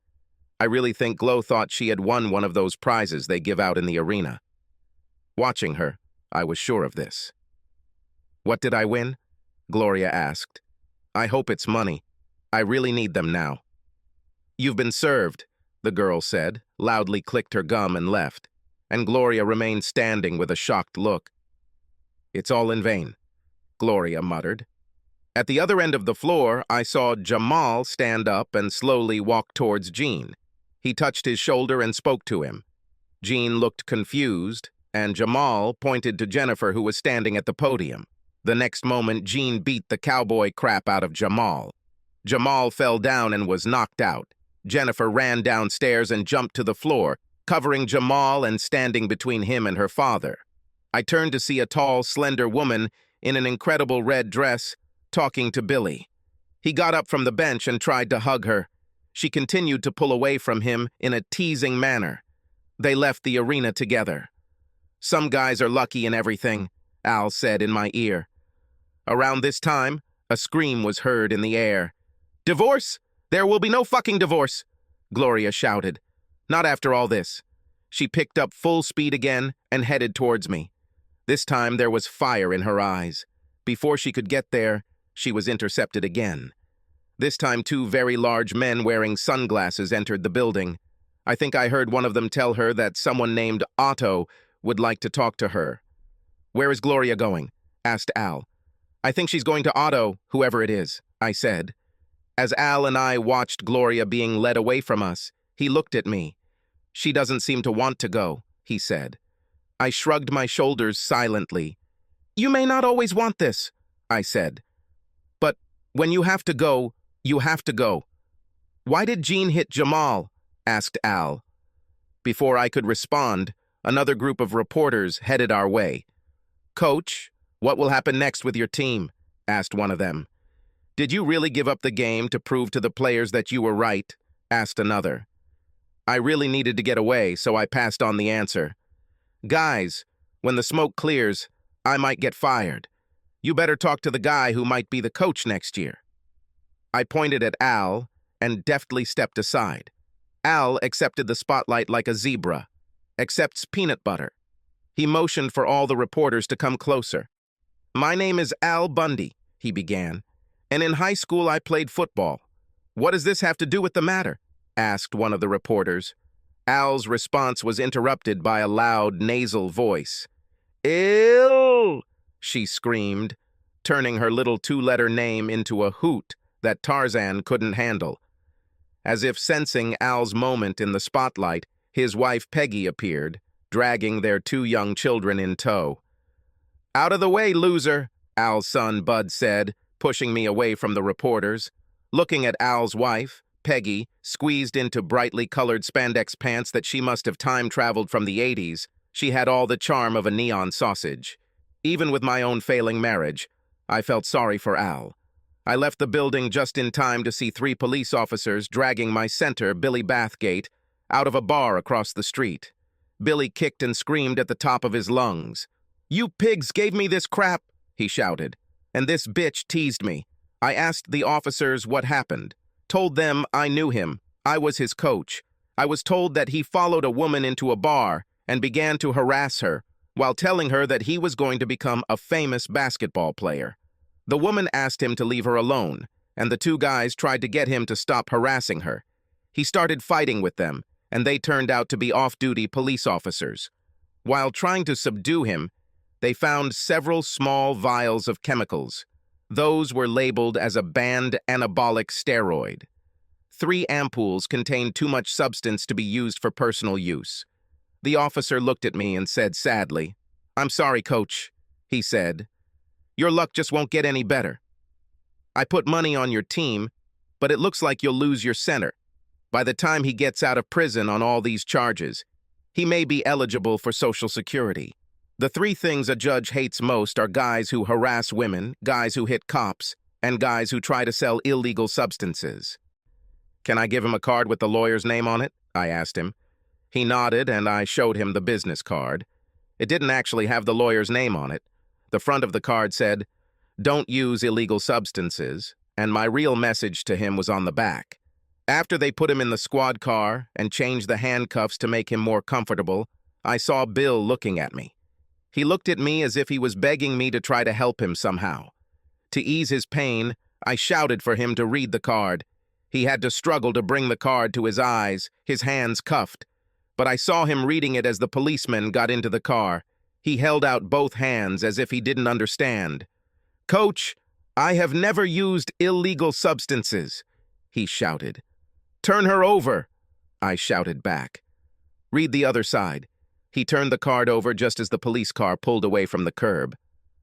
I really think Glo thought she had won one of those prizes they give out in the arena. Watching her, I was sure of this. "What did I win?" Gloria asked. "I hope it's money. I really need them now." "You've been served," the girl said, loudly clicked her gum and left, and Gloria remained standing with a shocked look. "It's all in vain," Gloria muttered. At the other end of the floor, I saw Jamal stand up and slowly walk towards Jean. He touched his shoulder and spoke to him. Jean looked confused, and Jamal pointed to Jennifer, who was standing at the podium. The next moment, Jean beat the cowboy crap out of Jamal. Jamal fell down and was knocked out. Jennifer ran downstairs and jumped to the floor, covering Jamal and standing between him and her father. I turned to see a tall, slender woman in an incredible red dress talking to Billy. He got up from the bench and tried to hug her. She continued to pull away from him in a teasing manner. They left the arena together. "Some guys are lucky in everything," Al said in my ear. Around this time, a scream was heard in the air. "Divorce? There will be no fucking divorce!" Gloria shouted. "Not after all this." She picked up full speed again and headed towards me. This time there was fire in her eyes. Before she could get there, she was intercepted again. This time, two very large men wearing sunglasses entered the building. I think I heard one of them tell her that someone named Otto would like to talk to her. "Where is Gloria going?" asked Al. "I think she's going to Otto, whoever it is," I said. As Al and I watched Gloria being led away from us, he looked at me. "She doesn't seem to want to go," he said. I shrugged my shoulders silently. "You may not always want this," I said. "But when you have to go, you have to go." "Why did Jean hit Jamal?" asked Al. Before I could respond, another group of reporters headed our way. "Coach, what will happen next with your team?" asked one of them. "Did you really give up the game to prove to the players that you were right?" asked another. I really needed to get away, so I passed on the answer. "Guys, when the smoke clears, I might get fired. You better talk to the guy who might be the coach next year." I pointed at Al and deftly stepped aside. Al accepted the spotlight like a zebra, accepts peanut butter. He motioned for all the reporters to come closer. "My name is Al Bundy," he began, "and in high school I played football. What does this have to do with the matter?" asked one of the reporters. Al's response was interrupted by a loud, nasal voice. "Ill!" she screamed, turning her little two-letter name into a hoot that Tarzan couldn't handle. As if sensing Al's moment in the spotlight, his wife Peggy appeared, dragging their two young children in tow. "Out of the way, loser," Al's son Bud said, pushing me away from the reporters. Looking at Al's wife, Peggy, squeezed into brightly colored spandex pants that she must have time-traveled from the 80s, she had all the charm of a neon sausage. Even with my own failing marriage, I felt sorry for Al. I left the building just in time to see 3 police officers dragging my center, Billy Bathgate, out of a bar across the street. Billy kicked and screamed at the top of his lungs. "You pigs gave me this crap," he shouted, "and this bitch teased me." I asked the officers what happened, told them I knew him, I was his coach. I was told that he followed a woman into a bar and began to harass her, while telling her that he was going to become a famous basketball player. The woman asked him to leave her alone, and the 2 guys tried to get him to stop harassing her. He started fighting with them, and they turned out to be off-duty police officers. While trying to subdue him, they found several small vials of chemicals. Those were labeled as a banned anabolic steroid. 3 ampoules contained too much substance to be used for personal use. The officer looked at me and said sadly, "I'm sorry, coach," he said. "Your luck just won't get any better. I put money on your team, but it looks like you'll lose your center. By the time he gets out of prison on all these charges, he may be eligible for Social Security." The 3 things a judge hates most are guys who harass women, guys who hit cops, and guys who try to sell illegal substances. "Can I give him a card with the lawyer's name on it?" I asked him. He nodded, and I showed him the business card. It didn't actually have the lawyer's name on it. The front of the card said, "Don't use illegal substances," and my real message to him was on the back. After they put him in the squad car and changed the handcuffs to make him more comfortable, I saw Bill looking at me. He looked at me as if he was begging me to try to help him somehow. To ease his pain, I shouted for him to read the card. He had to struggle to bring the card to his eyes, his hands cuffed. But I saw him reading it as the policeman got into the car. He held out both hands as if he didn't understand. "Coach, I have never used illegal substances," he shouted. "Turn her over," I shouted back. "Read the other side." He turned the card over just as the police car pulled away from the curb.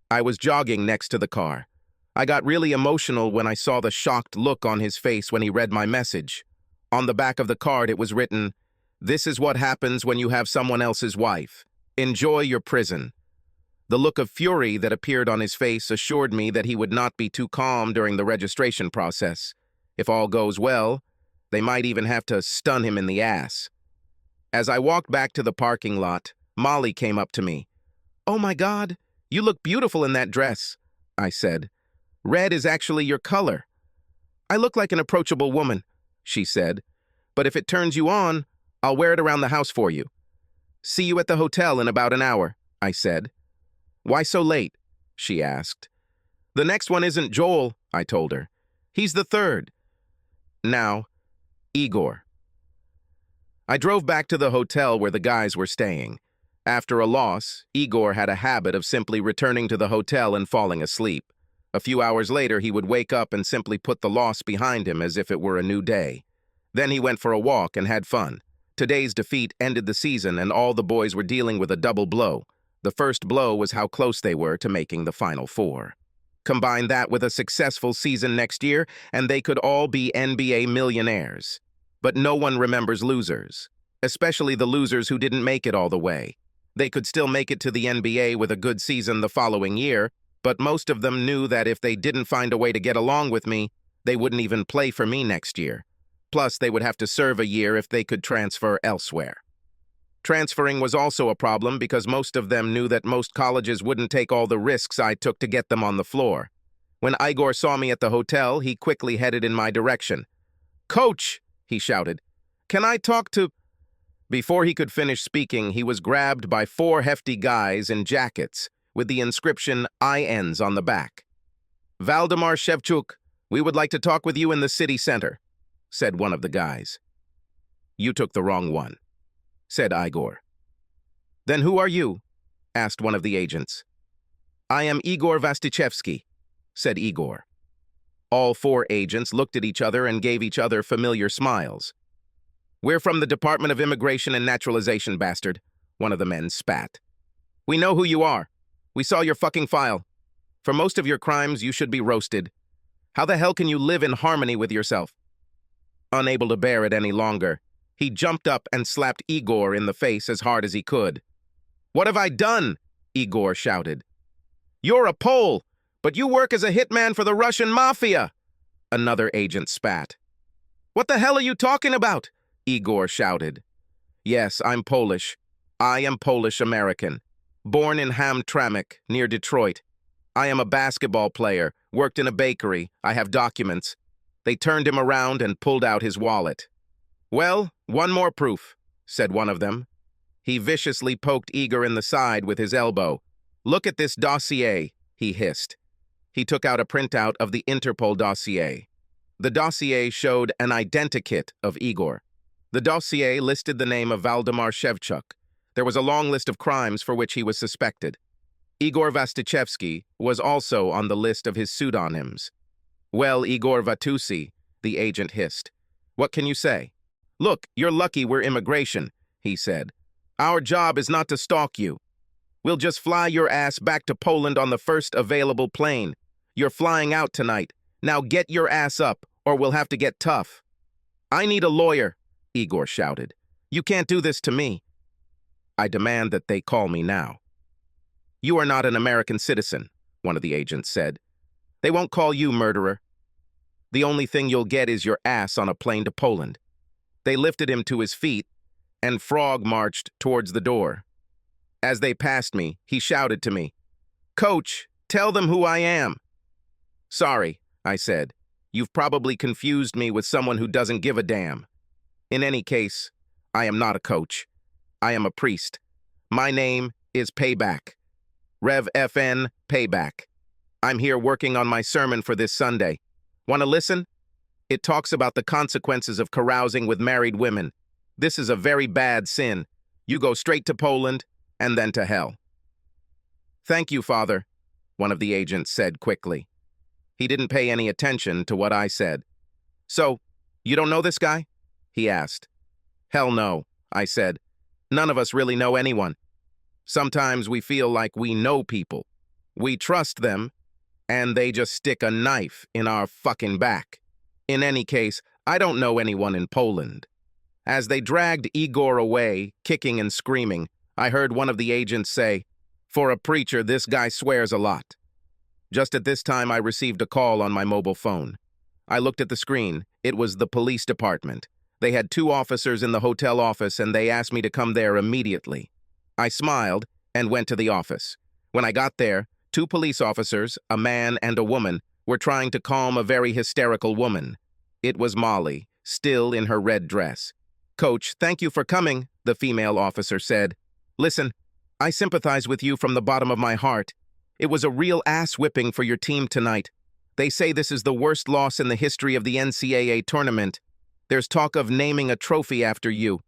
I was jogging next to the car. I got really emotional when I saw the shocked look on his face when he read my message. On the back of the card it was written, "This is what happens when you have someone else's wife. Enjoy your prison." The look of fury that appeared on his face assured me that he would not be too calm during the registration process. If all goes well, they might even have to stun him in the ass. As I walked back to the parking lot, Molly came up to me. "Oh my God, you look beautiful in that dress," I said. "Red is actually your color." "I look like an approachable woman," she said. "But if it turns you on, I'll wear it around the house for you." "See you at the hotel in about an hour," I said. "Why so late?" she asked. "The next one isn't Joel," I told her. "He's the third. Now, Igor. I drove back to the hotel where the guys were staying. After a loss, Igor had a habit of simply returning to the hotel and falling asleep. A few hours later, he would wake up and simply put the loss behind him as if it were a new day. Then he went for a walk and had fun. Today's defeat ended the season, and all the boys were dealing with a double blow. The first blow was how close they were to making the Final Four. Combine that with a successful season next year, and they could all be NBA millionaires. But no one remembers losers, especially the losers who didn't make it all the way. They could still make it to the NBA with a good season the following year, but most of them knew that if they didn't find a way to get along with me, they wouldn't even play for me next year. Plus, they would have to serve a year if they could transfer elsewhere. Transferring was also a problem because most of them knew that most colleges wouldn't take all the risks I took to get them on the floor. When Igor saw me at the hotel, he quickly headed in my direction. "Coach!" he shouted. "Can I talk to—" Before he could finish speaking, he was grabbed by 4 hefty guys in jackets with the inscription INs on the back. "Valdemar Shevchuk, we would like to talk with you in the city center," said one of the guys. "You took the wrong one," said Igor. "Then who are you?" asked one of the agents. "I am Igor Vastichevsky," said Igor. All 4 agents looked at each other and gave each other familiar smiles. "We're from the Department of Immigration and Naturalization, bastard," one of the men spat. "We know who you are. We saw your fucking file. For most of your crimes, you should be roasted. How the hell can you live in harmony with yourself?" Unable to bear it any longer, he jumped up and slapped Igor in the face as hard as he could. "What have I done?" Igor shouted. "You're a Pole, but you work as a hitman for the Russian mafia!" Another agent spat. "What the hell are you talking about?" Igor shouted. "Yes, I'm Polish. I am Polish-American. Born in Hamtramck, near Detroit. I am a basketball player, worked in a bakery. I have documents." They turned him around and pulled out his wallet. "Well, one more proof," said one of them. He viciously poked Igor in the side with his elbow. "Look at this dossier," he hissed. He took out a printout of the Interpol dossier. The dossier showed an identikit of Igor. The dossier listed the name of Valdemar Shevchuk. There was a long list of crimes for which he was suspected. Igor Vastichevsky was also on the list of his pseudonyms. "Well, Igor Vatusi," the agent hissed. "What can you say?" "Look, you're lucky we're immigration," he said. "Our job is not to stalk you. We'll just fly your ass back to Poland on the first available plane. You're flying out tonight. Now get your ass up, or we'll have to get tough." "I need a lawyer," Igor shouted. "You can't do this to me." "I demand that they call me now." "You are not an American citizen," one of the agents said. "They won't call you murderer. The only thing you'll get is your ass on a plane to Poland." They lifted him to his feet, and Frog marched towards the door. As they passed me, he shouted to me, "Coach, tell them who I am." "Sorry," I said. "You've probably confused me with someone who doesn't give a damn. In any case, I am not a coach. I am a priest. My name is Payback. Rev FN Payback. I'm here working on my sermon for this Sunday. Want to listen? It talks about the consequences of carousing with married women. This is a very bad sin. You go straight to Poland and then to hell." "Thank you, Father," one of the agents said quickly. He didn't pay any attention to what I said. "So, you don't know this guy?" he asked. "Hell no," I said. "None of us really know anyone. Sometimes we feel like we know people. We trust them, and they just stick a knife in our fucking back. In any case, I don't know anyone in Poland." As they dragged Igor away, kicking and screaming, I heard one of the agents say, "For a preacher, this guy swears a lot." Just at this time, I received a call on my mobile phone. I looked at the screen. It was the police department. They had 2 officers in the hotel office, and they asked me to come there immediately. I smiled and went to the office. When I got there, 2 police officers, a man and a woman, were trying to calm a very hysterical woman. It was Molly, still in her red dress. "Coach, thank you for coming," the female officer said. "Listen, I sympathize with you from the bottom of my heart. It was a real ass-whipping for your team tonight. They say this is the worst loss in the history of the NCAA tournament. There's talk of naming a trophy after you.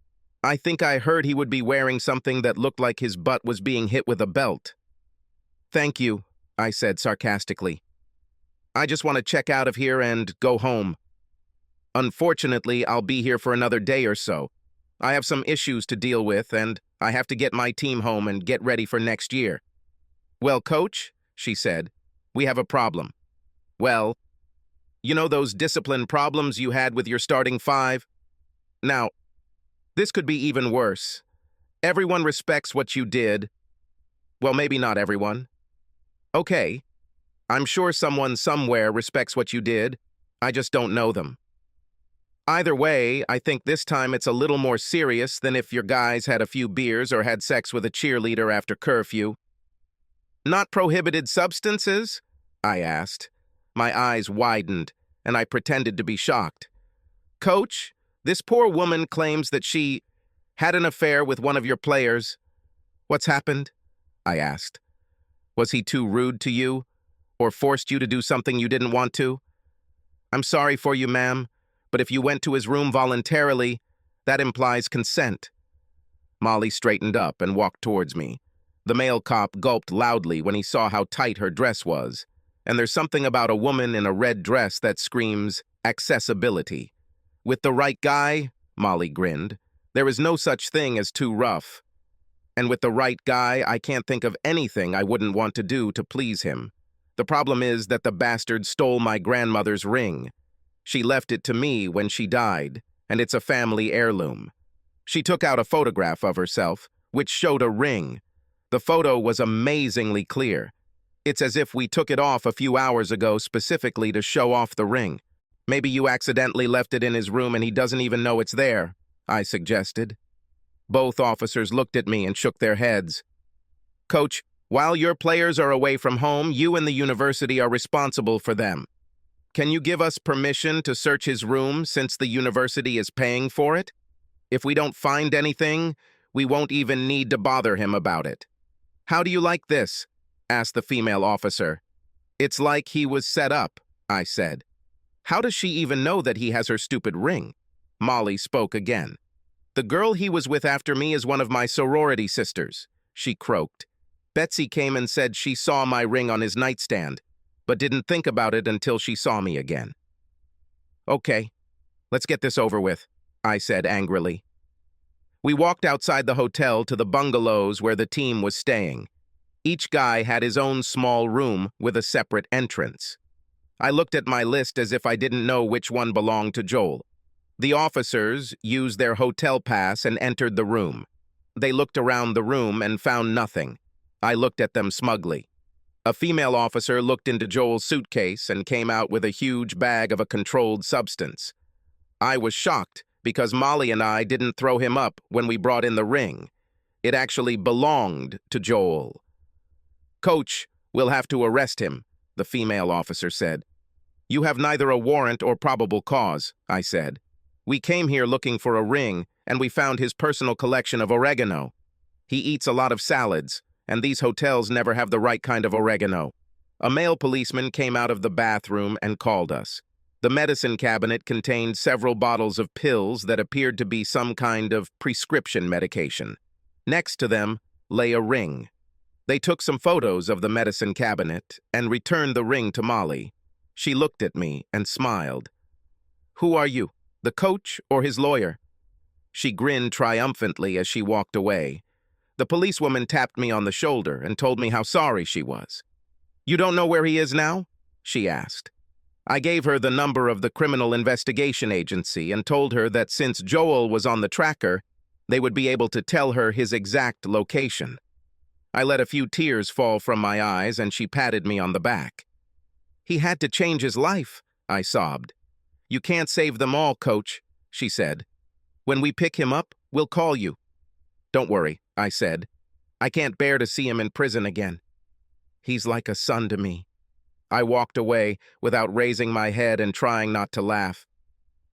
I think I heard he would be wearing something that looked like his butt was being hit with a belt." "Thank you," I said sarcastically. "I just want to check out of here and go home. Unfortunately, I'll be here for another day or so. I have some issues to deal with, and I have to get my team home and get ready for next year." "Well, coach," she said, "we have a problem." "Well, you know those discipline problems you had with your starting five? Now, this could be even worse. Everyone respects what you did. Well, maybe not everyone. Okay, I'm sure someone somewhere respects what you did. I just don't know them. Either way, I think this time it's a little more serious than if your guys had a few beers or had sex with a cheerleader after curfew." "Not prohibited substances?" I asked. My eyes widened, and I pretended to be shocked. "Coach, this poor woman claims that she had an affair with one of your players." "What's happened?" I asked. "Was he too rude to you, or forced you to do something you didn't want to?" "I'm sorry for you, ma'am, but if you went to his room voluntarily, that implies consent." Molly straightened up and walked towards me. The male cop gulped loudly when he saw how tight her dress was, and there's something about a woman in a red dress that screams accessibility. "With the right guy," Molly grinned, "there is no such thing as too rough. And with the right guy, I can't think of anything I wouldn't want to do to please him. The problem is that the bastard stole my grandmother's ring. She left it to me when she died, and it's a family heirloom. She took out a photograph of herself, which showed a ring. The photo was amazingly clear. It's as if we took it off a few hours ago specifically to show off the ring. Maybe you accidentally left it in his room and he doesn't even know it's there," I suggested. Both officers looked at me and shook their heads. "Coach, while your players are away from home, you and the university are responsible for them. Can you give us permission to search his room since the university is paying for it? If we don't find anything, we won't even need to bother him about it." "How do you like this?" asked the female officer. "It's like he was set up," I said. "How does she even know that he has her stupid ring?" Molly spoke again. "The girl he was with after me is one of my sorority sisters," she croaked. "Betsy came and said she saw my ring on his nightstand, but didn't think about it until she saw me again." "Okay, let's get this over with," I said angrily. We walked outside the hotel to the bungalows where the team was staying. Each guy had his own small room with a separate entrance. I looked at my list as if I didn't know which one belonged to Joel. The officers used their hotel pass and entered the room. They looked around the room and found nothing. I looked at them smugly. A female officer looked into Joel's suitcase and came out with a huge bag of a controlled substance. I was shocked because Molly and I didn't throw him up when we brought in the ring. It actually belonged to Joel. "Coach, we'll have to arrest him," the female officer said. "You have neither a warrant or probable cause," I said. "We came here looking for a ring, and we found his personal collection of oregano. He eats a lot of salads, and these hotels never have the right kind of oregano." A male policeman came out of the bathroom and called us. The medicine cabinet contained several bottles of pills that appeared to be some kind of prescription medication. Next to them lay a ring. They took some photos of the medicine cabinet and returned the ring to Molly. She looked at me and smiled. "Who are you, the coach or his lawyer?" She grinned triumphantly as she walked away. The policewoman tapped me on the shoulder and told me how sorry she was. "You don't know where he is now?" she asked. I gave her the number of the Criminal Investigation Agency and told her that since Joel was on the tracker, they would be able to tell her his exact location. I let a few tears fall from my eyes and she patted me on the back. "He had to change his life," I sobbed. "You can't save them all, Coach," she said. "When we pick him up, we'll call you." "Don't worry," I said. "I can't bear to see him in prison again. He's like a son to me." I walked away without raising my head and trying not to laugh.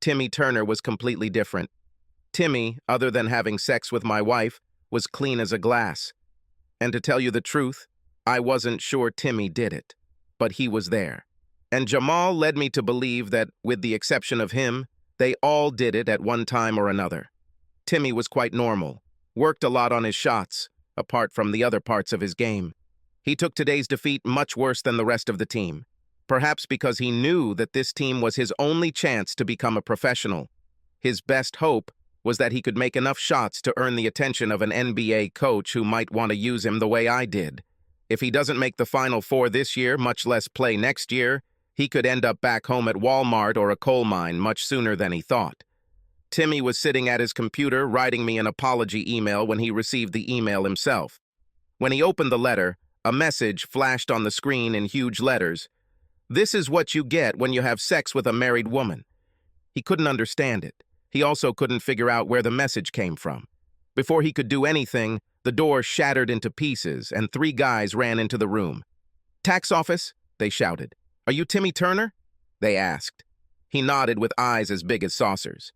Timmy Turner was completely different. Timmy, other than having sex with my wife, was clean as a glass. And to tell you the truth, I wasn't sure Timmy did it, but he was there. And Jamal led me to believe that, with the exception of him, they all did it at one time or another. Timmy was quite normal, worked a lot on his shots, apart from the other parts of his game. He took today's defeat much worse than the rest of the team, perhaps because he knew that this team was his only chance to become a professional. His best hope was that he could make enough shots to earn the attention of an NBA coach who might want to use him the way I did. If he doesn't make the Final Four this year, much less play next year, he could end up back home at Walmart or a coal mine much sooner than he thought. Timmy was sitting at his computer writing me an apology email when he received the email himself. When he opened the letter, a message flashed on the screen in huge letters. "This is what you get when you have sex with a married woman." He couldn't understand it. He also couldn't figure out where the message came from. Before he could do anything, the door shattered into pieces and 3 guys ran into the room. "Tax office," they shouted. "Are you Timmy Turner?" they asked. He nodded with eyes as big as saucers.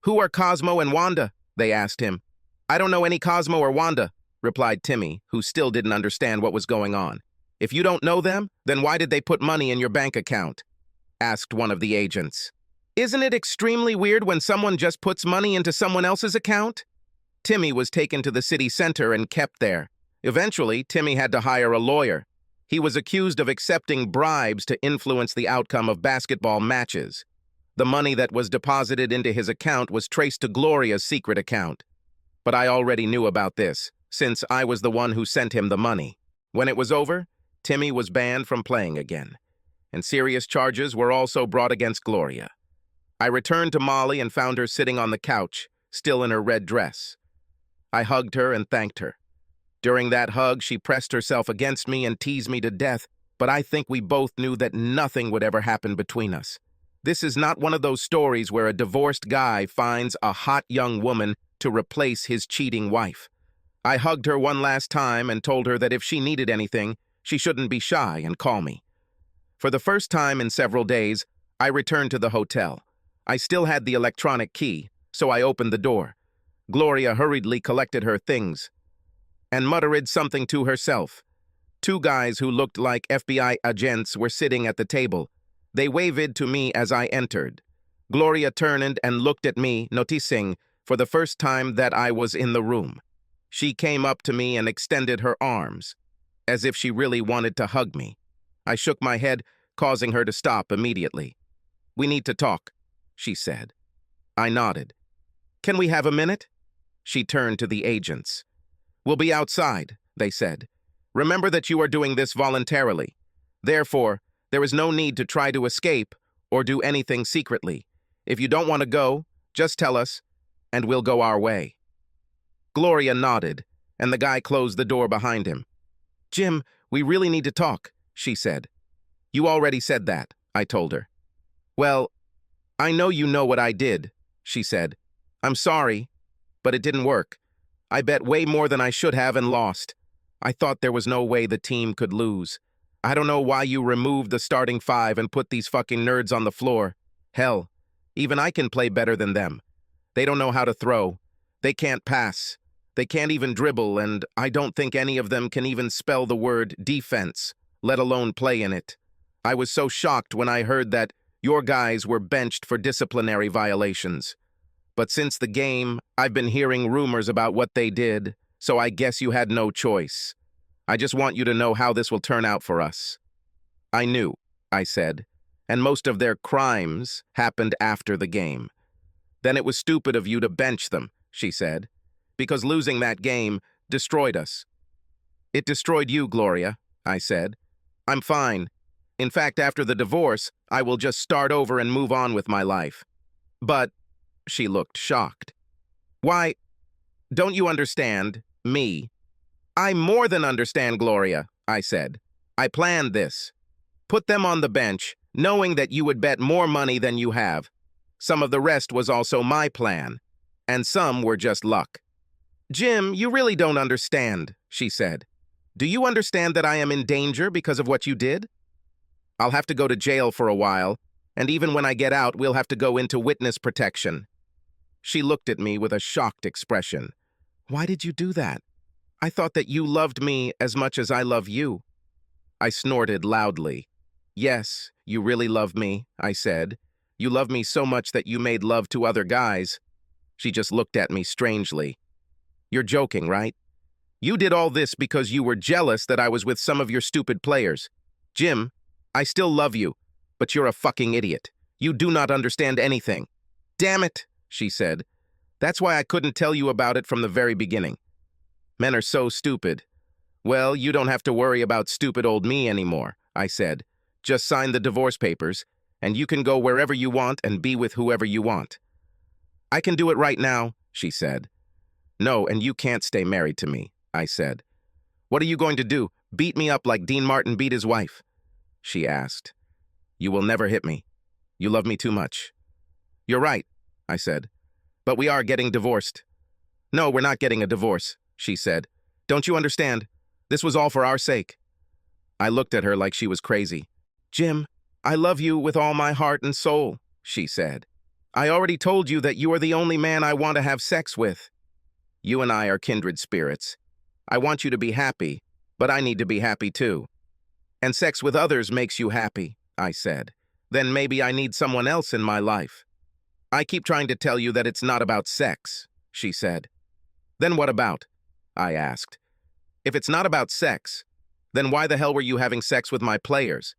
"Who are Cosmo and Wanda?" they asked him. "I don't know any Cosmo or Wanda," replied Timmy, who still didn't understand what was going on. "If you don't know them, then why did they put money in your bank account?" asked one of the agents. "Isn't it extremely weird when someone just puts money into someone else's account?" Timmy was taken to the city center and kept there. Eventually, Timmy had to hire a lawyer. He was accused of accepting bribes to influence the outcome of basketball matches. The money that was deposited into his account was traced to Gloria's secret account. But I already knew about this, since I was the one who sent him the money. When it was over, Timmy was banned from playing again, and serious charges were also brought against Gloria. I returned to Molly and found her sitting on the couch, still in her red dress. I hugged her and thanked her. During that hug, she pressed herself against me and teased me to death, but I think we both knew that nothing would ever happen between us. This is not one of those stories where a divorced guy finds a hot young woman to replace his cheating wife. I hugged her one last time and told her that if she needed anything, she shouldn't be shy and call me. For the first time in several days, I returned to the hotel. I still had the electronic key, so I opened the door. Gloria hurriedly collected her things and muttered something to herself. 2 guys who looked like FBI agents were sitting at the table. They waved to me as I entered. Gloria turned and looked at me, noticing for the first time that I was in the room. She came up to me and extended her arms, as if she really wanted to hug me. I shook my head, causing her to stop immediately. "We need to talk," she said. I nodded. "Can we have a minute?" She turned to the agents. "We'll be outside," they said. "Remember that you are doing this voluntarily. Therefore, there is no need to try to escape or do anything secretly. If you don't want to go, just tell us, and we'll go our way." Gloria nodded, and the guy closed the door behind him. "Jim, we really need to talk," she said. "You already said that," I told her. "Well, I know you know what I did," she said. "I'm sorry, but it didn't work. I bet way more than I should have and lost. I thought there was no way the team could lose. I don't know why you removed the starting 5 and put these fucking nerds on the floor. Hell, even I can play better than them. They don't know how to throw. They can't pass. They can't even dribble, and I don't think any of them can even spell the word defense, let alone play in it. I was so shocked when I heard that your guys were benched for disciplinary violations. But since the game, I've been hearing rumors about what they did, so I guess you had no choice. I just want you to know how this will turn out for us." "I knew," I said, "and most of their crimes happened after the game." "Then it was stupid of you to bench them," she said, "because losing that game destroyed us." "It destroyed you, Gloria," I said. "I'm fine. In fact, after the divorce, I will just start over and move on with my life." "But," she looked shocked. "Why, don't you understand me?" "I more than understand, Gloria," I said. "I planned this. Put them on the bench, knowing that you would bet more money than you have. Some of the rest was also my plan, and some were just luck." "Jim, you really don't understand," she said. "Do you understand that I am in danger because of what you did? I'll have to go to jail for a while, and even when I get out, we'll have to go into witness protection." She looked at me with a shocked expression. "Why did you do that? I thought that you loved me as much as I love you." I snorted loudly. Yes, you really love me, I said. You love me so much that you made love to other guys. She just looked at me strangely. You're joking, right? You did all this because you were jealous that I was with some of your stupid players. Jim, I still love you, but you're a fucking idiot. You do not understand anything. Damn it, she said. That's why I couldn't tell you about it from the very beginning. Men are so stupid. Well, you don't have to worry about stupid old me anymore, I said. Just sign the divorce papers, and you can go wherever you want and be with whoever you want. I can do it right now, she said. No, and you can't stay married to me, I said. What are you going to do, beat me up like Dean Martin beat his wife? She asked. You will never hit me. You love me too much. You're right, I said. But we are getting divorced. No, we're not getting a divorce, she said. Don't you understand? This was all for our sake. I looked at her like she was crazy. Jim, I love you with all my heart and soul, she said. I already told you that you are the only man I want to have sex with. You and I are kindred spirits. I want you to be happy, but I need to be happy too. And sex with others makes you happy, I said. Then maybe I need someone else in my life. I keep trying to tell you that it's not about sex, she said. Then what about? I asked. If it's not about sex, then why the hell were you having sex with my players?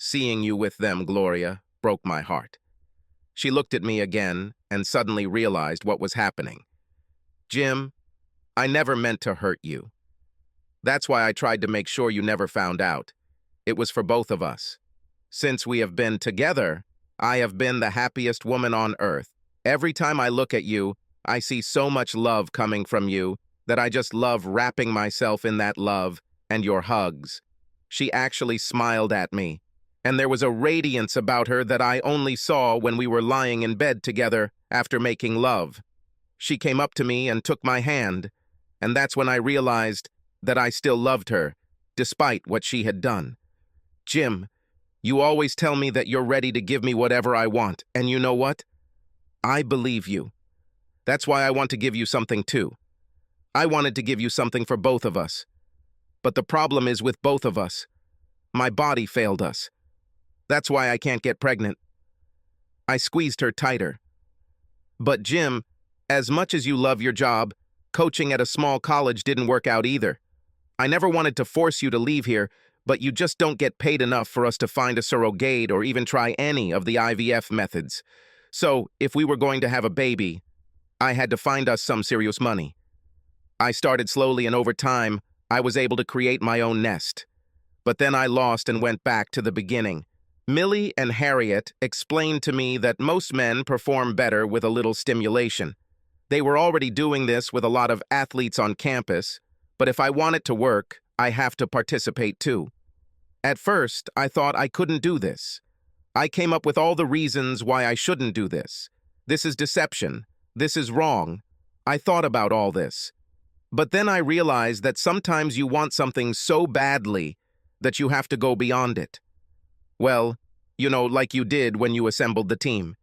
Seeing you with them, Gloria, broke my heart. She looked at me again and suddenly realized what was happening. Jim, I never meant to hurt you. That's why I tried to make sure you never found out. It was for both of us. Since we have been together, I have been the happiest woman on earth. Every time I look at you, I see so much love coming from you that I just love wrapping myself in that love and your hugs. She actually smiled at me, and there was a radiance about her that I only saw when we were lying in bed together after making love. She came up to me and took my hand, and that's when I realized that I still loved her, despite what she had done. Jim, you always tell me that you're ready to give me whatever I want, and you know what? I believe you. That's why I want to give you something too. I wanted to give you something for both of us. But the problem is with both of us. My body failed us. That's why I can't get pregnant. I squeezed her tighter. But Jim, as much as you love your job, coaching at a small college didn't work out either. I never wanted to force you to leave here, but you just don't get paid enough for us to find a surrogate or even try any of the IVF methods. So, if we were going to have a baby, I had to find us some serious money. I started slowly, and over time, I was able to create my own nest. But then I lost and went back to the beginning. Millie and Harriet explained to me that most men perform better with a little stimulation. They were already doing this with a lot of athletes on campus, but if I want it to work, I have to participate too. At first, I thought I couldn't do this. I came up with all the reasons why I shouldn't do this. This is deception. This is wrong. I thought about all this. But then I realized that sometimes you want something so badly that you have to go beyond it. Well, like you did when you assembled the team.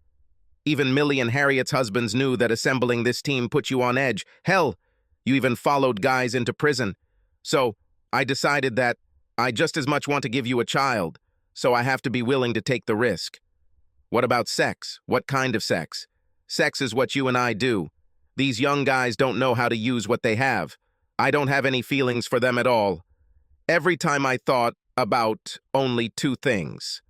Even Millie and Harriet's husbands knew that assembling this team put you on edge. Hell, you even followed guys into prison. So I decided that I just as much want to give you a child, so I have to be willing to take the risk. What about sex? What kind of sex? Sex is what you and I do. These young guys don't know how to use what they have. I don't have any feelings for them at all. Every time I thought about only two things.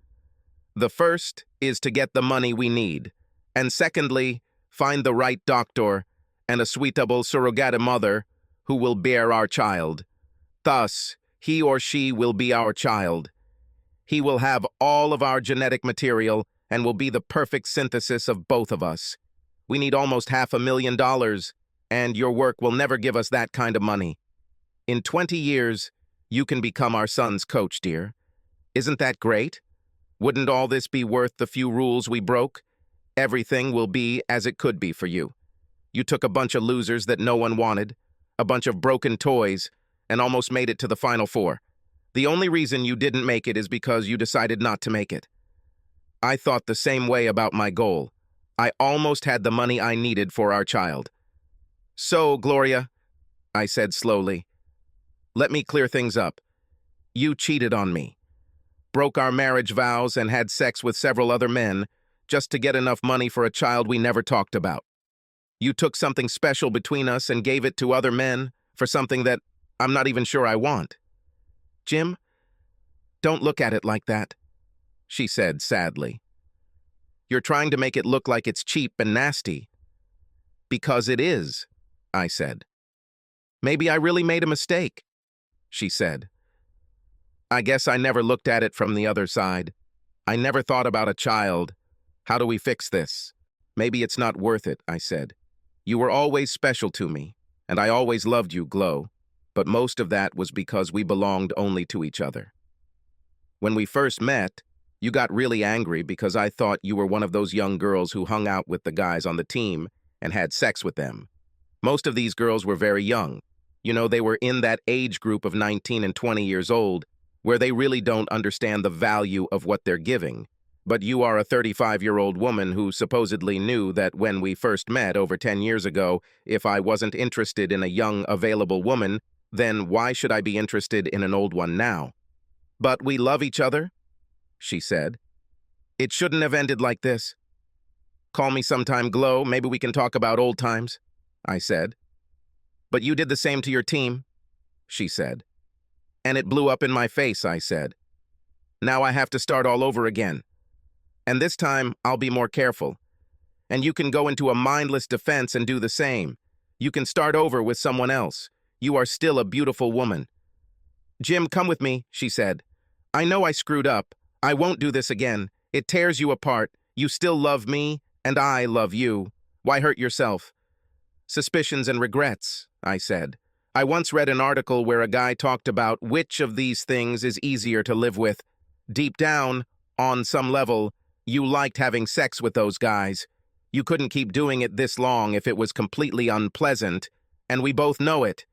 The first is to get the money we need, and secondly, find the right doctor and a suitable surrogate mother who will bear our child. Thus, he or she will be our child. He will have all of our genetic material and will be the perfect synthesis of both of us. We need almost $500,000, and your work will never give us that kind of money. In 20 years, you can become our son's coach, dear. Isn't that great? Wouldn't all this be worth the few rules we broke? Everything will be as it could be for you. You took a bunch of losers that no one wanted, a bunch of broken toys, and almost made it to the Final Four. The only reason you didn't make it is because you decided not to make it. I thought the same way about my goal. I almost had the money I needed for our child. So, Gloria, I said slowly, let me clear things up. You cheated on me. broke our marriage vows, and had sex with several other men just to get enough money for a child we never talked about. You took something special between us and gave it to other men for something that I'm not even sure I want. Jim, don't look at it like that, she said sadly. You're trying to make it look like it's cheap and nasty. Because it is, I said. Maybe I really made a mistake, she said. I guess I never looked at it from the other side. I never thought about a child. How do we fix this? Maybe it's not worth it, I said. You were always special to me, and I always loved you, Glow, but most of that was because we belonged only to each other. When we first met, you got really angry because I thought you were one of those young girls who hung out with the guys on the team and had sex with them. Most of these girls were very young. You know, they were in that age group of 19 and 20 years old, where they really don't understand the value of what they're giving. But you are a 35-year-old woman who supposedly knew that when we first met over 10 years ago, if I wasn't interested in a young, available woman, then why should I be interested in an old one now? But we love each other, she said. It shouldn't have ended like this. Call me sometime, Glow. Maybe we can talk about old times, I said. But you did the same to your team, she said. And it blew up in my face, I said. Now I have to start all over again. And this time, I'll be more careful. And you can go into a mindless defense and do the same. You can start over with someone else. You are still a beautiful woman. Jim, come with me, she said. I know I screwed up. I won't do this again. It tears you apart. You still love me, and I love you. Why hurt yourself? Suspicions and regrets, I said. I once read an article where a guy talked about which of these things is easier to live with. Deep down, on some level, you liked having sex with those guys. You couldn't keep doing it this long if it was completely unpleasant, and we both know it.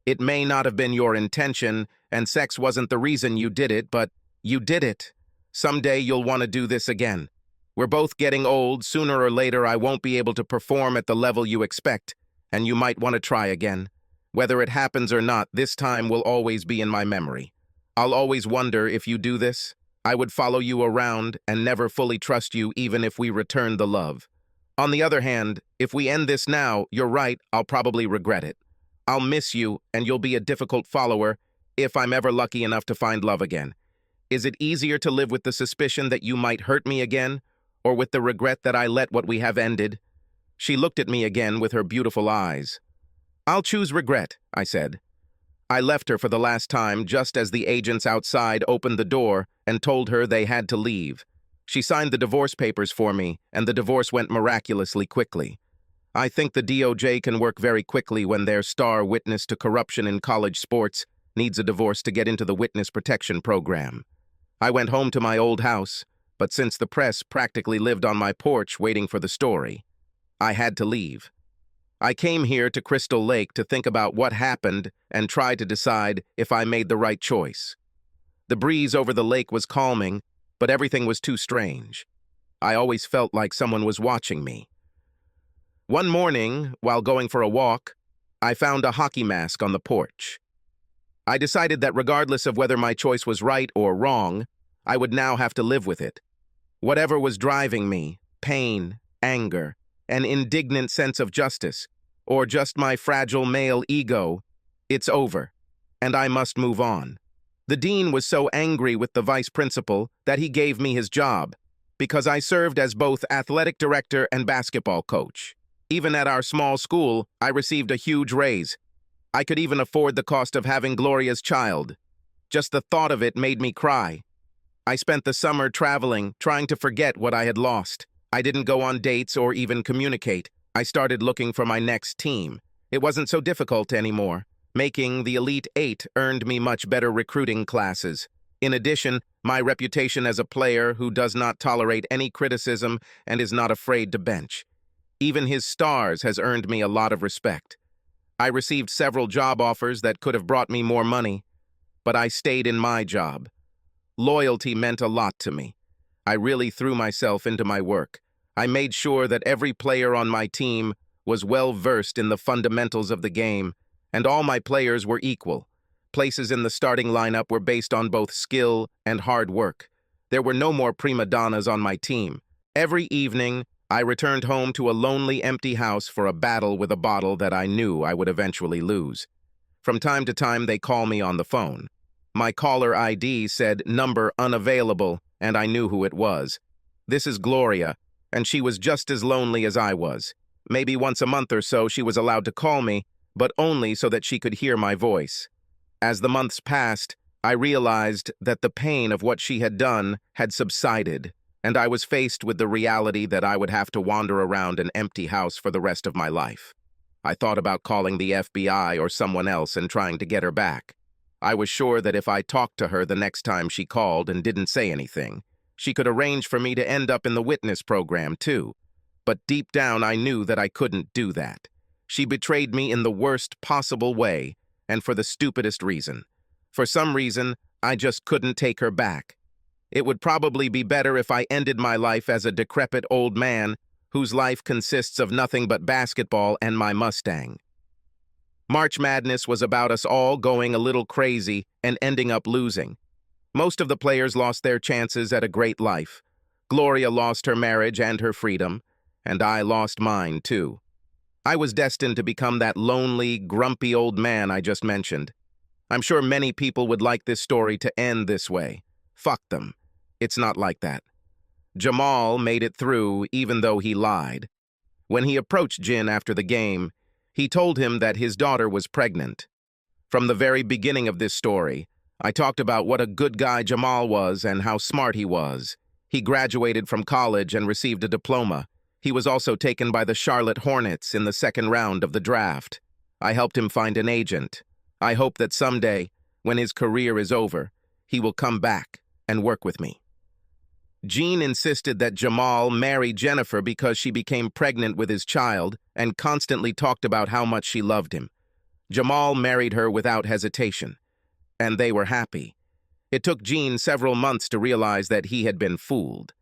It may not have been your intention, and sex wasn't the reason you did it, but you did it. Someday you'll want to do this again. We're both getting old. Sooner or later I won't be able to perform at the level you expect, and you might want to try again. Whether it happens or not, this time will always be in my memory. I'll always wonder if you do this. I would follow you around and never fully trust you even if we return the love. On the other hand, if we end this now, you're right, I'll probably regret it. I'll miss you, and you'll be a difficult follower if I'm ever lucky enough to find love again. Is it easier to live with the suspicion that you might hurt me again, or with the regret that I let what we have ended? She looked at me again with her beautiful eyes. I'll choose regret, I said. I left her for the last time just as the agents outside opened the door and told her they had to leave. She signed the divorce papers for me, and the divorce went miraculously quickly. I think the DOJ can work very quickly when their star witness to corruption in college sports needs a divorce to get into the witness protection program. I went home to my old house, but since the press practically lived on my porch waiting for the story, I had to leave. I came here to Crystal Lake to think about what happened and try to decide if I made the right choice. The breeze over the lake was calming, but everything was too strange. I always felt like someone was watching me. One morning, while going for a walk, I found a hockey mask on the porch. I decided that regardless of whether my choice was right or wrong, I would now have to live with it. Whatever was driving me, pain, anger, an indignant sense of justice, or just my fragile male ego, it's over, and I must move on. The dean was so angry with the vice principal that he gave me his job, because I served as both athletic director and basketball coach. Even at our small school, I received a huge raise. I could even afford the cost of having Gloria's child. Just the thought of it made me cry. I spent the summer traveling, trying to forget what I had lost. I didn't go on dates or even communicate. I started looking for my next team. It wasn't so difficult anymore. Making the Elite Eight earned me much better recruiting classes. In addition, my reputation as a player who does not tolerate any criticism and is not afraid to bench. Even his stars has earned me a lot of respect. I received several job offers that could have brought me more money, but I stayed in my job. Loyalty meant a lot to me. I really threw myself into my work. I made sure that every player on my team was well versed in the fundamentals of the game, and all my players were equal. Places in the starting lineup were based on both skill and hard work. There were no more prima donnas on my team. Every evening, I returned home to a lonely, empty house for a battle with a bottle that I knew I would eventually lose. From time to time, they call me on the phone. My caller ID said number unavailable, and I knew who it was. This is Gloria, and she was just as lonely as I was. Maybe once a month or so she was allowed to call me, but only so that she could hear my voice. As the months passed, I realized that the pain of what she had done had subsided, and I was faced with the reality that I would have to wander around an empty house for the rest of my life. I thought about calling the FBI or someone else and trying to get her back. I was sure that if I talked to her the next time she called and didn't say anything, she could arrange for me to end up in the witness program, too. But deep down, I knew that I couldn't do that. She betrayed me in the worst possible way, and for the stupidest reason. For some reason, I just couldn't take her back. It would probably be better if I ended my life as a decrepit old man whose life consists of nothing but basketball and my Mustang. March Madness was about us all going a little crazy and ending up losing. Most of the players lost their chances at a great life. Gloria lost her marriage and her freedom, and I lost mine, too. I was destined to become that lonely, grumpy old man I just mentioned. I'm sure many people would like this story to end this way. Fuck them. It's not like that. Jamal made it through even though he lied. When he approached Jin after the game, he told him that his daughter was pregnant. From the very beginning of this story, I talked about what a good guy Jamal was and how smart he was. He graduated from college and received a diploma. He was also taken by the Charlotte Hornets in the second round of the draft. I helped him find an agent. I hope that someday, when his career is over, he will come back and work with me. Jean insisted that Jamal marry Jennifer because she became pregnant with his child and constantly talked about how much she loved him. Jamal married her without hesitation, and they were happy. It took Jean several months to realize that he had been fooled.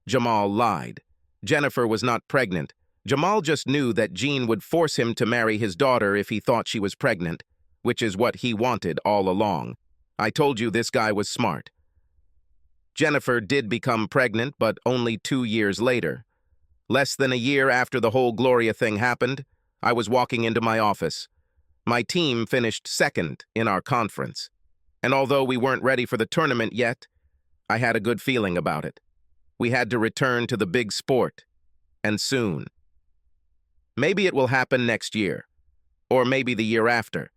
Jamal lied. Jennifer was not pregnant. Jamal just knew that Jean would force him to marry his daughter if he thought she was pregnant, which is what he wanted all along. I told you this guy was smart. Jennifer did become pregnant, but only 2 years later. Less than a year after the whole Gloria thing happened, I was walking into my office. My team finished second in our conference, and although we weren't ready for the tournament yet, I had a good feeling about it. We had to return to the big sport, and soon. Maybe it will happen next year, or maybe the year after.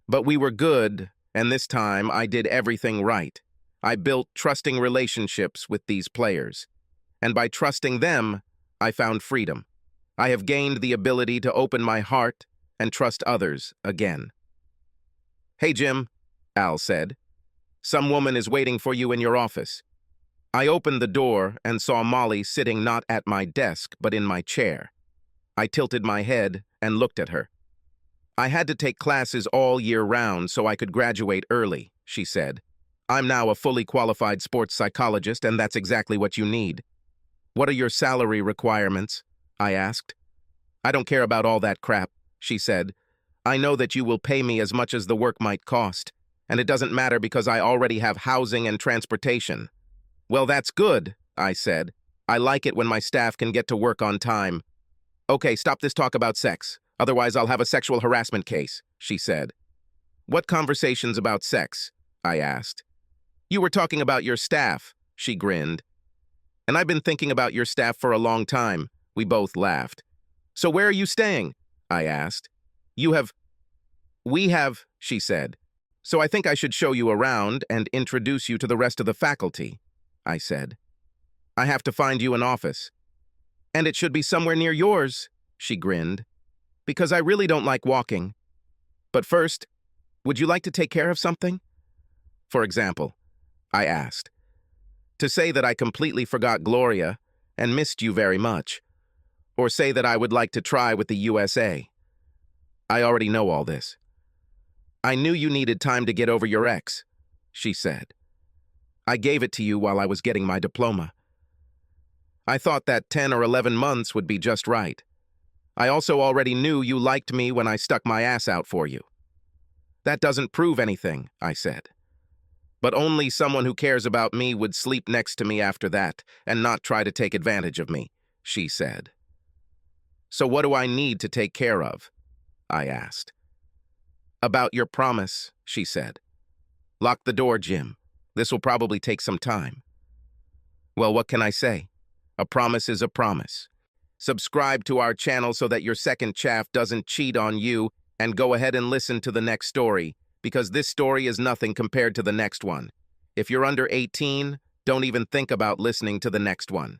But we were good, and this time I did everything right. I built trusting relationships with these players, and by trusting them, I found freedom. I have gained the ability to open my heart and trust others again. "Hey, Jim," Al said. "Some woman is waiting for you in your office." I opened the door and saw Molly sitting not at my desk, but in my chair. I tilted my head and looked at her. "I had to take classes all year round so I could graduate early," she said. "I'm now a fully qualified sports psychologist, and that's exactly what you need." "What are your salary requirements?" I asked. "I don't care about all that crap," she said. "I know that you will pay me as much as the work might cost, and it doesn't matter because I already have housing and transportation." "Well, that's good," I said. "I like it when my staff can get to work on time." "Okay, stop this talk about sex. Otherwise, I'll have a sexual harassment case," she said. "What conversations about sex?" I asked. "You were talking about your staff," she grinned. "And I've been thinking about your staff for a long time." We both laughed. "So where are you staying?" I asked. We have, she said. "So I think I should show you around and introduce you to the rest of the faculty," I said. "I have to find you an office." "And it should be somewhere near yours," she grinned, "because I really don't like walking. But first, would you like to take care of something?" "For example?" I asked. "To say that I completely forgot Gloria and missed you very much. Or say that I would like to try with the USA. I already know all this." "I knew you needed time to get over your ex," she said. "I gave it to you while I was getting my diploma. I thought that 10 or 11 months would be just right. I also already knew you liked me when I stuck my ass out for you." "That doesn't prove anything," I said. But only someone who cares about me would sleep next to me after that and not try to take advantage of me, she said. So what do I need to take care of? I asked. About your promise, she said. Lock the door, Jim. This will probably take some time. Well, what can I say? A promise is a promise. Subscribe to our channel so that your second chaff doesn't cheat on you, and go ahead and listen to the next story, because this story is nothing compared to the next one. If you're under 18, don't even think about listening to the next one.